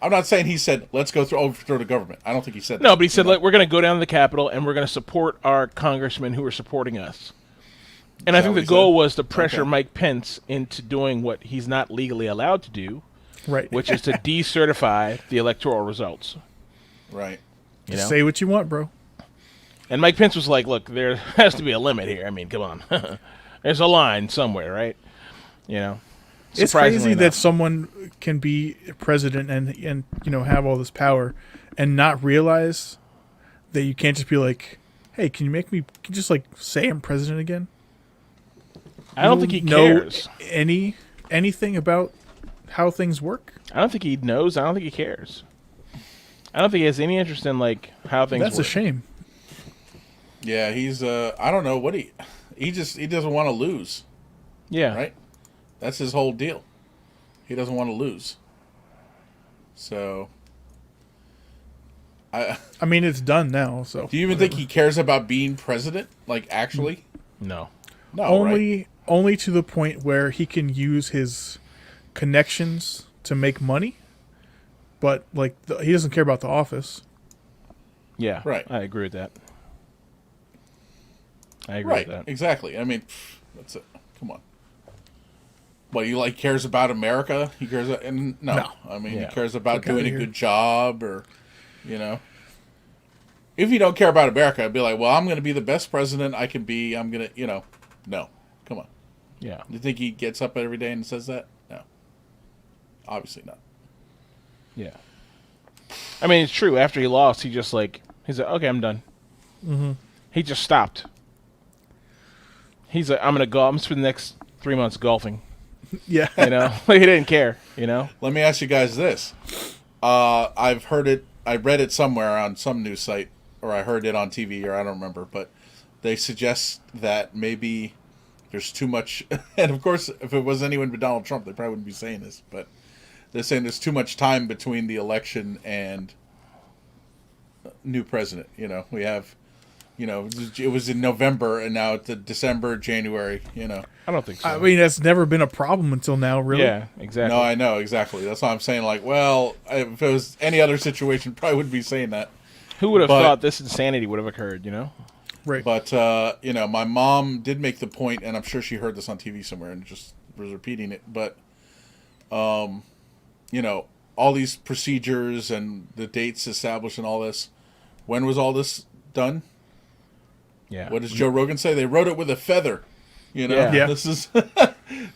I'm not saying he said, "Let's go overthrow the government." I don't think he said that. No, but he said, "We're going to go down to the Capitol and we're going to support our congressmen who are supporting us." And I think the goal was to pressure Mike Pence into doing what he's not legally allowed to do, right? Which is to decertify the electoral results. Right. You know? Say what you want, bro. And Mike Pence was like, "Look, there has to be a limit here. I mean, come on. There's a line somewhere, right?" You know. It's crazy that someone can be president and have all this power and not realize that you can't just be like, "Hey, can you just like say I'm president again?" I don't think he cares. Anything about how things work? I don't think he knows. I don't think he cares. I don't think he has any interest in like how things work. That's a shame. Yeah, he's I don't know what he doesn't want to lose. Yeah. Right? That's his whole deal. He doesn't want to lose. So I mean, it's done now, so. Do you even think he cares about being president? Like, actually? No. No, only to the point where he can use his connections to make money, but like he doesn't care about the office. Yeah, right. I agree with that. I agree with that. Exactly. I mean, that's it. Come on. What, he like cares about America? He cares, and no. I mean, Yeah. he cares about Fuck doing a outta here. good job, or you know. If you don't care about America, I'd be like, well, I'm going to be the best president I can be. I'm going to, no, come on. Yeah. You think he gets up every day and says that? No, obviously not. Yeah. I mean, it's true. After he lost, he's like, okay, I'm done. Mm-hmm. He just stopped. He's like, I'm gonna go. I'm gonna spend the next 3 months golfing. Yeah. Like he didn't care. Let me ask you guys this. I've heard it. I read it somewhere on some news site, or I heard it on TV, or I don't remember. But they suggest that maybe there's too much. And of course, if it was anyone but Donald Trump, they probably wouldn't be saying this. But they're saying there's too much time between the election and new president. We have. It was in November, and now it's December, January. I don't think so. I mean, that's never been a problem until now, really. Yeah, exactly. No, I know exactly. That's why I'm saying. Like, well, if it was any other situation, probably wouldn't be saying that. Who would have thought this insanity would have occurred? Right. But my mom did make the point, and I'm sure she heard this on TV somewhere and just was repeating it. But, all these procedures and the dates established and all this. When was all this done? Yeah. What does Joe Rogan say? They wrote it with a feather. Yeah. This is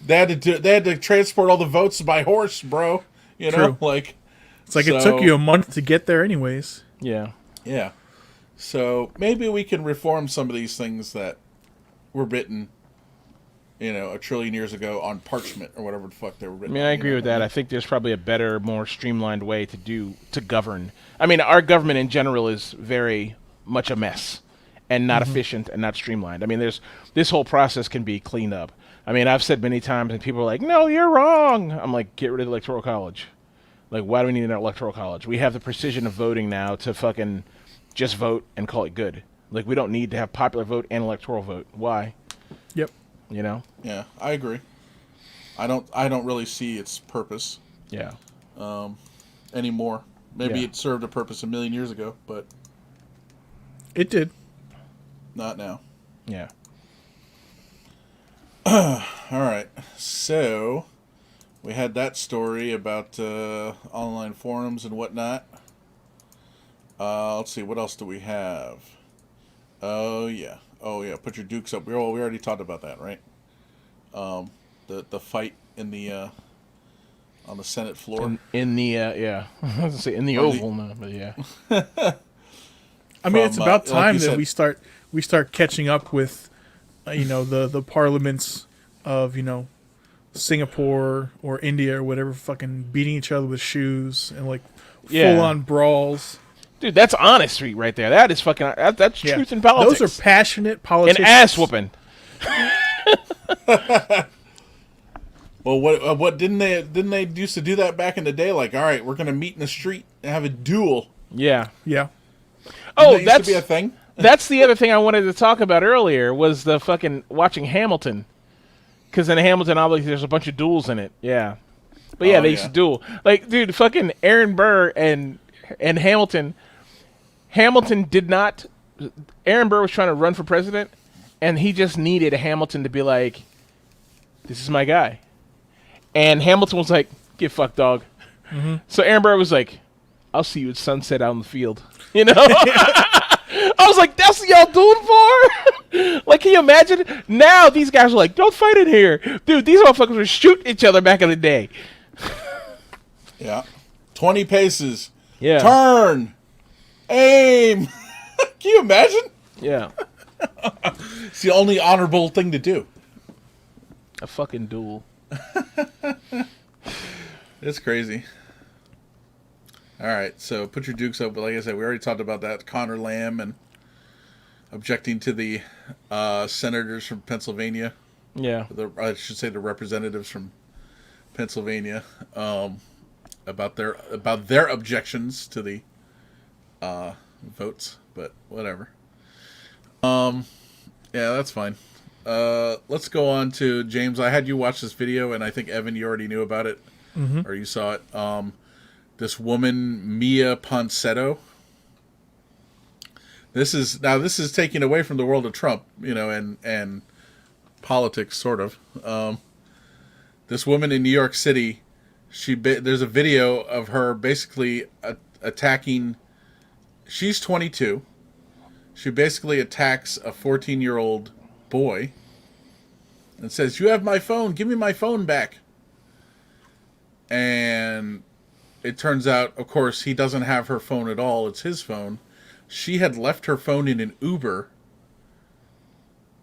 they had to transport all the votes by horse, bro. True. Like It's like it took you a month to get there, anyways. Yeah. Yeah. So maybe we can reform some of these things that were written, a trillion years ago on parchment or whatever the fuck they were I written. mean, I agree with that. I think there's probably a better, more streamlined way to govern. I mean, our government in general is very much a mess and not efficient and not streamlined. I mean, this whole process can be cleaned up. I mean, I've said many times, and people are like, "No, you're wrong." I'm like, "Get rid of the electoral college. Like, why do we need an electoral college? We have the precision of voting now to fucking just vote and call it good. Like, we don't need to have popular vote and electoral vote. Why? Yep. Yeah, I agree. I don't really see its purpose Yeah. anymore. Maybe Yeah. it served a purpose a million years ago, but It did. not now. Yeah. All right. So we had that story about online forums and whatnot. Let's see. What else do we have? Oh yeah. Put your dukes up. We already talked about that, right? The fight in the on the Senate floor. In the yeah. I was gonna say in the Oval, no, but yeah. I mean, it's about like time you that said- we start catching up with, the parliaments of Singapore or India or whatever, fucking beating each other with shoes and like Yeah. full on brawls. Dude, that's honest street right there. That is fucking. That's Yeah. truth in politics. Those are passionate and politicians. ass whooping. Well, what didn't they used to do that back in the day? Like, all right, we're gonna meet in the street and have a duel. Yeah. Yeah. Oh, Didn't that used to be a thing. That's the other thing I wanted to talk about earlier was the fucking watching Hamilton. Because in Hamilton, obviously, there's a bunch of duels in it. Yeah. But yeah, Oh, they used yeah. to duel. Like, dude, fucking Aaron Burr and Hamilton. Hamilton did not. Aaron Burr was trying to run for president, and he just needed Hamilton to be like, "This is my guy," and Hamilton was like, "Get fucked, dog." So Aaron Burr was like, "I'll see you at sunset out in the field." I was like, "That's what y'all doing for?" Like, can you imagine? Now these guys are like, "Don't fight in here, dude." These motherfuckers were shooting each other back in the day. Yeah, 20 paces. Yeah. Turn. Aim. Can you imagine? Yeah. It's the only honorable thing to do. A fucking duel. It's crazy. All right, so put your dukes up. But like I said, we already talked about that. Connor Lamb and objecting to the senators from Pennsylvania. Yeah. I should say the representatives from Pennsylvania about their objections to the votes. But whatever. Yeah, that's fine. Let's go on to James. I had you watch this video, and I think Evan, you already knew about it, or you saw it. This woman, Mia Ponsetto. This is taken away from the world of Trump, and politics, sort of. this woman in New York City, there's a video of her basically attacking. She's 22. She basically attacks a 14-year-old boy and says, "You have my phone. Give me my phone back." And it turns out, of course, he doesn't have her phone at all. It's his phone. She had left her phone in an Uber,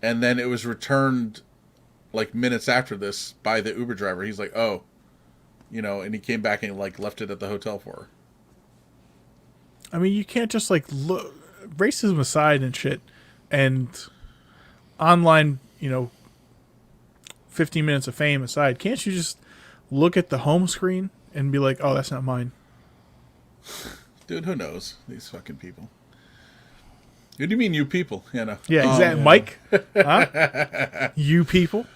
and then it was returned like minutes after this by the Uber driver. He's like, "Oh," and he came back and like left it at the hotel for her. I mean, you can't just like look racism aside and shit, and online, 15 minutes of fame aside, can't you just look at the home screen and be like, "Oh, that's not mine"? Dude, who knows these fucking people? What do you mean, you people? Yeah, exactly, Mike. Huh? You people.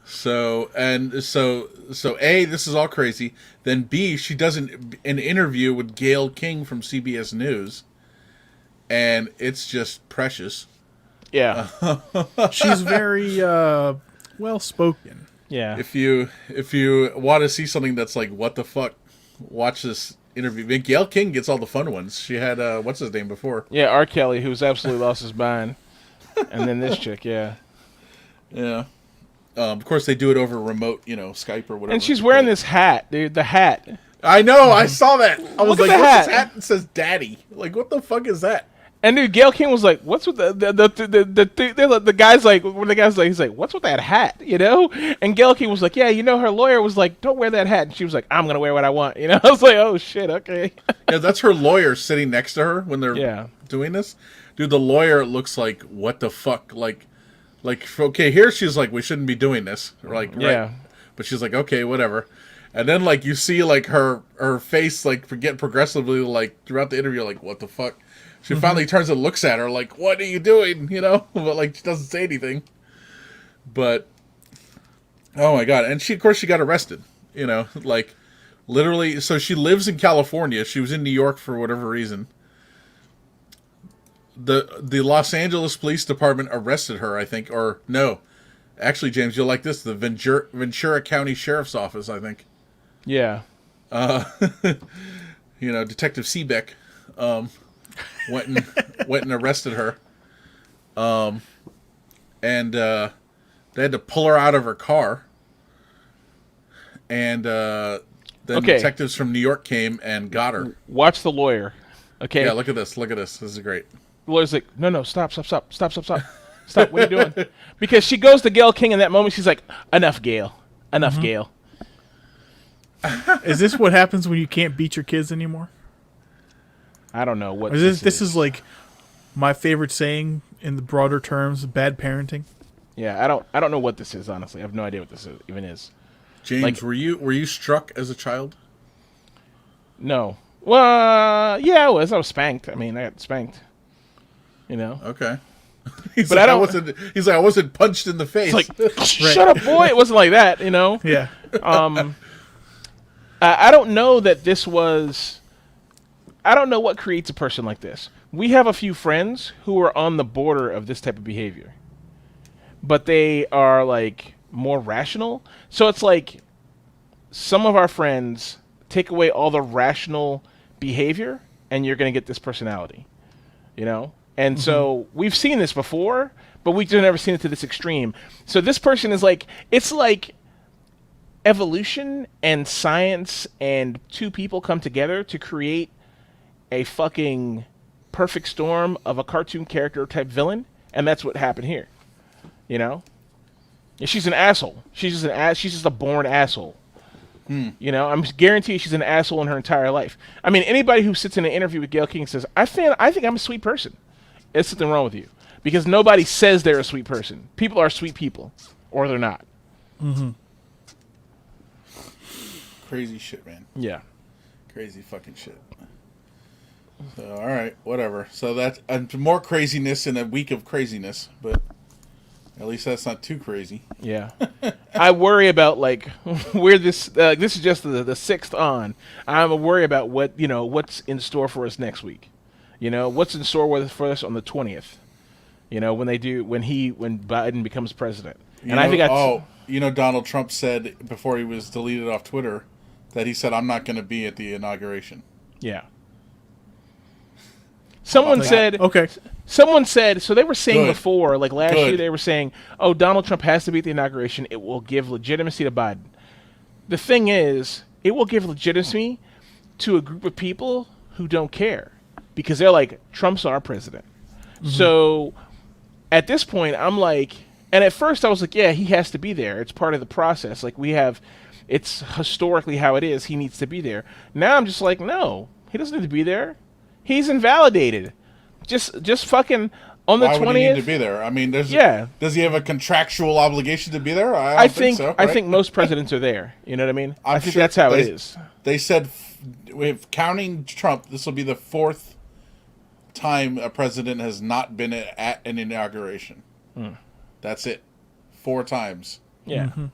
So A, this is all crazy. Then B, she does an interview with Gayle King from CBS News, and it's just precious. Yeah. She's very well spoken. Yeah. If you want to see something that's like, what the fuck, watch this interview. Gayle King gets all the fun ones. She had what's his name before? Yeah, R. Kelly, who's absolutely lost his mind, and then this chick. Yeah. Yeah. Of course, they do it over remote, Skype or whatever. And she's wearing this hat, dude. The hat. I know. I saw that. I was Look like, at the "What's hat. this hat that says Daddy?" Like, what the fuck is that? And dude, Gayle King was like, "What's with the guy's like?" When the guy's like, he's like, "What's with that hat?" And Gayle King was like, "Yeah, her lawyer was like, don't wear that hat." And she was like, "I'm gonna wear what I want." I was like, "Oh shit, okay." Yeah, that's her lawyer sitting next to her when they're doing this. Dude, the lawyer looks like, what the fuck, like, okay, here she's like, "We shouldn't be doing this," like, right? Yeah. But she's like, "Okay, whatever." And then like you see like her face like get progressively like throughout the interview, like, what the fuck. She finally turns and looks at her like, "What are you doing?" But like she doesn't say anything. But oh my god! And she got arrested. Like literally. So she lives in California. She was in New York for whatever reason. The Los Angeles Police Department arrested her, I think, or no. Actually, James, you'll like this. The Ventura County Sheriff's Office, I think. Yeah. Detective Seebeck went and arrested her. And they had to pull her out of her car. And then detectives from New York came and got her. Watch the lawyer. Okay. Yeah, look at this. This is great. The lawyer's like, no, stop. Stop, what are you doing? Because she goes to Gayle King in that moment. She's like, enough, Gayle. Gayle. Is this what happens when you can't beat your kids anymore? I don't know what this is like my favorite saying in the broader terms, bad parenting. Yeah, I don't know what this is, honestly. I have no idea what this even is. James, were you struck as a child? No. Well, yeah, I was. I was spanked. I got spanked. Okay. He's But like, I don't. He's like, I wasn't punched in the face. It's like, shut up, boy. It wasn't like that, Yeah. I don't know that this was. I don't know what creates a person like this. We have a few friends who are on the border of this type of behavior, but they are like more rational. So it's like some of our friends take away all the rational behavior, and you're going to get this personality, And so we've seen this before, but we've never seen it to this extreme. So this person is like, it's like evolution and science and two people come together to create a fucking perfect storm of a cartoon character type villain, and that's what happened here. And she's an asshole. She's just a born asshole. I'm guaranteed she's an asshole in her entire life. Anybody who sits in an interview with Gayle King says, I think I'm a sweet person. There's something wrong with you. Because nobody says they're a sweet person. People are sweet people. Or they're not. Mm-hmm. Crazy shit, man. Yeah. Crazy fucking shit. So, all right, whatever. So that's more craziness in a week of craziness, but at least that's not too crazy. Yeah. I worry about, like, where this is just the 6th on. I'm worried about what's in store for us next week. What's in store for us on the 20th. When Biden becomes president. I think that's... Donald Trump said before he was deleted off Twitter that he said, I'm not going to be at the inauguration. Yeah. Someone said... Okay. Someone said... So they were saying Good. before, like last Good. year, they were saying, oh, Donald Trump has to be at the inauguration. It will give legitimacy to Biden. The thing is, it will give legitimacy to a group of people who don't care. Because they're like, Trump's our president. Mm-hmm. So at this point, I'm like... And at first I was like, yeah, he has to be there. It's part of the process. Like it's historically how it is. He needs to be there. Now I'm just like, no, he doesn't need to be there. He's invalidated. Just fucking on the 20th. Why would he need to be there? I mean, does he have a contractual obligation to be there? I don't think so. Right? I think most presidents are there. You know what I mean? I think that's how it is. They said, counting Trump, this will be the 4th time a president has not been at an inauguration. That's it. 4 times. Yeah. Mm-hmm.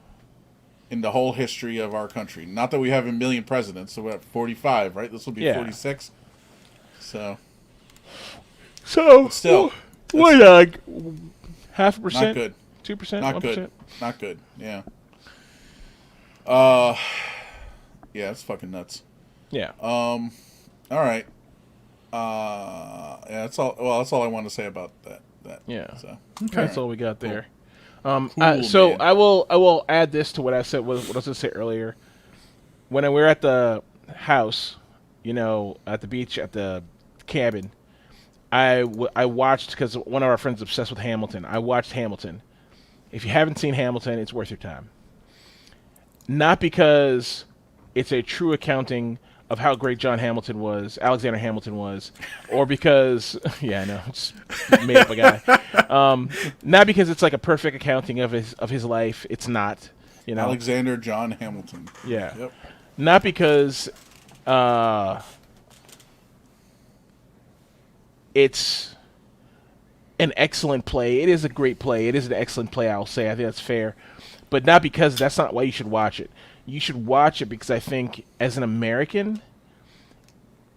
In the whole history of our country. Not that we have a million presidents, so we're at 45, right? This will be 46. So still, what, like 0.5%? Not good. 2%? Not 1%? good. Not good. Yeah. Yeah, it's fucking nuts. Yeah. All right. Yeah, that's all. Well, that's all I want to say about that. Yeah. So Okay. That's all we got there. Cool, So man. I will add this to what I said. What I was going to say earlier. When we were at the house, at the beach, at the cabin, I watched, because one of our friends is obsessed with Hamilton. I watched Hamilton. If you haven't seen Hamilton, it's worth your time. Not because it's a true accounting of how great Alexander Hamilton was, or because, yeah, I know, just made up a guy. Not because it's like a perfect accounting of his life. It's not, Alexander John Hamilton. Yeah. Yep. Not because it's an excellent play. It is a great play. It is an excellent play, I'll say. I think that's fair. But not because that's not why you should watch it. You should watch it because I think, as an American,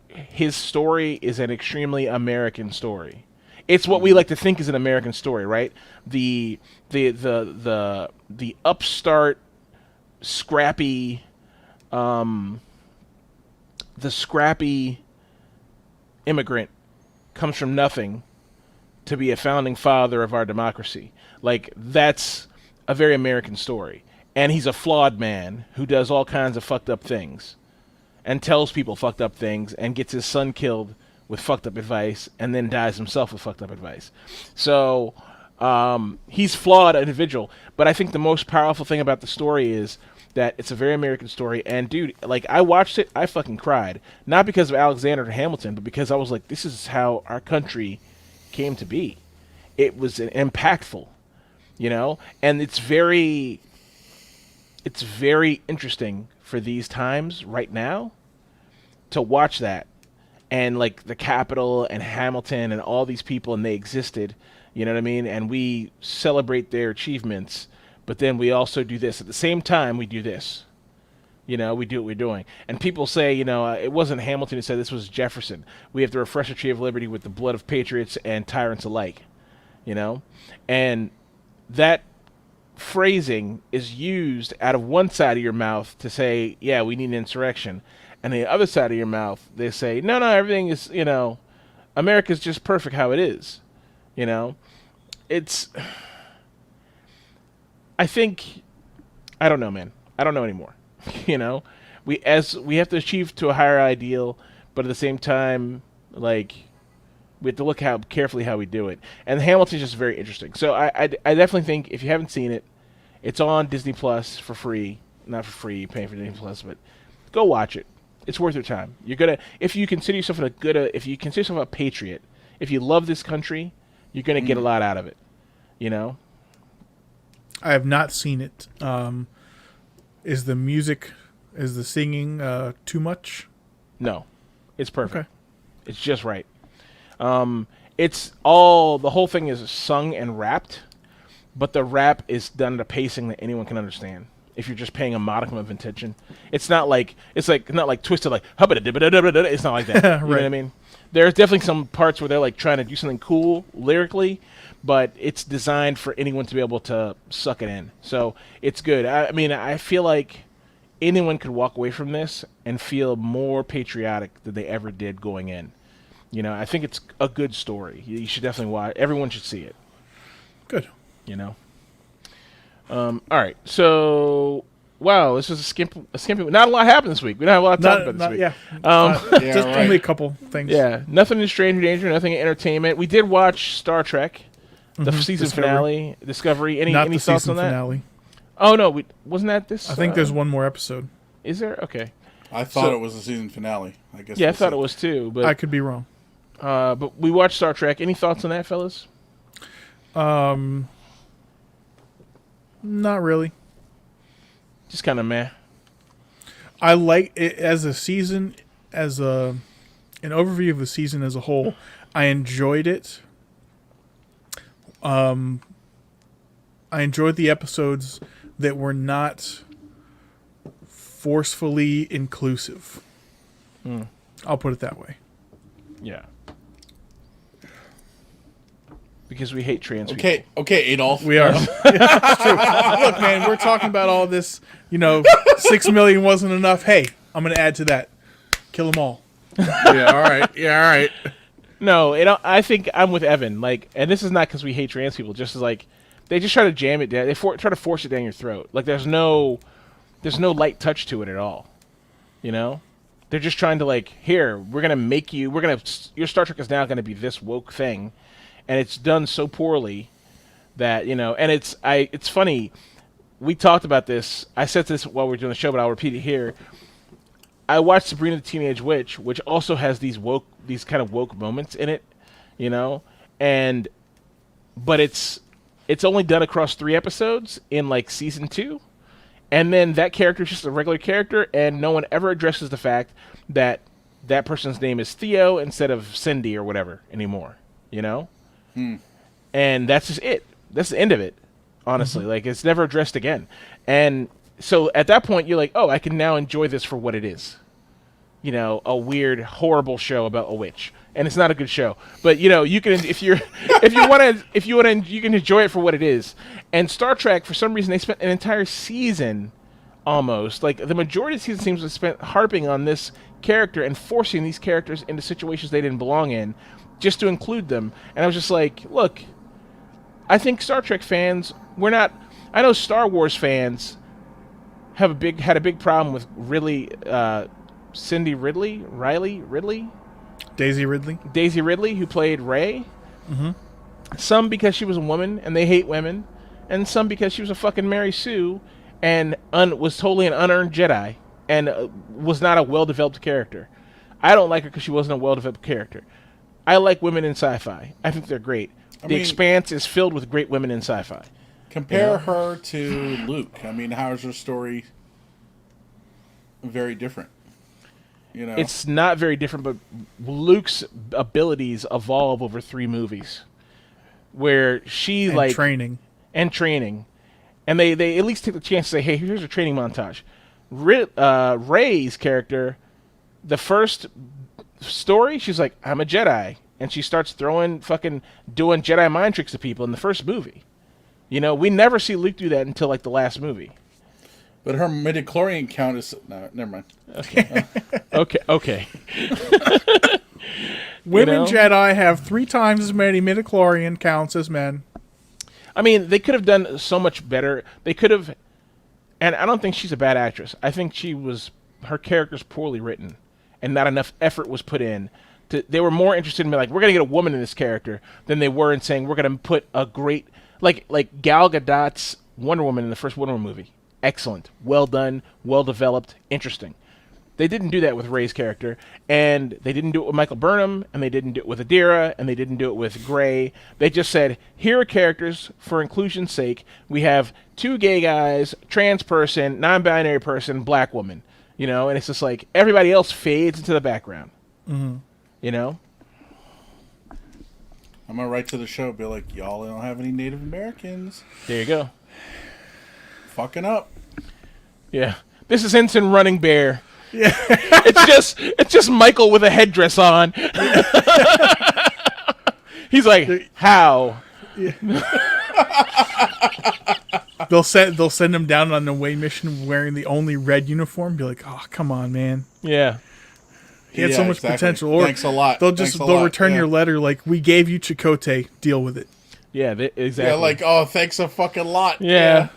his story is an extremely American story. It's what we like to think is an American story, right? The upstart, scrappy, the scrappy immigrant comes from nothing to be a founding father of our democracy. Like, that's a very American story. And he's a flawed man who does all kinds of fucked up things and tells people fucked up things and gets his son killed with fucked up advice and then dies himself with fucked up advice. So he's flawed individual. But I think the most powerful thing about the story is that it's a very American story. And, dude, like, I watched it, I fucking cried. Not because of Alexander Hamilton, but because I was like, this is how our country came to be. It was impactful, And it's very interesting for these times right now to watch that, and like the Capitol and Hamilton and all these people, and they existed, you know what I mean? And we celebrate their achievements, but then we also do this. At the same time, we do this. We do what we're doing. And people say, it wasn't Hamilton who said this, was Jefferson. We have to refresh the tree of liberty with the blood of patriots and tyrants alike, And that phrasing is used out of one side of your mouth to say, yeah, we need an insurrection. And the other side of your mouth, they say, no, everything is, America's just perfect how it is. It's, I think, I don't know, man. I don't know anymore. We have to achieve to a higher ideal, but at the same time, like, we have to look carefully how we do it. And Hamilton's just very interesting. So I definitely think, if you haven't seen it, it's on Disney Plus for free. Not for free, you're paying for Disney Plus, but go watch it. It's worth your time. You're gonna, if you consider yourself a patriot, if you love this country, you're gonna get a lot out of it. I have not seen it. Is the singing too much? No, it's perfect. Okay. It's just right. The whole thing is sung and rapped, but the rap is done at a pacing that anyone can understand. If you're just paying a modicum of attention, it's not like twisted, like it's not like that. You know what I mean? There's definitely some parts where they're like trying to do something cool lyrically, but it's designed for anyone to be able to suck it in. So it's good. I mean, I feel like anyone could walk away from this and feel more patriotic than they ever did going in. You know, I think it's a good story. You should definitely watch. Everyone should see it. Good. You know. All right. So, wow, this was a skimpy. Not a lot happened this week. We don't have a lot to talk about this week. Yeah. Just only a couple things. Yeah, nothing in Stranger Danger. Nothing in entertainment. We did watch Star Trek, the season finale, Discovery. Any thoughts on that? Finale. Oh no, wasn't that this? I think there's one more episode. Is there? Okay. I thought it was the season finale. I guess. Yeah, I thought it was too, but I could be wrong. But we watched Star Trek. Any thoughts on that, fellas? Not really. Just kind of meh. I like it as a season, as an overview of the season as a whole. I enjoyed it. I enjoyed the episodes that were not forcefully inclusive. I'll put it that way. Yeah. Because we hate trans people. Okay, Adolf. We are. It's true. Look, man, we're talking about all this. 6 million wasn't enough. Hey, I'm going to add to that. Kill them all. Yeah, all right. No, I think I'm with Evan. And this is not because we hate trans people. Just as they just try to jam it down. They try to force it down your throat. There's no light touch to it at all. They're just trying to here, we're gonna make you. Your Star Trek is now gonna be this woke thing. And it's done so poorly that, and it's funny. We talked about this. I said this while we were doing the show, but I'll repeat it here. I watched Sabrina the Teenage Witch, which also has these kind of woke moments in it, but it's only done across 3 episodes in season 2. And then that character is just a regular character, and no one ever addresses the fact that that person's name is Theo instead of Cindy or whatever anymore, And that's just it. That's the end of it, honestly. It's never addressed again. And so at that point, you're like, oh, I can now enjoy this for what it is. A weird, horrible show about a witch. And it's not a good show. But, you can, if you want to, you can enjoy it for what it is. And Star Trek, for some reason, they spent an entire season almost. The majority of the season seems to have spent harping on this character and forcing these characters into situations they didn't belong in, just to include them. And I was just like, look, I think Star Trek fans, I know Star Wars fans had a big problem with Daisy Ridley, who played Rey. Some because she was a woman and they hate women, and some because she was a fucking Mary Sue and was totally an unearned Jedi and was not a well-developed character. I don't like her because she wasn't a well-developed character. I like women in sci-fi. I think they're great. The Expanse is filled with great women in sci-fi. Compare her to Luke. How is her story very different? It's not very different, but Luke's abilities evolve over 3 movies, where she training, and they at least take the chance to say, hey, here's a training montage. Rey's character, the first story, she's like, I'm a Jedi, and she starts doing Jedi mind tricks to people in the first movie. We never see Luke do that until the last movie. But her midichlorian count is... No, never mind. Okay. Okay. Women Jedi have 3 times as many midichlorian counts as men. They could have done so much better. They could have... And I don't think she's a bad actress. I think her character's poorly written, and not enough effort was put in. They were more interested in we're going to get a woman in this character than they were in saying, we're going to put a great... Like Gal Gadot's Wonder Woman in the first Wonder Woman movie. Excellent. Well done. Well developed. Interesting. They didn't do that with Rey's character, and they didn't do it with Michael Burnham, and they didn't do it with Adira, and they didn't do it with Grey. They just said, here are characters for inclusion's sake. We have 2 gay guys, trans person, non-binary person, black woman. And it's just everybody else fades into the background. Mm-hmm. I'm going to write to the show, be like, y'all don't have any Native Americans. There you go. Fucking up. Yeah. This is Ensign Running Bear. It's just Michael with a headdress on. He's like, how? They'll send him down on an away mission wearing the only red uniform. Be like, oh, come on, man. Yeah. He had so much potential. Or thanks a lot. They'll return your letter like, we gave you Chakotay. Deal with it. Yeah, exactly. Yeah, like, oh, thanks a fucking lot. Yeah.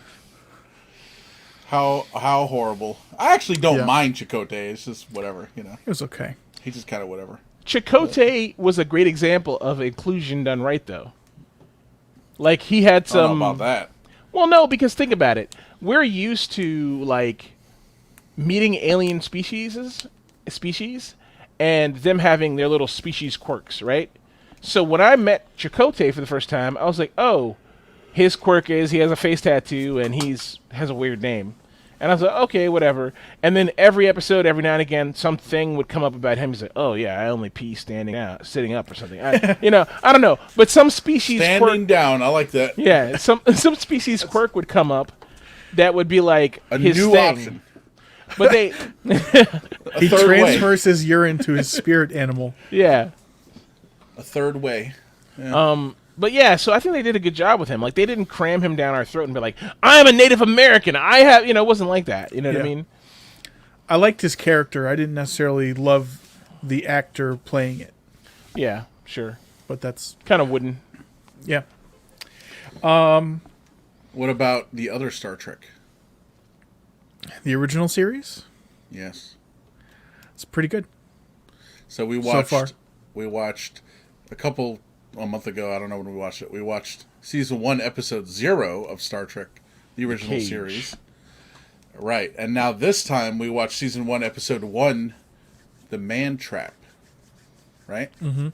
How horrible. I actually don't mind Chakotay. It's just whatever, you know. It was okay. He's just kind of whatever. Chakotay was a great example of inclusion done right, though. Like, he had some... I don't know about that. Well, no, because think about it. We're used to, like, meeting alien species, and them having their little species quirks, right? So when I met Chakotay for the first time, I was like, oh, his quirk is he has a face tattoo and has a weird name. And I was like, okay, whatever. And then every episode, every now and again, something would come up about him. He's like, oh, yeah, I only pee sitting up or something. I don't know. But some species standing down, I like that. Yeah, some species quirk would come up that would be like a his new thing. option. But they... he transfers his urine to his spirit animal. Yeah. A third way. Yeah. But yeah, so I think they did a good job with him. Like, they didn't cram him down our throat and be like, I'm a Native American. I have, it wasn't like that. You know what I mean? I liked his character. I didn't necessarily love the actor playing it. Yeah, sure. But that's... kind of wooden. Yeah. What about the other Star Trek? The original series? Yes. It's pretty good. So we watched a month ago, I don't know when we watched it. We watched season 1, episode 0 of Star Trek, the original series. Right. And now this time we watched season 1, episode 1, The Man Trap. Right? Mm-hmm.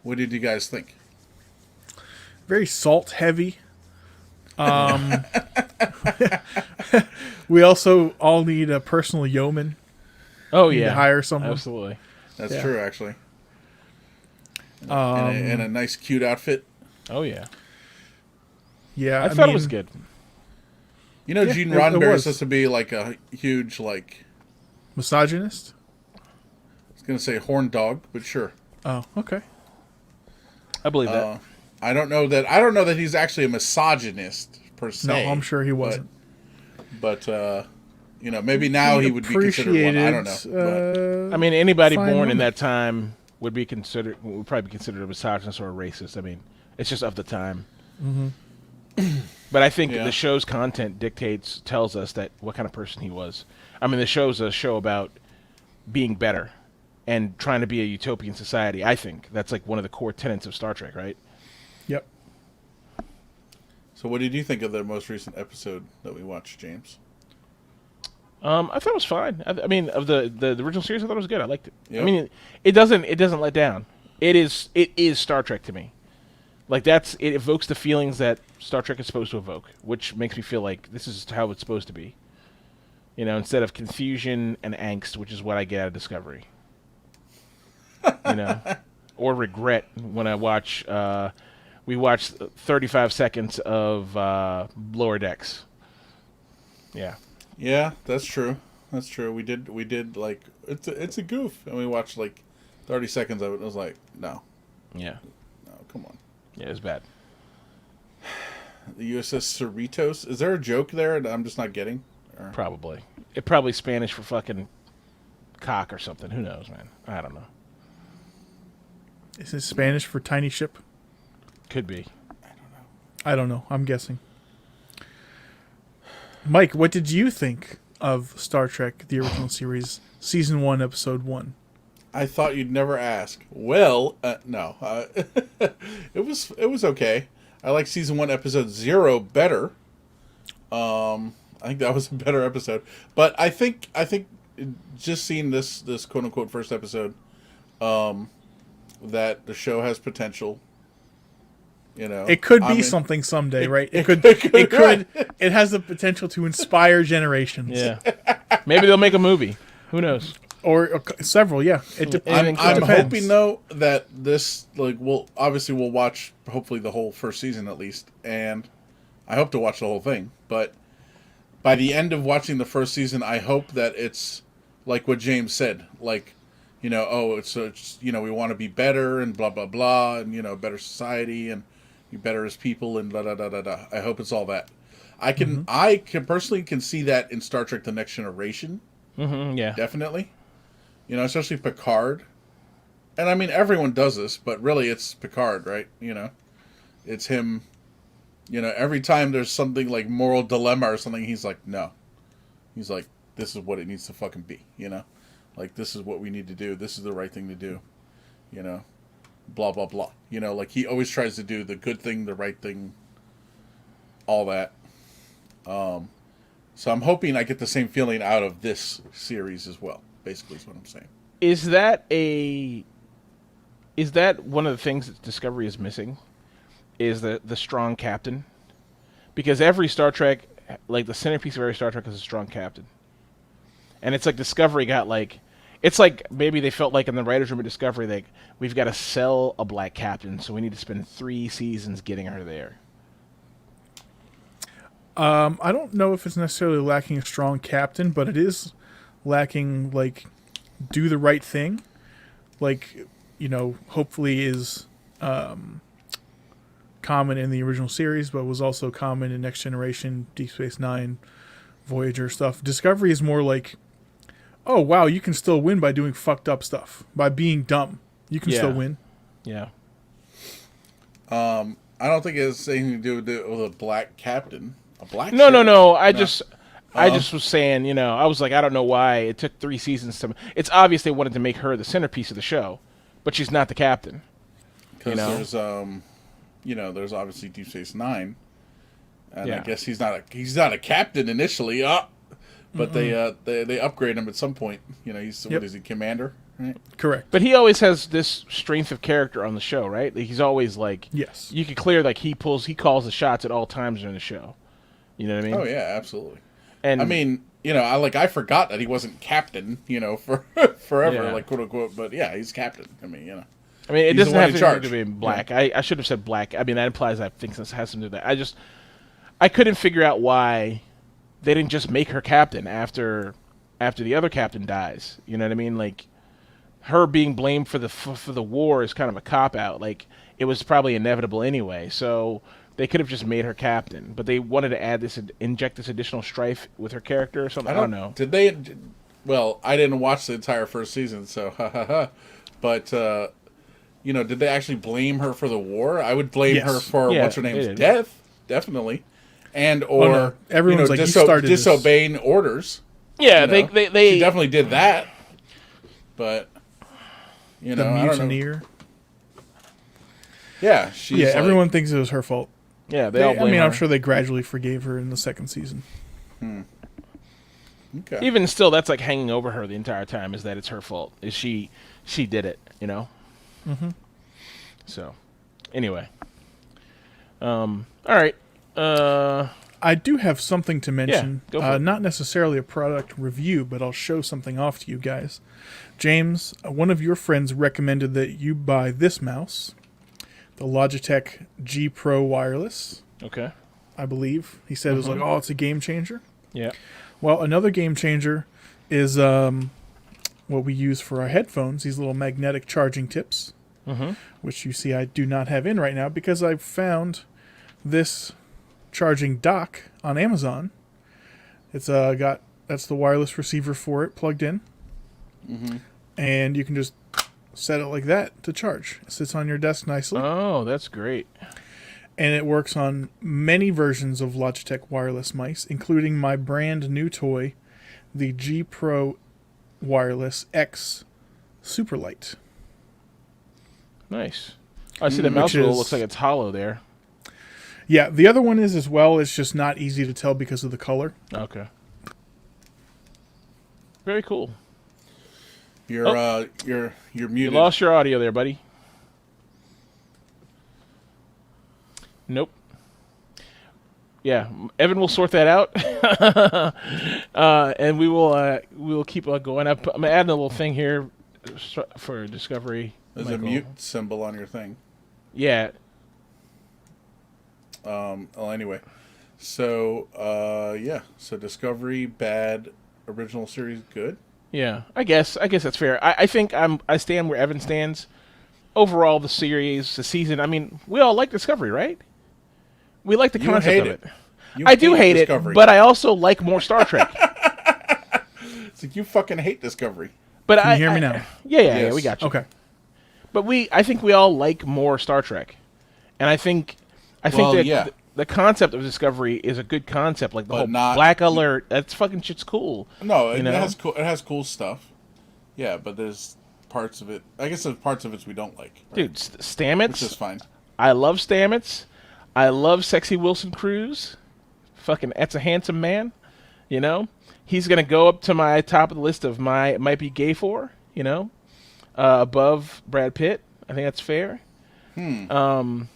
What did you guys think? Very salt heavy. We also all need a personal yeoman. Oh, yeah. To hire someone. Absolutely. That's true, actually. And a nice, cute outfit. Oh, yeah. Yeah, I thought it was good. You know, Gene Roddenberry is supposed to be like a huge, like... misogynist? I was going to say horn dog, but sure. Oh, okay. I believe that. I don't know that he's actually a misogynist, per se. No, I'm sure he wasn't. But maybe now he would be considered one. I don't know. I mean, anybody born in that time would probably be considered a misogynist or a racist. I mean, it's just of the time. Mm-hmm. But I think the show's content tells us that what kind of person he was. I mean, the show's a show about being better and trying to be a utopian society. I think that's like one of the core tenets of Star Trek, right? Yep. So what did you think of the most recent episode that we watched, James? I thought it was fine. I mean, of the original series, I thought it was good. I liked it. Yep. I mean, it doesn't let down. It is Star Trek to me. Like, it evokes the feelings that Star Trek is supposed to evoke, which makes me feel like this is how it's supposed to be. Instead of confusion and angst, which is what I get out of Discovery. Or regret when I watch. We watched 35 seconds of Lower Decks. Yeah. Yeah, that's true. That's true. We did like it's a goof, and we watched like 30 seconds of it. And I was like, no. Yeah. No, come on. Yeah, it was bad. The USS Cerritos. Is there a joke there that I'm just not getting? Or? Probably. It probably Spanish for fucking cock or something. Who knows, man? I don't know. Is it Spanish for tiny ship? Could be. I don't know. I'm guessing. Mike, what did you think of Star Trek, the original series, season 1, episode 1? I thought you'd never ask. Well, no. It was okay. I like season 1, episode 0 better. I think that was a better episode. But I think just seeing this quote unquote first episode, that the show has potential. It could be something someday, right? It could. It has the potential to inspire generations. Yeah. Maybe they'll make a movie. Who knows? Or several. Yeah. I'm hoping though that this we'll watch hopefully the whole first season at least, and I hope to watch the whole thing. But by the end of watching the first season, I hope that it's like what James said, like, it's we want to be better and blah blah blah, and better society and be better as people and da da da da da. I hope it's all that. I can personally see that in Star Trek: The Next Generation. Mm-hmm, yeah, definitely. Especially Picard. And I mean, everyone does this, but really it's Picard, right? It's him. Every time there's something like moral dilemma or something, he's like, no. He's like, this is what it needs to fucking be, Like, this is what we need to do. This is the right thing to do, Blah, blah, blah. Like, he always tries to do the good thing, the right thing, all that. So I'm hoping I get the same feeling out of this series as well, basically is what I'm saying. Is that one of the things that Discovery is missing? Is the strong captain? Because every Star Trek, like the centerpiece of every Star Trek is a strong captain. And it's like Discovery got like... It's like maybe they felt like in the writer's room of Discovery, like, we've got to sell a black captain, so we need to spend 3 seasons getting her there. I don't know if it's necessarily lacking a strong captain, but it is lacking, like, do the right thing. Like, hopefully is common in the original series, but was also common in Next Generation, Deep Space Nine, Voyager stuff. Discovery is more like, oh, wow, you can still win by doing fucked up stuff. By being dumb. You can still win. Yeah. I don't think it has anything to do with a black captain. A black No. I just was saying, I was like, I don't know why it took 3 seasons to... It's obvious they wanted to make her the centerpiece of the show, but she's not the captain. Because there's obviously Deep Space Nine, and I guess he's not a captain initially, but they upgrade him at some point. What is he, commander? Right? Correct. But he always has this strength of character on the show, right? Like, he's always like, yes, you could clear like he calls the shots at all times during the show. You know what I mean? Oh yeah, absolutely. And I mean, I forgot that he wasn't captain, for forever, like quote unquote. But yeah, he's captain. I mean, it doesn't have to be black. Yeah. I should have said black. I mean, that implies I think this has something to do with that. I couldn't figure out why they didn't just make her captain after the other captain dies. You know what I mean? Like, her being blamed for the war is kind of a cop out. Like, it was probably inevitable anyway. So they could have just made her captain, but they wanted to inject this additional strife with her character or something. I don't know. Did they? Well, I didn't watch the entire first season, so ha ha ha. But did they actually blame her for the war? I would blame her for what's her name's death, definitely, and everyone's like, disobeying orders. Yeah, they she definitely did that, but the mutineer. Yeah, everyone thinks it was her fault. Yeah, they all blame her. I'm sure they gradually forgave her in the second season. Okay. Even still, that's like hanging over her the entire time, is that it's her fault. Is she did it, Mm-hmm. So, anyway. All right. I do have something to mention. Yeah, go for it. Not necessarily a product review, but I'll show something off to you guys. James, one of your friends recommended that you buy this mouse, the Logitech G Pro Wireless. Okay. I believe. He said it was like, oh, it's a game changer. Yeah. Well, another game changer is what we use for our headphones, these little magnetic charging tips, which you see I do not have in right now because I found this charging dock on Amazon. It's that's the wireless receiver for it plugged in, and you can just set it like that to charge. It sits on your desk nicely. Oh, that's great. And it works on many versions of Logitech wireless mice, including my brand new toy, the G Pro Wireless X Superlight. Nice. I see the mouse wheel looks like it's hollow there. Yeah, the other one is as well. It's just not easy to tell because of the color. Okay. Very cool. You're muted. You lost your audio there, buddy. Nope. Yeah, Evan will sort that out, and we will keep going up. I'm adding a little thing here for Discovery. There's a mute symbol on your thing. Yeah. Well, anyway, so so Discovery bad, original series good. Yeah, I guess that's fair. I think I stand where Evan stands. Overall, the series, the season. I mean, we all like Discovery, right? We like the You concept hate of it. it. You I do hate Discovery. it, but I also like more Star Trek. It's like you fucking hate Discovery. But Can you hear me now? Yeah, Yes. we got you. Okay. But I think we all like more Star Trek, and I think that the concept of Discovery is a good concept. Like the whole Black Alert, that's fucking shit's cool. No, it has cool stuff. Yeah, but there's parts of it. I guess there's parts of it we don't like. Right? Dude, Stamets. Which is fine. I love Stamets. I love Sexy Wilson Cruz. Fucking, that's a handsome man. You know, he's gonna go up to my top of the list of might be gay for. You know, above Brad Pitt. I think that's fair. All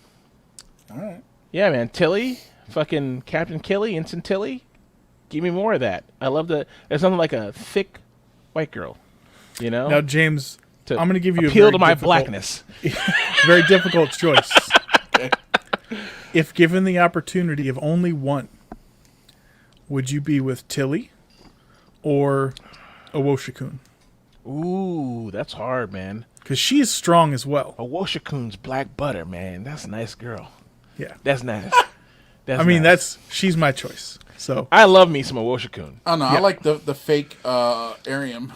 right. Yeah, man. Tilly, fucking Captain Killy, Ensign Tilly. Give me more of that. I love there's something like a thick white girl. You know. Now, James, I'm going to give you appeal to my blackness. Very difficult choice. Okay. If given the opportunity of only one, would you be with Tilly or Owoshikun? Ooh, that's hard, man. Because she's strong as well. Owoshikun's black butter, man. That's a nice girl. Yeah. That's nice. She's my choice. So I love me some Owoshikun. Oh no, I like the fake Arium.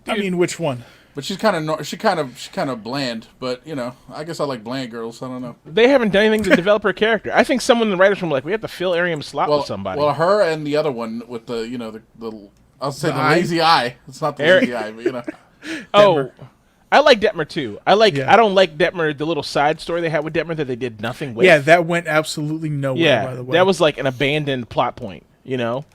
I mean, which one? But she's kind of bland. But you know, I guess I like bland girls. I don't know. They haven't done anything to develop her character. I think someone in the writers' room we have to fill Arium's slot with somebody. Well, her and the other one with the I'll say the lazy eye. It's not the lazy eye, but you know. Oh, I like Detmer too. I don't like Detmer, the little side story they had with Detmer that they did nothing with. Yeah, that went absolutely nowhere, by the way. That was like an abandoned plot point, you know?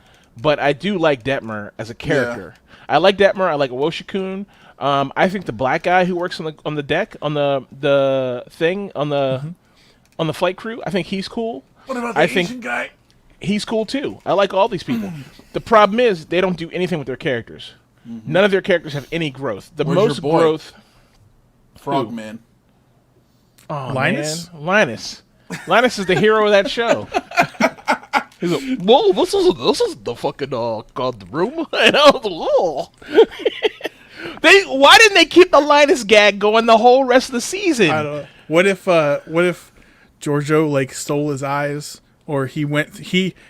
But I do like Detmer as a character. Yeah. I like Detmer. I like Owoshikun. I think the black guy who works on the deck, on the thing, on the flight crew, I think he's cool. What about the Asian guy? He's cool too. I like all these people. The problem is they don't do anything with their characters. Mm-hmm. None of their characters have any growth. The most growth... Frogman. Oh, Linus? Man. Linus is the hero of that show. He's like, whoa, this is the fucking god room. And I was like, oh. Why didn't they keep the Linus gag going the whole rest of the season? I don't know. What if Giorgio stole his eyes, or he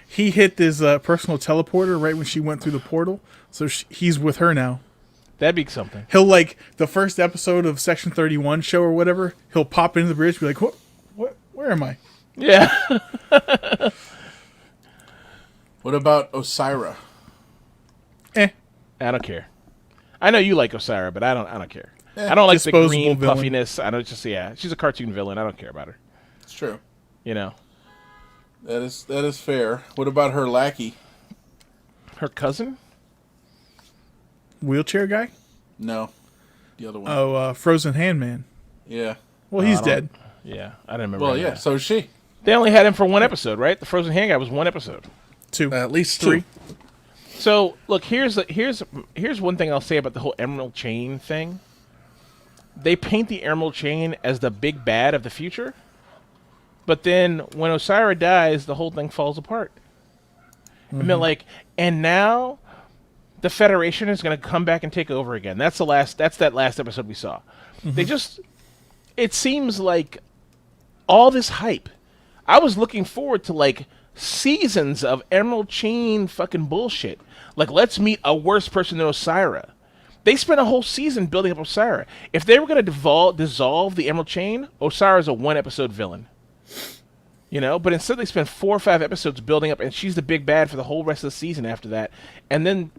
hit his personal teleporter right when she went through the portal, so he's with her now. That'd be something. He'll the first episode of Section 31 show or whatever. He'll pop into the bridge, be like, "What? Where am I?" Yeah. What about Osira? I don't care. I know you like Osira, but I don't care. I don't like the green villain. Puffiness. I don't she's a cartoon villain. I don't care about her. It's true. You know. That is fair. What about her lackey? Her cousin? Wheelchair guy? No, the other one. Oh, Frozen Handman. Yeah. Well, he's dead. Yeah, I didn't remember. Well, yeah, so is she. They only had him for one episode, right? The Frozen Hand guy was one episode. Two. At least three. Two. So, look, here's one thing I'll say about the whole Emerald Chain thing. They paint the Emerald Chain as the big bad of the future, but then when Osira dies, the whole thing falls apart. Mm-hmm. I mean, and now the Federation is going to come back and take over again. That's that last episode we saw. Mm-hmm. It seems like all this hype. I was looking forward to seasons of Emerald Chain fucking bullshit. Let's meet a worse person than Osira. They spent a whole season building up Osira. If they were going to dissolve the Emerald Chain, Osira's a one-episode villain. You know? But instead they spent 4 or 5 episodes building up, and she's the big bad for the whole rest of the season after that. And then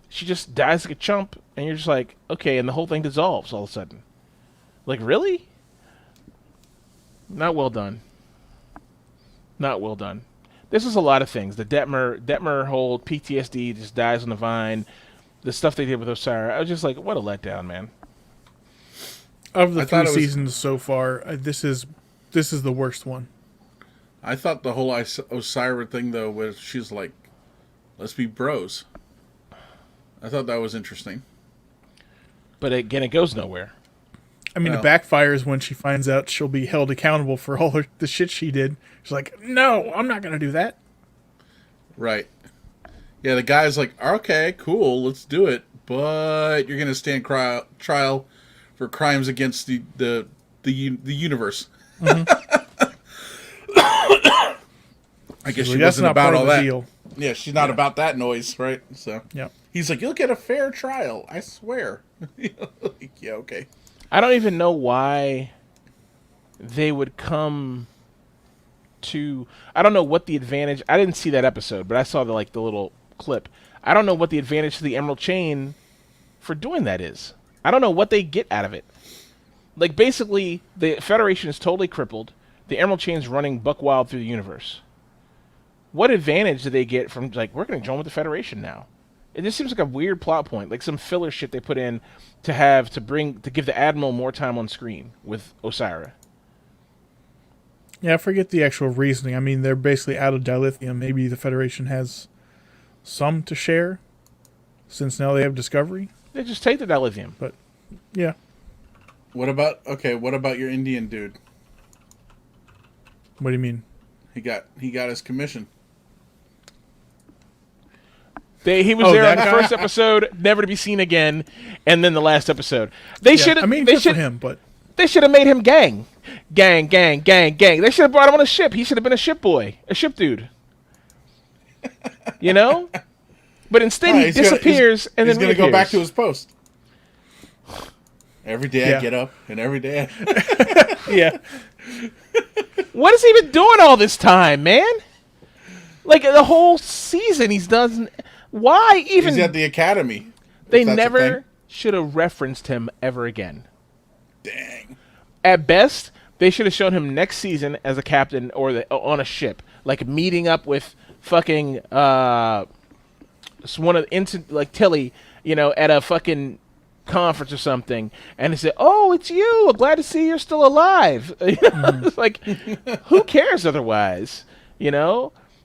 she just dies like a chump, and you're just like, okay, and the whole thing dissolves all of a sudden. Really? Not well done. Not well done. This is a lot of things. The Detmer whole PTSD just dies on the vine. The stuff they did with Osira, I was just like, what a letdown, man. Of the 3 seasons so far, this is the worst one. I thought the whole Osira thing, though, where she's like, let's be bros. I thought that was interesting. But again, it goes nowhere. I mean, it backfires when she finds out she'll be held accountable for all the shit she did. She's like, no, I'm not going to do that. Right. Yeah, the guy's like, okay, cool, let's do it, but you're gonna stand trial for crimes against the universe. Mm-hmm. I guess So she that's wasn't not about part all of the that. deal. Yeah, she's not about that noise, right? So Yeah. he's like, you'll get a fair trial, I swear. Like, yeah, okay. I don't even know why they would come to. I don't know what the advantage. I didn't see that episode, but I saw the little clip. I don't know what the advantage to the Emerald Chain for doing that is. I don't know what they get out of it. Like, basically, the Federation is totally crippled. The Emerald Chain's running buck wild through the universe. What advantage do they get from, like, we're going to join with the Federation now? It just seems like a weird plot point, like some filler shit they put in to give the Admiral more time on screen with Osira. Yeah, I forget the actual reasoning. I mean, they're basically out of dilithium. Maybe the Federation has some to share, since now they have Discovery. They just take the dilithium. But, yeah. What about your Indian dude? What do you mean? He got his commission. He was there in the first episode, never to be seen again, and then the last episode. They should. I mean, they good should for him, but they should have made him gang. They should have brought him on a ship. He should have been a ship boy, a ship dude. You know, but instead he disappears and then he's going to go back to his post. Every day I get up, and every day. yeah. What has he been doing all this time, man? Like the whole season, he's done. Why even? He's at the academy. They never should have referenced him ever again. Dang. At best, they should have shown him next season as a captain or on a ship, like meeting up with fucking one of like Tilly, at a fucking conference or something, and they say, "Oh, it's you. I'm glad to see you're still alive." It's like, who cares otherwise?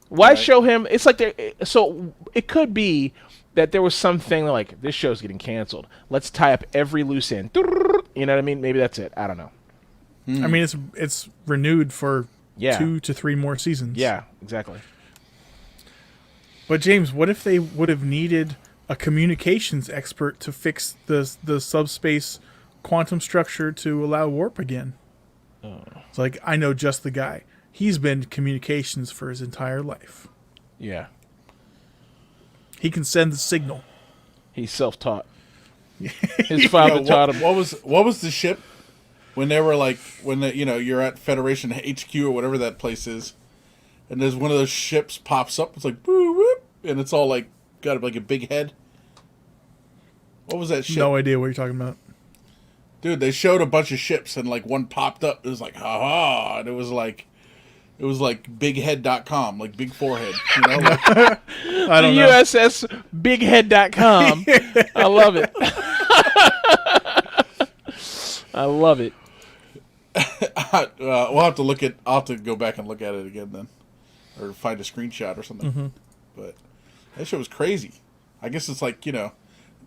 Why show him? It's like so it could be that there was something like this show's getting canceled. Let's tie up every loose end. You know what I mean? Maybe that's it. I don't know. I mean, it's renewed for 2 to 3 more seasons. Yeah, exactly. But James, what if they would have needed a communications expert to fix the subspace quantum structure to allow warp again? It's like, I know just the guy. He's been communications for his entire life. Yeah. He can send the signal. He's self-taught. His father taught him. What was the ship when they were like you're at Federation HQ or whatever that place is, and there's one of those ships pops up. It's like boo whoop, and it's all like got like a big head. What was that ship? No idea what you're talking about. Dude, they showed a bunch of ships and like one popped up. It was like ha ha, and it was like bighead.com, like big forehead, like, I don't know. USS bighead.com. I love it. I love it. I'll have to go back and look at it again then, or find a screenshot or something. Mm-hmm. But that shit was crazy. I guess it's like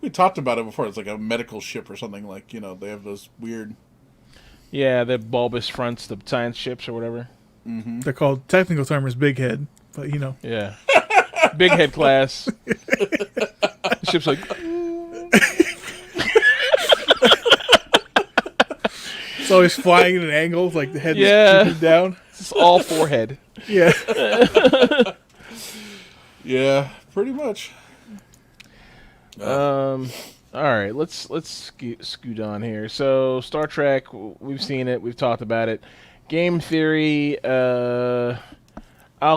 we talked about it before. It's like a medical ship or something. Like they have those weird. Yeah, the bulbous fronts, the science ships or whatever. Mm-hmm. They're called, technical term is big head, but Yeah. Big head class. The ship's like. It's always flying at an angle, like the head is keeping down. It's all forehead. Yeah. Yeah, pretty much. All right, let's scoot on here. So Star Trek, we've seen it, we've talked about it. Game theory. I'll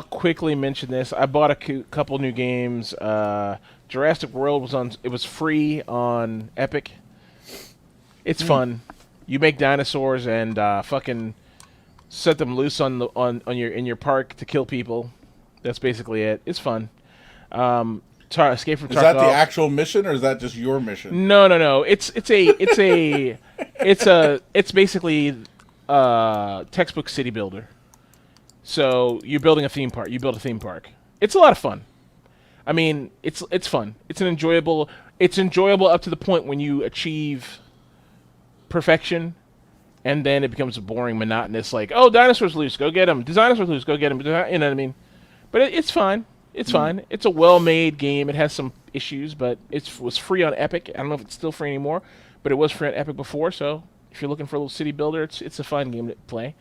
quickly mention this. I bought a couple new games. Jurassic World was free on Epic. It's fun. You make dinosaurs and fucking set them loose in your park to kill people. That's basically it. It's fun. Escape from Tarkov. Is that the actual mission, or is that just your mission? No. It's basically textbook city builder. So you're building a theme park. You build a theme park. It's a lot of fun. I mean, it's fun. It's enjoyable up to the point when you achieve perfection, and then it becomes boring, monotonous. Like, oh, dinosaurs loose, go get them. Dinosaurs loose, go get them. You know what I mean? But it's fine. It's fine. It's a well-made game. It has some issues, but it was free on Epic. I don't know if it's still free anymore, but it was free on Epic before. So if you're looking for a little city builder, it's a fun game to play.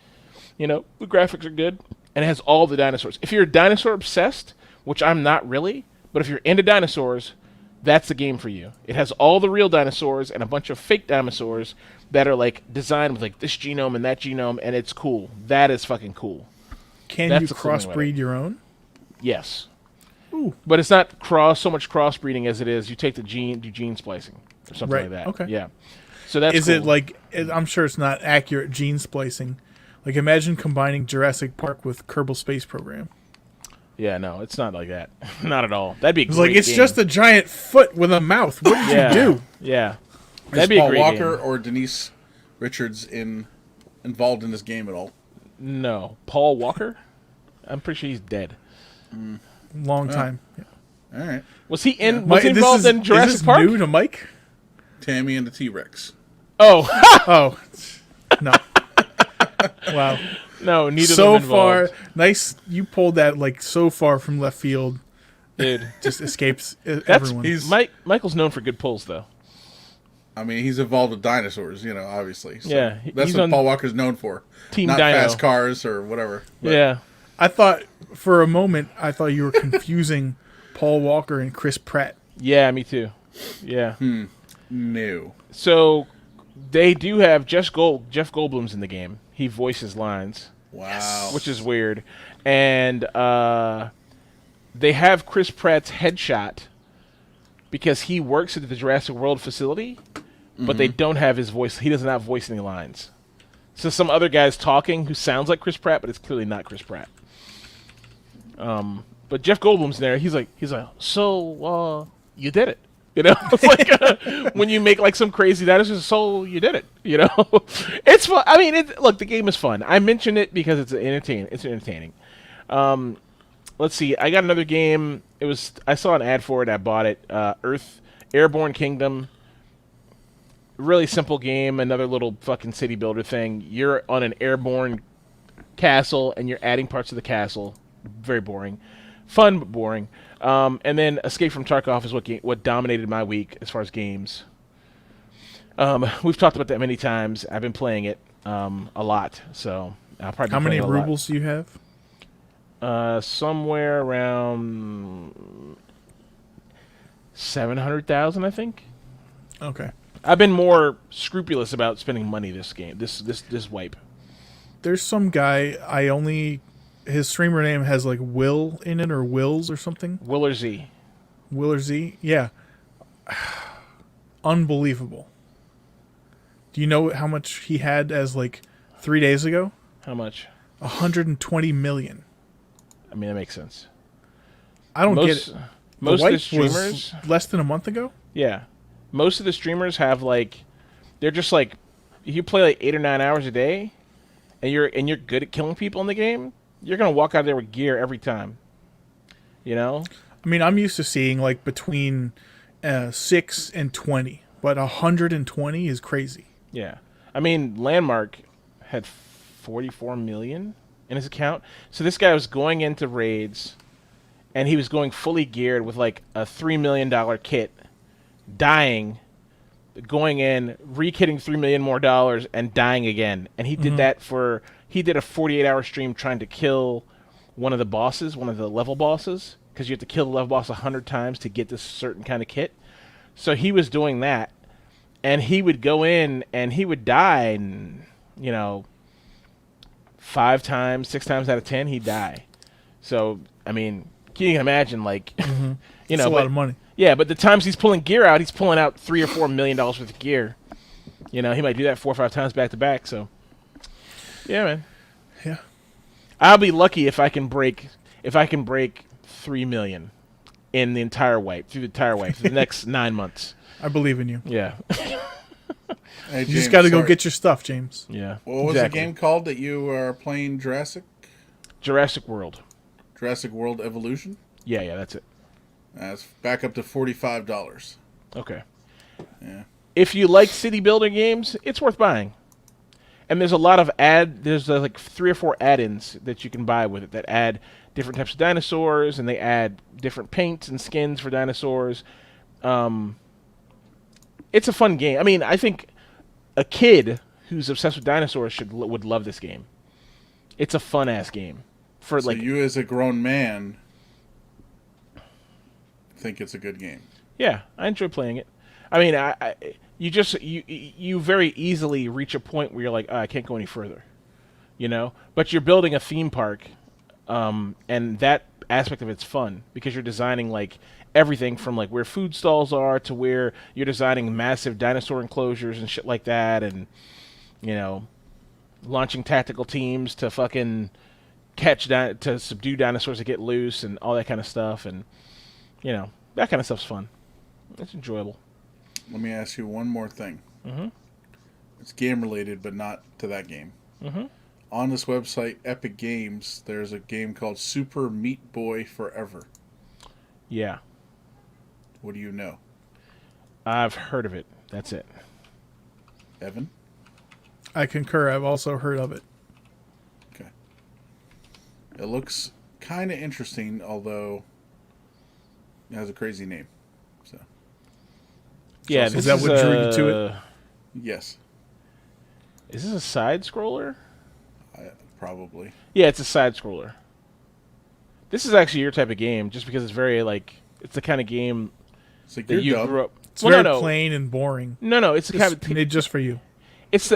You know, the graphics are good, and it has all the dinosaurs. If you're dinosaur obsessed, which I'm not really, but if you're into dinosaurs, that's the game for you. It has all the real dinosaurs and a bunch of fake dinosaurs that are like designed with like this genome and that genome, and it's cool. That is fucking cool. Can That's you the cool thing about crossbreed your own? Yes. Ooh. But it's not so much crossbreeding as it is you take the gene, do gene splicing or something like that. Okay. Yeah. So that's Is cool. it like, I'm sure it's not accurate gene splicing. Like imagine combining Jurassic Park with Kerbal Space Program. Yeah, no, it's not like that. Not at all. That'd be a It's great like it's game. just a giant foot with a mouth. What did Yeah. you do? Yeah. Is That'd be a Paul great Walker game. or Denise Richards involved in this game at all? No. Paul Walker? I'm pretty sure he's dead. Long time. Yeah. All right. Was he in? Mike, Was he involved in is Jurassic this Park? new to Mike? Tammy and the T-Rex. Oh, Oh, no. Wow. no, neither So of them far, involved. nice. You pulled that like so far from left field. Dude. Just escapes That's everyone. Michael's known for good pulls, though. I mean, he's involved with dinosaurs, you know, obviously. So Yeah, that's he's what on Paul Walker's known for. Team Not Dino. fast cars or whatever. But Yeah. I thought for a moment I thought you were confusing Paul Walker and Chris Pratt. Yeah, me too. Yeah. No. So they do have Jeff Goldblum's in the game. He voices lines, Wow. which is weird. And they have Chris Pratt's headshot because he works at the Jurassic World facility, but they don't have his voice. He does not voice any lines. So some other guy's talking who sounds like Chris Pratt, but it's clearly not Chris Pratt. But Jeff Goldblum's there. He's like, so you did it. You know, it's like when you make like some crazy dinosaur, so you did it. You know, it's fun. I mean, look, the game is fun. I mention it because it's entertaining. It's entertaining. Let's see. I got another game. I saw an ad for it. I bought it. Airborne Kingdom. Really simple game. Another little fucking city builder thing. You're on an airborne castle and you're adding parts of the castle. Very boring. Fun but boring. And then Escape from Tarkov is what dominated my week as far as games. We've talked about that many times. I've been playing it a lot. So I'll probably How be many playing it a lot. rubles do you have? Somewhere around 700,000, I think. Okay. I've been more scrupulous about spending money this game. This wipe. There's some guy his streamer name has like Will in it or Wills or something. Will or Z. Will or Z? Yeah. Unbelievable. Do you know how much he had as like 3 days ago? How much? 120 million. I mean, that makes sense. I don't get it. Most the of the wipe streamers, was less than a month ago. yeah, most of the streamers have like, they're just like, you play like 8 or 9 hours a day, and you're good at killing people in the game. You're gonna walk out there with gear every time. You know? I mean, I'm used to seeing like between 6 and 20, but 120 is crazy. Yeah. I mean, Landmark had 44 million in his account. So this guy was going into raids, and he was going fully geared with like a $3 million kit, dying, going in, re-kitting $3 million more, and dying again. And he did that he did a 48-hour stream trying to kill one of the bosses, one of the level bosses, because you have to kill the level boss 100 times to get this certain kind of kit. So he was doing that, and he would go in, and he would die, and, 5 times, 6 times out of 10, he'd die. So, I mean, you can imagine, like, It's a lot of money. Yeah, but the times he's pulling gear out, he's pulling out $3 or $4 million worth of gear. He might do that 4 or 5 times back to back. So, yeah, man. Yeah. I'll be lucky if I can break 3 million in the entire wipe through the next 9 months. I believe in you. Yeah, Hey, You James, just got to go sorry. get your stuff, James. yeah. What was exactly. the game called that you are playing? Jurassic World. Jurassic World Evolution. Yeah, that's it. That's back up to $45. Okay. Yeah. If you like city building games, it's worth buying. And there's a lot of there's like 3 or 4 add-ins that you can buy with it that add different types of dinosaurs, and they add different paints and skins for dinosaurs. It's a fun game. I mean, I think a kid who's obsessed with dinosaurs would love this game. It's a fun ass game. So you as a grown man think it's a good game? Yeah, I enjoy playing it. I mean, you very easily reach a point where you're like, I can't go any further, But you're building a theme park, and that aspect of it's fun because you're designing like everything from like where food stalls are to where you're designing massive dinosaur enclosures and shit like that, and launching tactical teams to fucking to subdue dinosaurs that get loose and all that kind of stuff, and that kind of stuff's fun. It's enjoyable. Let me ask you one more thing. Mm-hmm. It's game related, but not to that game. Mm-hmm. On this website, Epic Games, there's a game called Super Meat Boy Forever. Yeah. What do you know? I've heard of it. That's it. Evan? I concur. I've also heard of it. Okay. It looks kind of interesting, although it has a crazy name. So. Yeah, is that what drew you to it? Yes. Is this a side scroller? Probably. Yeah, it's a side scroller. This is actually your type of game, just because it's very it's the kind of game like that you grew up. It's very plain and boring. No, it's the kind of made just for you. It's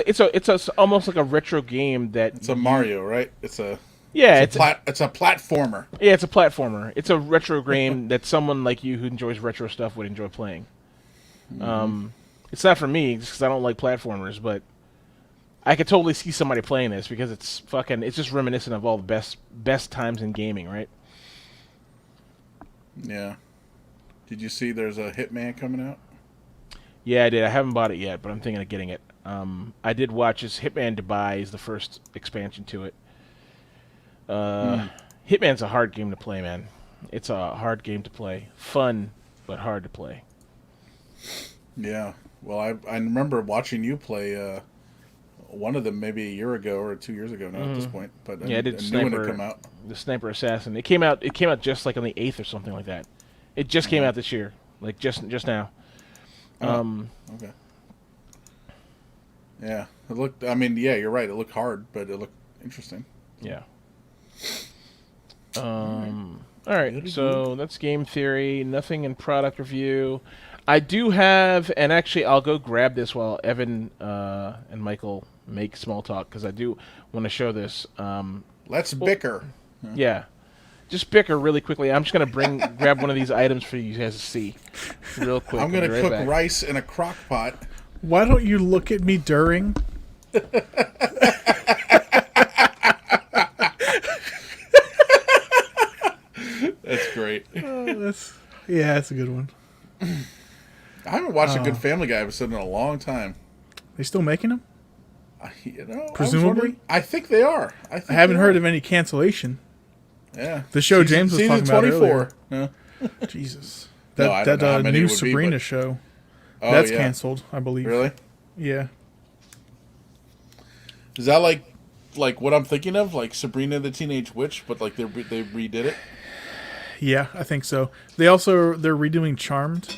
almost like a retro game that it's a Mario, right? It's a platformer. Yeah, it's a platformer. It's a retro game that someone like you who enjoys retro stuff would enjoy playing. Mm-hmm. It's not for me because I don't like platformers, but I could totally see somebody playing this because it's just reminiscent of all the best times in gaming, right? Yeah. Did you see there's a Hitman coming out? Yeah, I did. I haven't bought it yet, but I'm thinking of getting it. I did watch his Hitman Dubai is the first expansion to it. Hitman's a hard game to play, man. It's a hard game to play. Fun, but hard to play. Yeah. Well, I remember watching you play one of them maybe a year ago or 2 years ago now at this point. But yeah, I did knew when it come out. The Sniper Assassin. It came out just like on the 8th or something like that. It just came out this year, like just now. Okay. Yeah, it looked. I mean, yeah, you're right. It looked hard, but it looked interesting. Yeah. All right. So that's game theory. Nothing in product review. I do have, and actually, I'll go grab this while Evan and Michael make small talk because I do want to show this. Let's bicker. Yeah. Just bicker really quickly. I'm just going to grab one of these items for you guys to see real quick. I'm going to cook rice in a crock pot. Why don't you look at me during? That's great. That's a good one. I haven't watched a good Family Guy episode in a long time. They still making them? Presumably. I think they are. I haven't heard of any cancellation. Yeah. The show James was talking about 24. earlier. No. Jesus. That new Sabrina show. Oh, that's canceled, I believe. Really? Yeah. Is that like what I'm thinking of? Like Sabrina the Teenage Witch, but like they redid it? Yeah, I think so. They're redoing Charmed.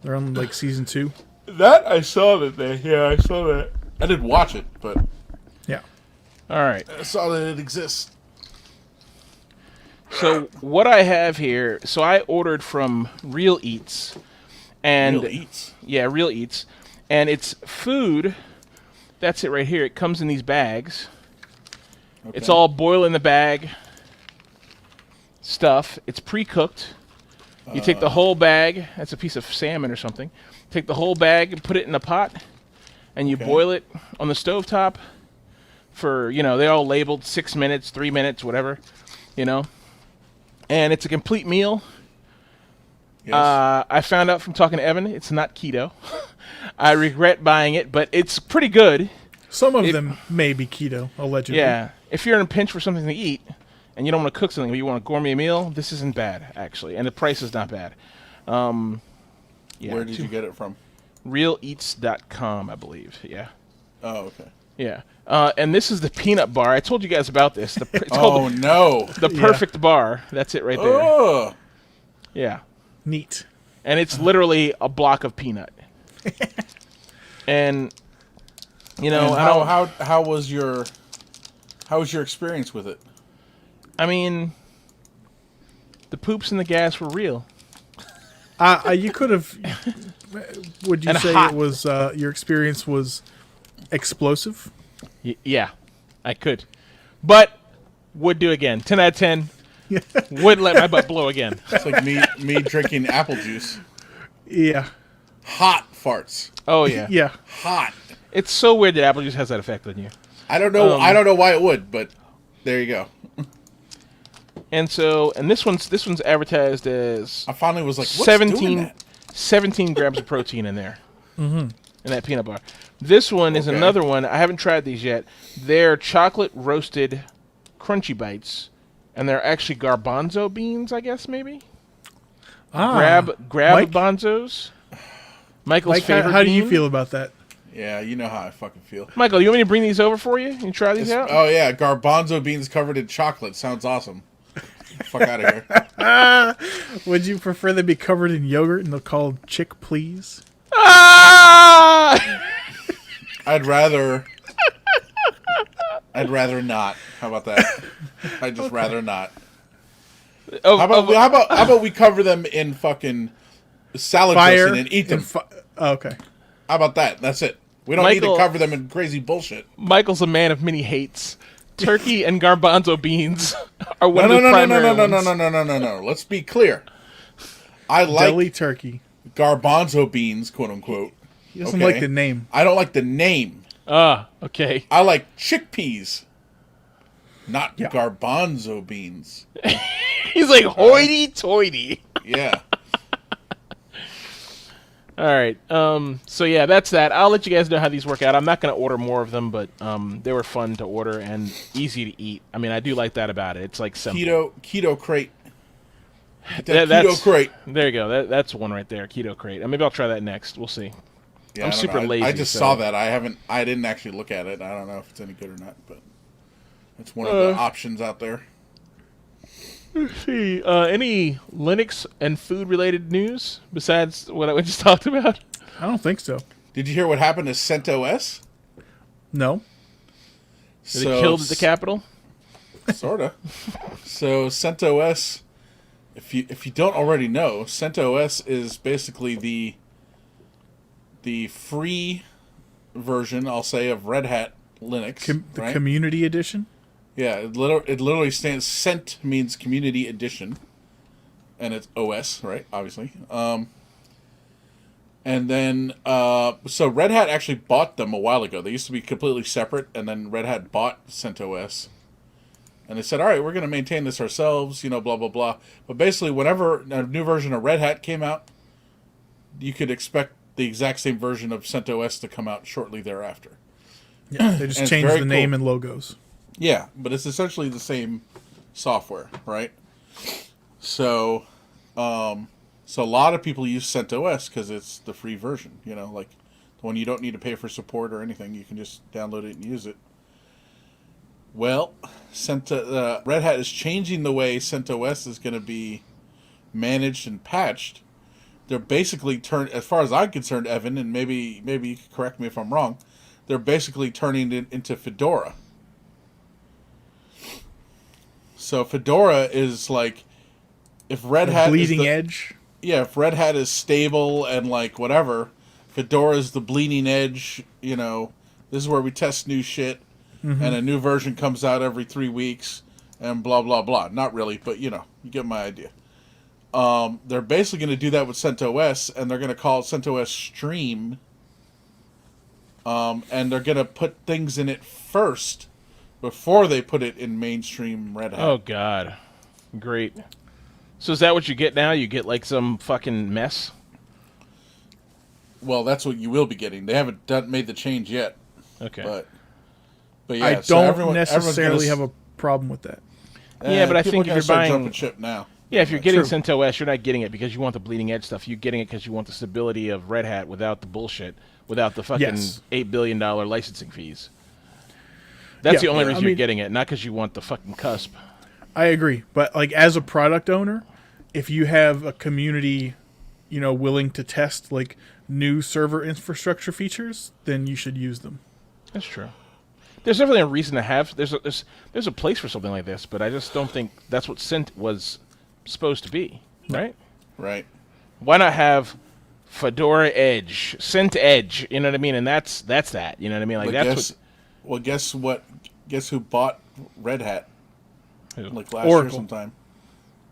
They're on like season 2. That I saw that I saw that. I didn't watch it, but yeah. All right. I saw that it exists. So what I have here, so I ordered from Real Eats, and Real Eats. Yeah, Real Eats, and it's food. That's it right here. It comes in these bags. Okay. It's all boil in the bag stuff. It's pre-cooked. You take the whole bag. That's a piece of salmon or something. Take the whole bag and put it in a pot, and you boil it on the stovetop for, they're all labeled 6 minutes, 3 minutes, whatever, And it's a complete meal. Yes. I found out from talking to Evan, it's not keto. I regret buying it, but it's pretty good. Some of them may be keto, allegedly. Yeah. If you're in a pinch for something to eat, and you don't want to cook something, but you want a gourmet meal, this isn't bad, actually. And the price is not bad. Where did you get it from? Realeats.com, I believe. Yeah. Oh, okay. Yeah. And this is the peanut bar. I told you guys about this. It's called the Yeah. perfect bar. That's it right there. Oh, Yeah. Neat. And it's literally a block of peanut. And you know, and how was your experience with it? I mean, the poops and the gas were real. You could have. Would you And say hot. it was your experience was explosive? Yeah, I could. But would do again. 10 out of 10. Wouldn't let my butt blow again. It's like me drinking apple juice. Yeah. Hot farts. Oh, yeah. Yeah. Hot. It's so weird that apple juice has that effect on you. I don't know. I don't know why it would, but there you go. And this one's advertised as I finally was like, what's doing that? 17 grams of protein in there. In that peanut bar. This one is Okay. another one. I haven't tried these yet. They're chocolate roasted crunchy bites. And they're actually garbanzo beans, I guess, maybe? Grab Mike? bonzos. Michael's Mike, favorite how do you bean. feel about that? Yeah, you know how I fucking feel. Michael, you want me to bring these over for you and try these out? Oh yeah, garbanzo beans covered in chocolate. Sounds awesome. Fuck out of here. Would you prefer they be covered in yogurt and they're called chick please? Ah! I'd rather not. How about that? I'd just rather not. Oh, How about we cover them in fucking salad Fire dressing and eat them? Okay. How about that? That's it. We don't need Michael- to cover them in crazy bullshit. Michael's a man of many hates. Turkey and garbanzo beans are one No, of the primary ones. no. Let's be clear. I like Deli turkey. garbanzo beans, quote unquote. He doesn't like the name. I don't like the name. Okay. I like chickpeas, not Yeah. garbanzo beans. He's like hoity-toity. Yeah. All right. So yeah, that's that. I'll let you guys know how these work out. I'm not going to order more of them, but they were fun to order and easy to eat. I mean, I do like that about it. It's like simple. Keto crate. That's- Keto crate. There you go. That's one right there. Keto crate. And maybe I'll try that next. We'll see. Yeah, I'm I don't super know. lazy. I just so- saw that. I didn't actually look at it. I don't know if it's any good or not, but it's one of the options out there. See, any Linux and food related news besides what I just talked about? I don't think so. Did you hear what happened to CentOS? No. They killed at the Capitol. Sorta. So CentOS, if you don't already know, CentOS is basically the free version, I'll say, of Red Hat Linux. The right? community edition? Yeah, it literally stands. Cent means community edition, and it's OS, right? Obviously. And then so Red Hat actually bought them a while ago. They used to be completely separate, and then Red Hat bought CentOS, and they said, "All right, we're going to maintain this ourselves," blah blah blah. But basically, whenever a new version of Red Hat came out, you could expect the exact same version of CentOS to come out shortly thereafter. Yeah. They just And it's changed very the name cool. and logos. Yeah, but it's essentially the same software, right? So, so a lot of people use CentOS because it's the free version. Like the one you don't need to pay for support or anything. You can just download it and use it. Well, Red Hat is changing the way CentOS is going to be managed and patched. They're basically as far as I'm concerned, Evan, and maybe you can correct me if I'm wrong. They're basically turning it into Fedora. So Fedora is like, if Red Hat Bleeding is edge. Yeah, if Red Hat is stable and like whatever, Fedora is the bleeding edge. This is where we test new shit, and a new version comes out every 3 weeks, and blah blah blah. Not really, but you get my idea. They're basically going to do that with CentOS, and they're going to call it CentOS Stream. And they're going to put things in it first before they put it in mainstream Red Hat. Oh God, great. So is that what you get now? You get like some fucking mess? Well, that's what you will be getting. They haven't made the change yet. Okay. But yeah, I so don't everyone's necessarily gonna have a problem with that. Yeah, but I people think are if gonna you're start buying- jumping ship now. Yeah, if you're getting True. CentOS, you're not getting it because you want the bleeding edge stuff. You're getting it because you want the stability of Red Hat without the bullshit, without the fucking Yes. $8 billion licensing fees. That's the only reason you're getting it, not because you want the fucking cusp. I agree, but like as a product owner, if you have a community, willing to test like new server infrastructure features, then you should use them. That's true. There's definitely a reason to have. There's a place for something like this, but I just don't think that's what Cent was supposed to be, right? Right. Why not have Fedora Edge, Cent Edge? You know what I mean? And that's that. You know what I mean? Like guess what? Guess who bought Red Hat? Who? Like last Oracle. year sometime.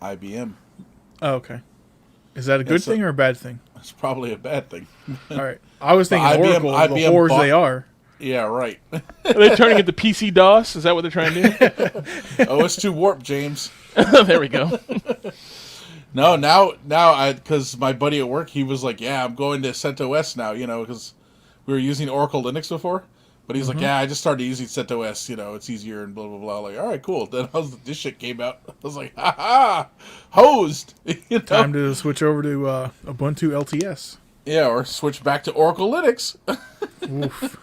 IBM. Oh, okay. Is that a good thing or a bad thing? It's probably a bad thing. All right. I was thinking Oracle, the IBM whores they are. Yeah, right. Are they turning it to PC DOS? Is that what they're trying to do? OS2 Warp, James. There we go. No, now, because my buddy at work, he was like, "Yeah, I'm going to CentOS now," because we were using Oracle Linux before. But he's like, "Yeah, I just started using CentOS. It's easier and blah blah blah." Like, all right, cool. Then this shit came out. I was like, "Ha ha, hosed." Time to switch over to Ubuntu LTS. Yeah, or switch back to Oracle Linux. Oof.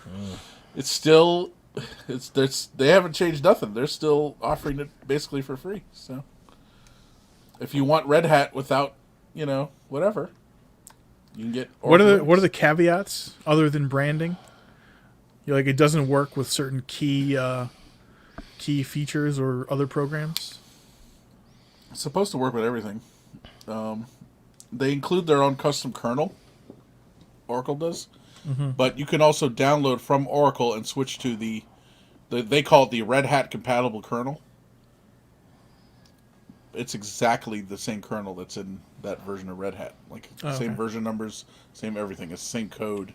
It's still, they haven't changed nothing. They're still offering it basically for free. So, if you want Red Hat without, whatever, you can get. Oracle What are the caveats other than branding? Like it doesn't work with certain key features or other programs. It's supposed to work with everything. They include their own custom kernel. Oracle does, but you can also download from Oracle and switch to they call it the Red Hat compatible kernel. It's exactly the same kernel that's in that version of Red Hat, same version numbers, same everything. It's the same code.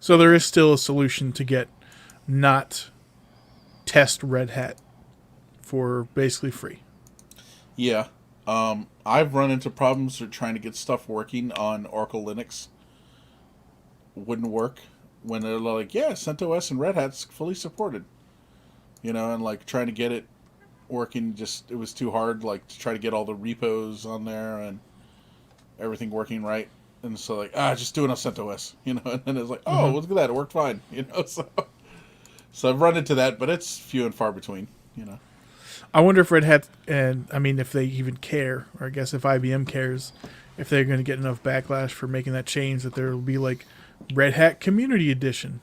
So there is still a solution to get not test Red Hat for basically free. Yeah. I've run into problems with trying to get stuff working on Oracle Linux. Wouldn't work when they're like, yeah, CentOS and Red Hat's fully supported. And like trying to get it working, it was too hard, like to try to get all the repos on there and everything working right. And so like, just do it on CentOS, and then it's like, oh, look at that, it worked fine, So I've run into that, but it's few and far between, I wonder if Red Hat, if they even care, or I guess if IBM cares, if they're going to get enough backlash for making that change that there will be like Red Hat Community Edition,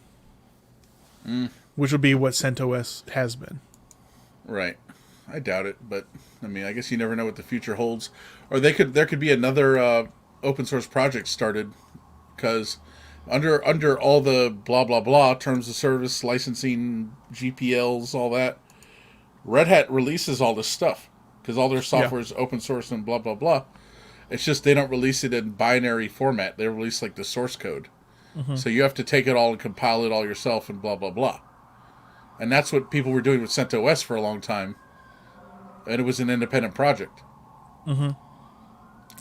which will be what CentOS has been. Right. I doubt it, but I guess you never know what the future holds. Or there could be another open source project started, because under all the blah blah blah terms of service, licensing, GPLs, all that, Red Hat releases all this stuff because all their software is open source and blah blah blah. It's just they don't release it in binary format. They release like the source code, so you have to take it all and compile it all yourself and blah blah blah. And that's what people were doing with CentOS for a long time, and it was an independent project.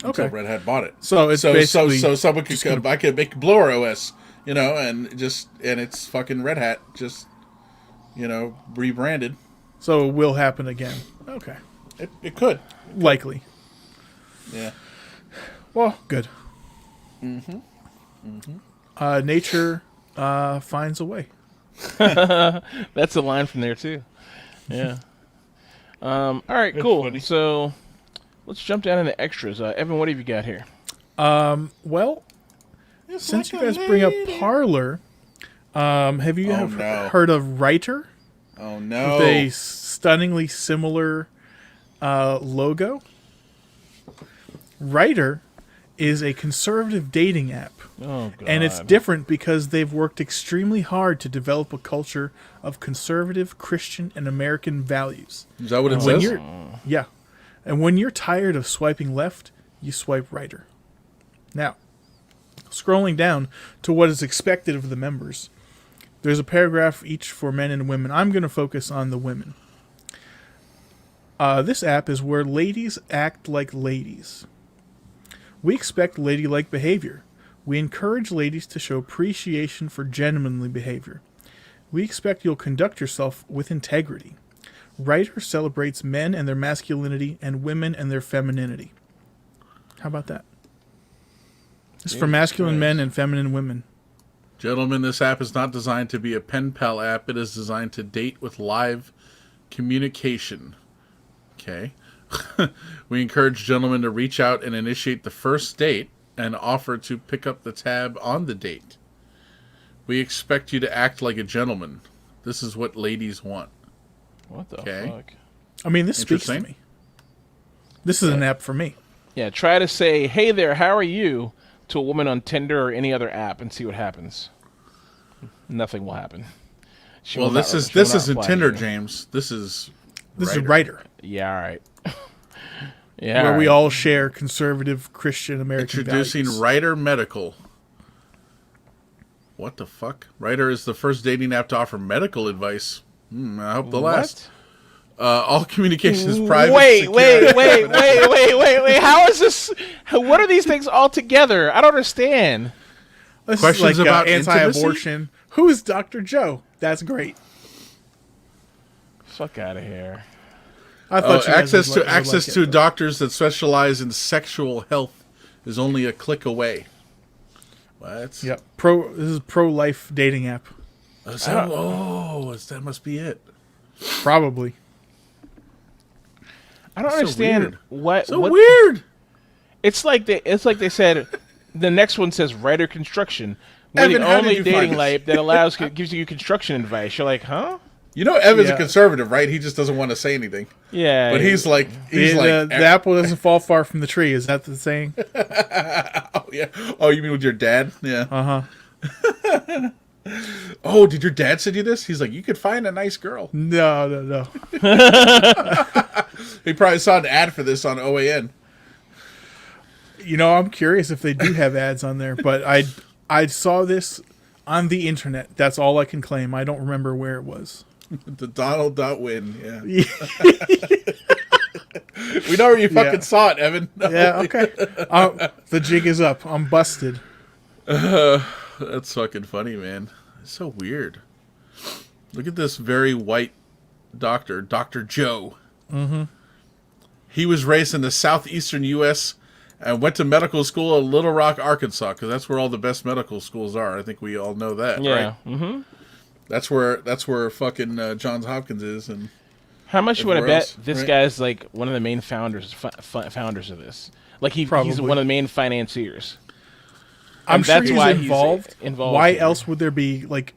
Okay. Red Hat bought it. So it's basically so someone could come. I could make Blower OS, and it's fucking Red Hat, just rebranded. So it will happen again. Okay. It could. Likely. Yeah. Well, good. Nature finds a way. That's a line from there too. Yeah. All right, cool. Funny. So let's jump down into extras. Evan, what have you got here? Well, since you guys bring up Parler, have you heard of Writer? Oh no! With a stunningly similar logo. Writer is a conservative dating app. Oh, God. And it's different because they've worked extremely hard to develop a culture of conservative Christian and American values. Is that what it says? Yeah. And when you're tired of swiping left, you swipe righter. Now, scrolling down to what is expected of the members, there's a paragraph each for men and women. I'm going to focus on the women. This app is where ladies act like ladies. We expect ladylike behavior. We encourage ladies to show appreciation for gentlemanly behavior. We expect you'll conduct yourself with integrity. Writer celebrates men and their masculinity and women and their femininity. How about that? It's for masculine men and feminine women. Gentlemen, this app is not designed to be a pen pal app. It is designed to date with live communication. Okay. We encourage gentlemen to reach out and initiate the first date and offer to pick up the tab on the date. We expect you to act like a gentleman. This is what ladies want. What the fuck? I mean, this speaks to me. This is an app for me. Yeah, try to say, "Hey there, how are you?" to a woman on Tinder or any other app and see what happens. Nothing will happen. This isn't Tinder, James. This is Writer. Yeah, all right. Yeah, where we all share conservative Christian American Introducing values. Writer Medical. What the fuck? Writer is the first dating app to offer medical advice. I hope the last. All communication is private. Wait. How is this? What are these things all together? I don't understand. This Questions is like about anti-abortion. intimacy? Who is Dr. Joe? That's great. Fuck out of here. I thought access to doctors that specialize in sexual health is only a click away. What? Yep. This is pro-life dating app. That must be it. Probably. I don't understand what. Weird. It's like they said. The next one says writer construction. We're Evan, the how only did you find dating this? app that gives you construction advice. You're like, huh? You know, Evan's a conservative, right? He just doesn't want to say anything. Yeah, but he's like, the apple doesn't fall far from the tree. Is that the saying? Oh yeah. Oh, you mean with your dad? Yeah. Uh-huh. Oh, did your dad send you this? He's like, you could find a nice girl. No. He probably saw an ad for this on OAN. You know, I'm curious if they do have ads on there, but I saw this on the internet. That's all I can claim. I don't remember where it was. The Donald.win, yeah. We know where you fucking saw it, Evan. No. Yeah, okay. The jig is up. I'm busted. That's fucking funny, man. It's so weird. Look at this very white doctor, Dr. Joe. Mm-hmm. He was raised in the southeastern U.S., and went to medical school in Little Rock, Arkansas, because that's where all the best medical schools are. I think we all know that, right? Mm-hmm. That's where fucking Johns Hopkins is. And how much you want to bet this guy's like one of the main founders of this? Like he's one of the main financiers. I'm sure that's he's why involved. Why here. else would there be like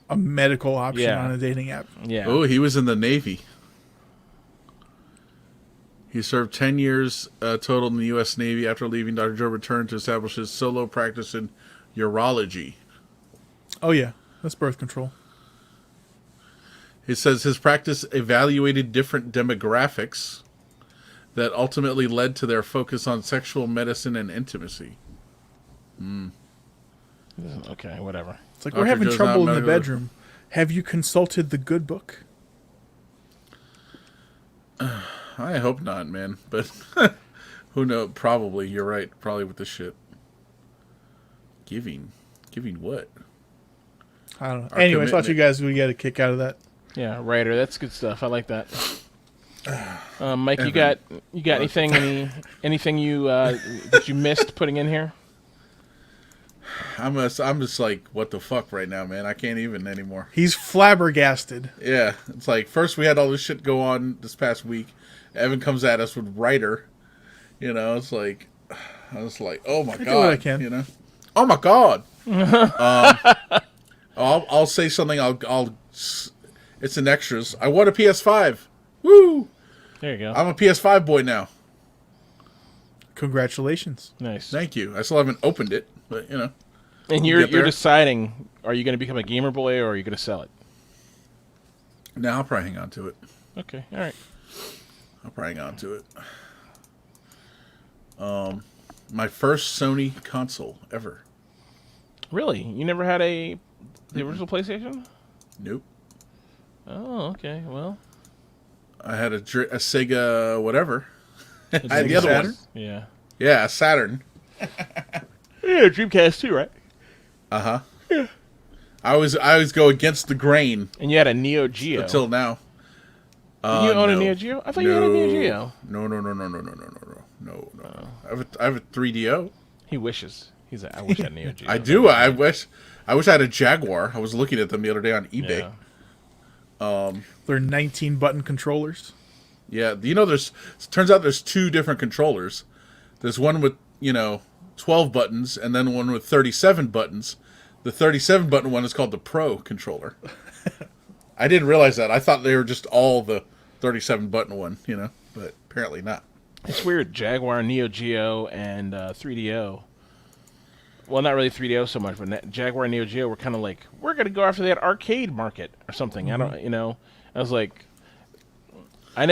a medical option on a dating app? Yeah. Oh, he was in the Navy. He served 10 years total in the U.S. Navy. After leaving, Dr. Joe returned to establish his solo practice in urology. Oh, yeah. That's birth control. He says his practice evaluated different demographics that ultimately led to their focus on sexual medicine and intimacy. Okay, whatever. It's like, we're having trouble in the bedroom. Have you consulted the good book? I hope not, man. But who knows? Probably. You're right. Probably with this shit. Giving what? I don't know. Anyway, I thought you guys would get a kick out of that. Yeah, writer. That's good stuff. I like that. Mike, Evan, you got anything you that you missed putting in here? I'm just like, what the fuck right now, man? I can't even anymore. He's flabbergasted. Yeah, it's like first we had all this shit go on this past week. Evan comes at us with writer. You know, it's like I was like, oh my god, do what I can. You know, oh my god. I'll say something. I'll. It's in extras. I won a PS5. Woo! There you go. I'm a PS5 boy now. Congratulations. Nice. Thank you. I still haven't opened it, but you know. And you're deciding: are you going to become a gamer boy or are you going to sell it? No, I'll probably hang on to it. Okay. All right. I'll probably hang on to it. My first Sony console ever. Really? You never had the original PlayStation? Nope. Oh, okay. Well, I had a Sega whatever. I had the other Saturn? one. Yeah. Yeah, a Saturn. Yeah, Dreamcast too, right? Uh-huh. Yeah. I always go against the grain. And you had a Neo Geo. Until now. Did you own a Neo Geo? I thought you had a Neo Geo. No. I have a 3DO. He wishes. He's like, I wish I had a Neo Geo. I do. I wish. I wish I had a Jaguar. I was looking at them the other day on eBay. Yeah. They're 19 button controllers. Yeah, turns out there's 2 different controllers. There's one with, 12 buttons, and then one with 37 buttons. The 37 button one is called the Pro controller. I didn't realize that. I thought they were just all the 37 button one, but apparently not. It's weird. Jaguar, Neo Geo, and 3DO. Well, not really 3DO so much, but Jaguar and Neo Geo were kind of like, we're going to go after that arcade market or something. Mm-hmm. I was like, when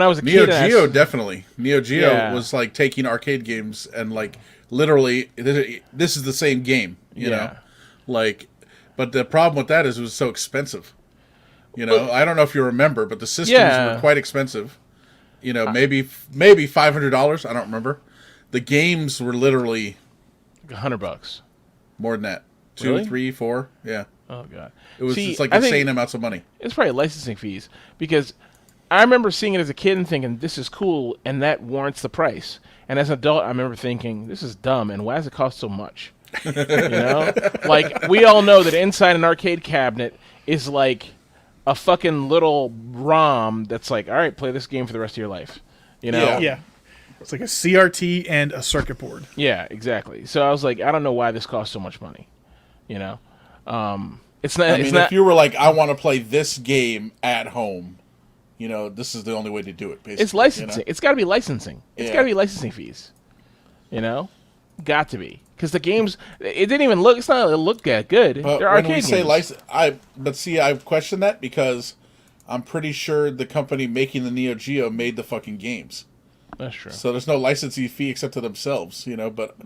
I was a Neo kid... Geo, definitely. Neo Geo was like taking arcade games and like literally, this is the same game, you know? Like, but the problem with that is it was so expensive. I don't know if you remember, but the systems were quite expensive. Maybe $500. I don't remember. The games were literally $100. More than that. 2, Really? 3, 4. Yeah. Oh god. It's like insane amounts of money. It's probably licensing fees because I remember seeing it as a kid and thinking this is cool and that warrants the price. And as an adult, I remember thinking this is dumb and why does it cost so much? Like we all know that inside an arcade cabinet is like a fucking little ROM that's like, all right, play this game for the rest of your life. Yeah. It's like a CRT and a circuit board. Yeah, exactly. So I was like, I don't know why this costs so much money. It's not. If you were like, I want to play this game at home, this is the only way to do it. Basically, it's licensing. It's got to be licensing. It's got to be licensing fees. Got to be because the games. It didn't even look. It's not. It looked that good. But They're when arcade we say games. license, I question that because I'm pretty sure the company making the Neo Geo made the fucking games. That's true. So there's no licensing fee except to themselves, but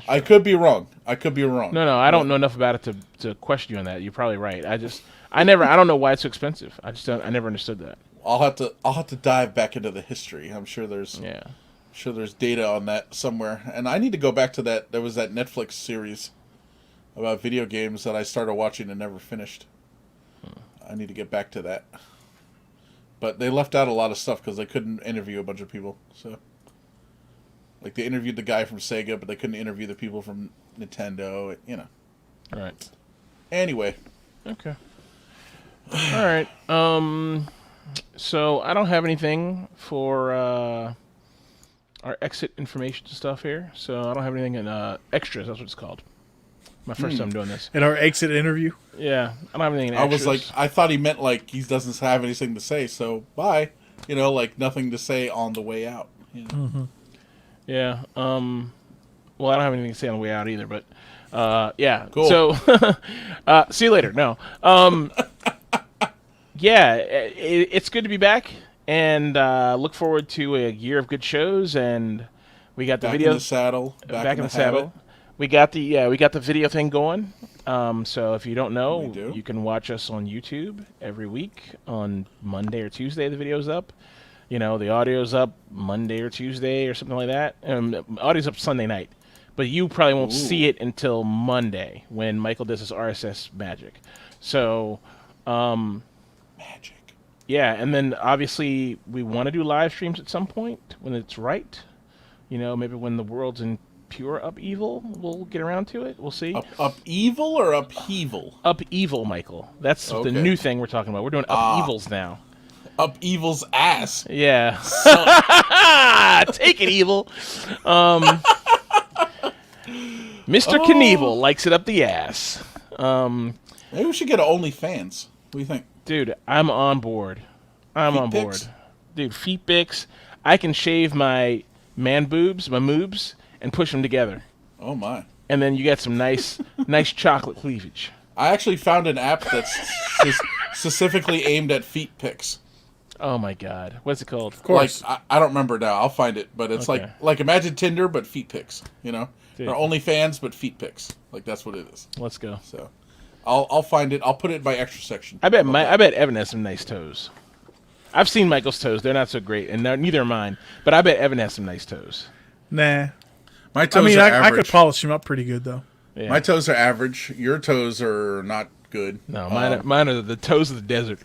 I could be wrong. No, I don't know enough about it to question you on that. You're probably right. I don't know why it's so expensive. I never understood that. I'll have to dive back into the history. I'm sure there's data on that somewhere. And I need to go back to that. There was that Netflix series about video games that I started watching and never finished. I need to get back to that. But they left out a lot of stuff because they couldn't interview a bunch of people. So, like they interviewed the guy from Sega, but they couldn't interview the people from Nintendo. Right. Anyway. Okay. All right. So I don't have anything for our exit information stuff here. So I don't have anything in extras. That's what it's called. My first time doing this. In our exit interview? Yeah. I don't have anything in I extras. was like, I thought he meant like he doesn't have anything to say, so bye. Like nothing to say on the way out. Yeah. Well, I don't have anything to say on the way out either, but yeah. Cool. So, see you later. No. Yeah, it's good to be back, and look forward to a year of good shows. And we got the back video in the saddle. Back in the saddle. We got the video thing going. So if you don't know, you can watch us on YouTube every week on Monday or Tuesday. The video's up. The audio's up Monday or Tuesday or something like that. Audio's up Sunday night, but you probably won't see it until Monday when Michael does his RSS magic. So, magic. Yeah, and then obviously we want to do live streams at some point when it's right. Maybe when the world's in pure upheaval, we'll get around to it. We'll see. Upheaval or upheaval? Upheaval, Michael. That's the new thing we're talking about. We're doing upheavals now. Upheaval's ass. Yeah. Take it, evil. Mr. Knievel likes it up the ass. Maybe we should get an OnlyFans. What do you think? Dude, I'm on board. Dude, feet pics. I can shave my man boobs, my moobs, and push them together. Oh my! And then you get some nice chocolate cleavage. I actually found an app that's specifically aimed at feet pics. Oh my god, what's it called? Of course, I don't remember now. I'll find it, but it's like imagine Tinder but feet pics. Or OnlyFans but feet pics. Like that's what it is. Let's go. So, I'll find it. I'll put it in my extra section. I bet Evan has some nice toes. I've seen Michael's toes. They're not so great, and neither are mine. But I bet Evan has some nice toes. Nah. My toes are average. I could polish them up pretty good, though. Yeah. My toes are average. Your toes are not good. No, mine are the toes of the desert.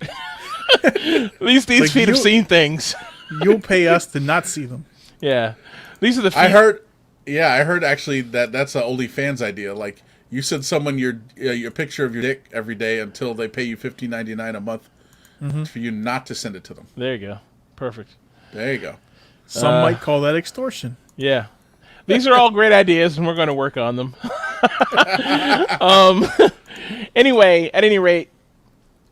These feet have seen things. You'll pay us to not see them. Yeah. These are the feet. I heard actually that's an OnlyFans idea. Like, You send someone your picture of your dick every day until they pay you $15.99 a month for you not to send it to them. There you go. Perfect. There you go. Some might call that extortion. Yeah. These are all great ideas, and we're going to work on them. Anyway, at any rate,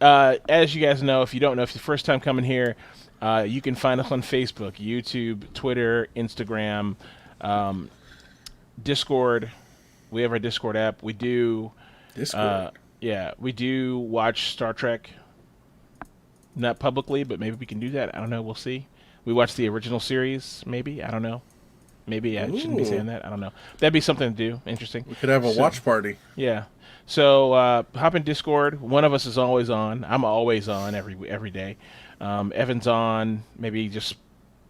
as you guys know, if you don't know, if it's your first time coming here, you can find us on Facebook, YouTube, Twitter, Instagram, Discord. We have our Discord app. We do... Discord? We do watch Star Trek. Not publicly, but maybe we can do that. I don't know. We'll see. We watch the original series, maybe. I don't know. Maybe I shouldn't be saying that. I don't know. That'd be something to do. Interesting. We could have a watch party. Yeah. So hop in Discord. One of us is always on. I'm always on every day. Evan's on, maybe just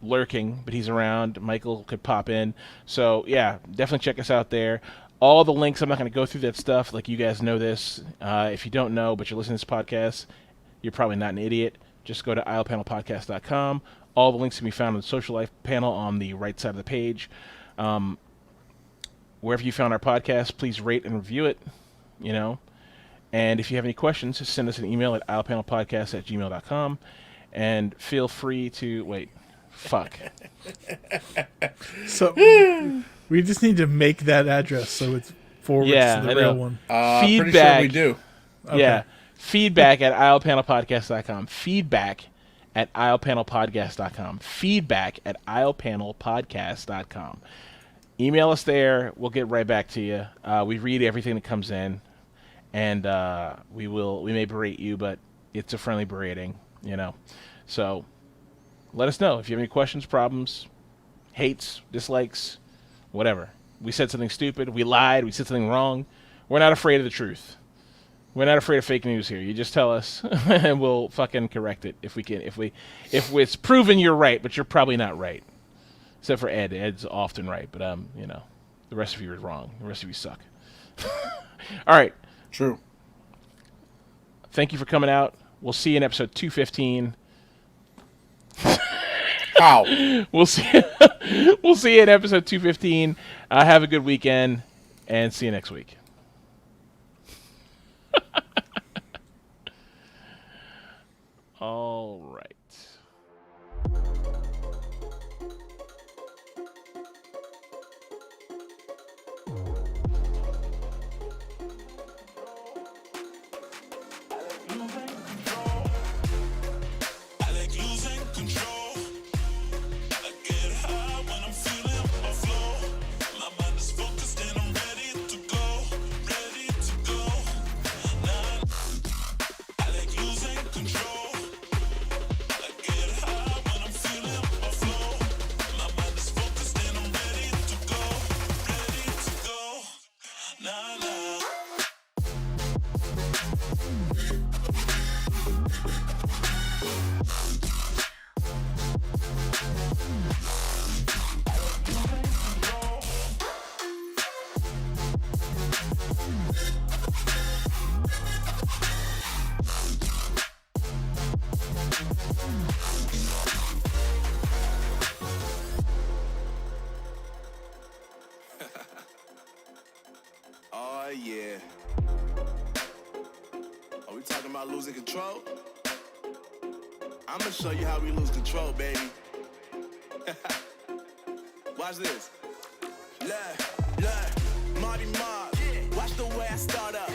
lurking, but he's around. Michael could pop in. So, yeah, definitely check us out there. All the links, I'm not going to go through that stuff. Like, you guys know this. If you don't know, but you're listening to this podcast, you're probably not an idiot. Just go to IOPanelPodcast.com. All the links can be found on the social life panel on the right side of the page. Wherever you found our podcast, please rate and review it, you know. And if you have any questions, just send us an email at IOPanelPodcast@gmail.com. And feel free to... Wait. Fuck. So we just need to make that address so it's forward to the real one. Feedback. Pretty sure we do. Okay. Yeah. Feedback at IOPanelPodcast.com. Feedback at IOPanelPodcast.com. Feedback at IOPanelPodcast.com. Email us there. We'll get right back to you. We read everything that comes in, and we may berate you, but it's a friendly berating, you know. So let us know if you have any questions, problems, hates, dislikes, whatever. We said something stupid. We lied. We said something wrong. We're not afraid of the truth. We're not afraid of fake news here. You just tell us, and we'll fucking correct it if we can. If it's proven you're right, but you're probably not right. Except for Ed. Ed's often right, but you know, the rest of you are wrong. The rest of you suck. All right. True. Thank you for coming out. We'll see you in episode 215. How? We'll see. We'll see you in episode 215. Have a good weekend, and see you next week. All right. Oh, yeah. Are we talking about losing control? I'm gonna show you how we lose control, baby. Watch this. Look, Marty Mark. Watch the way I start up.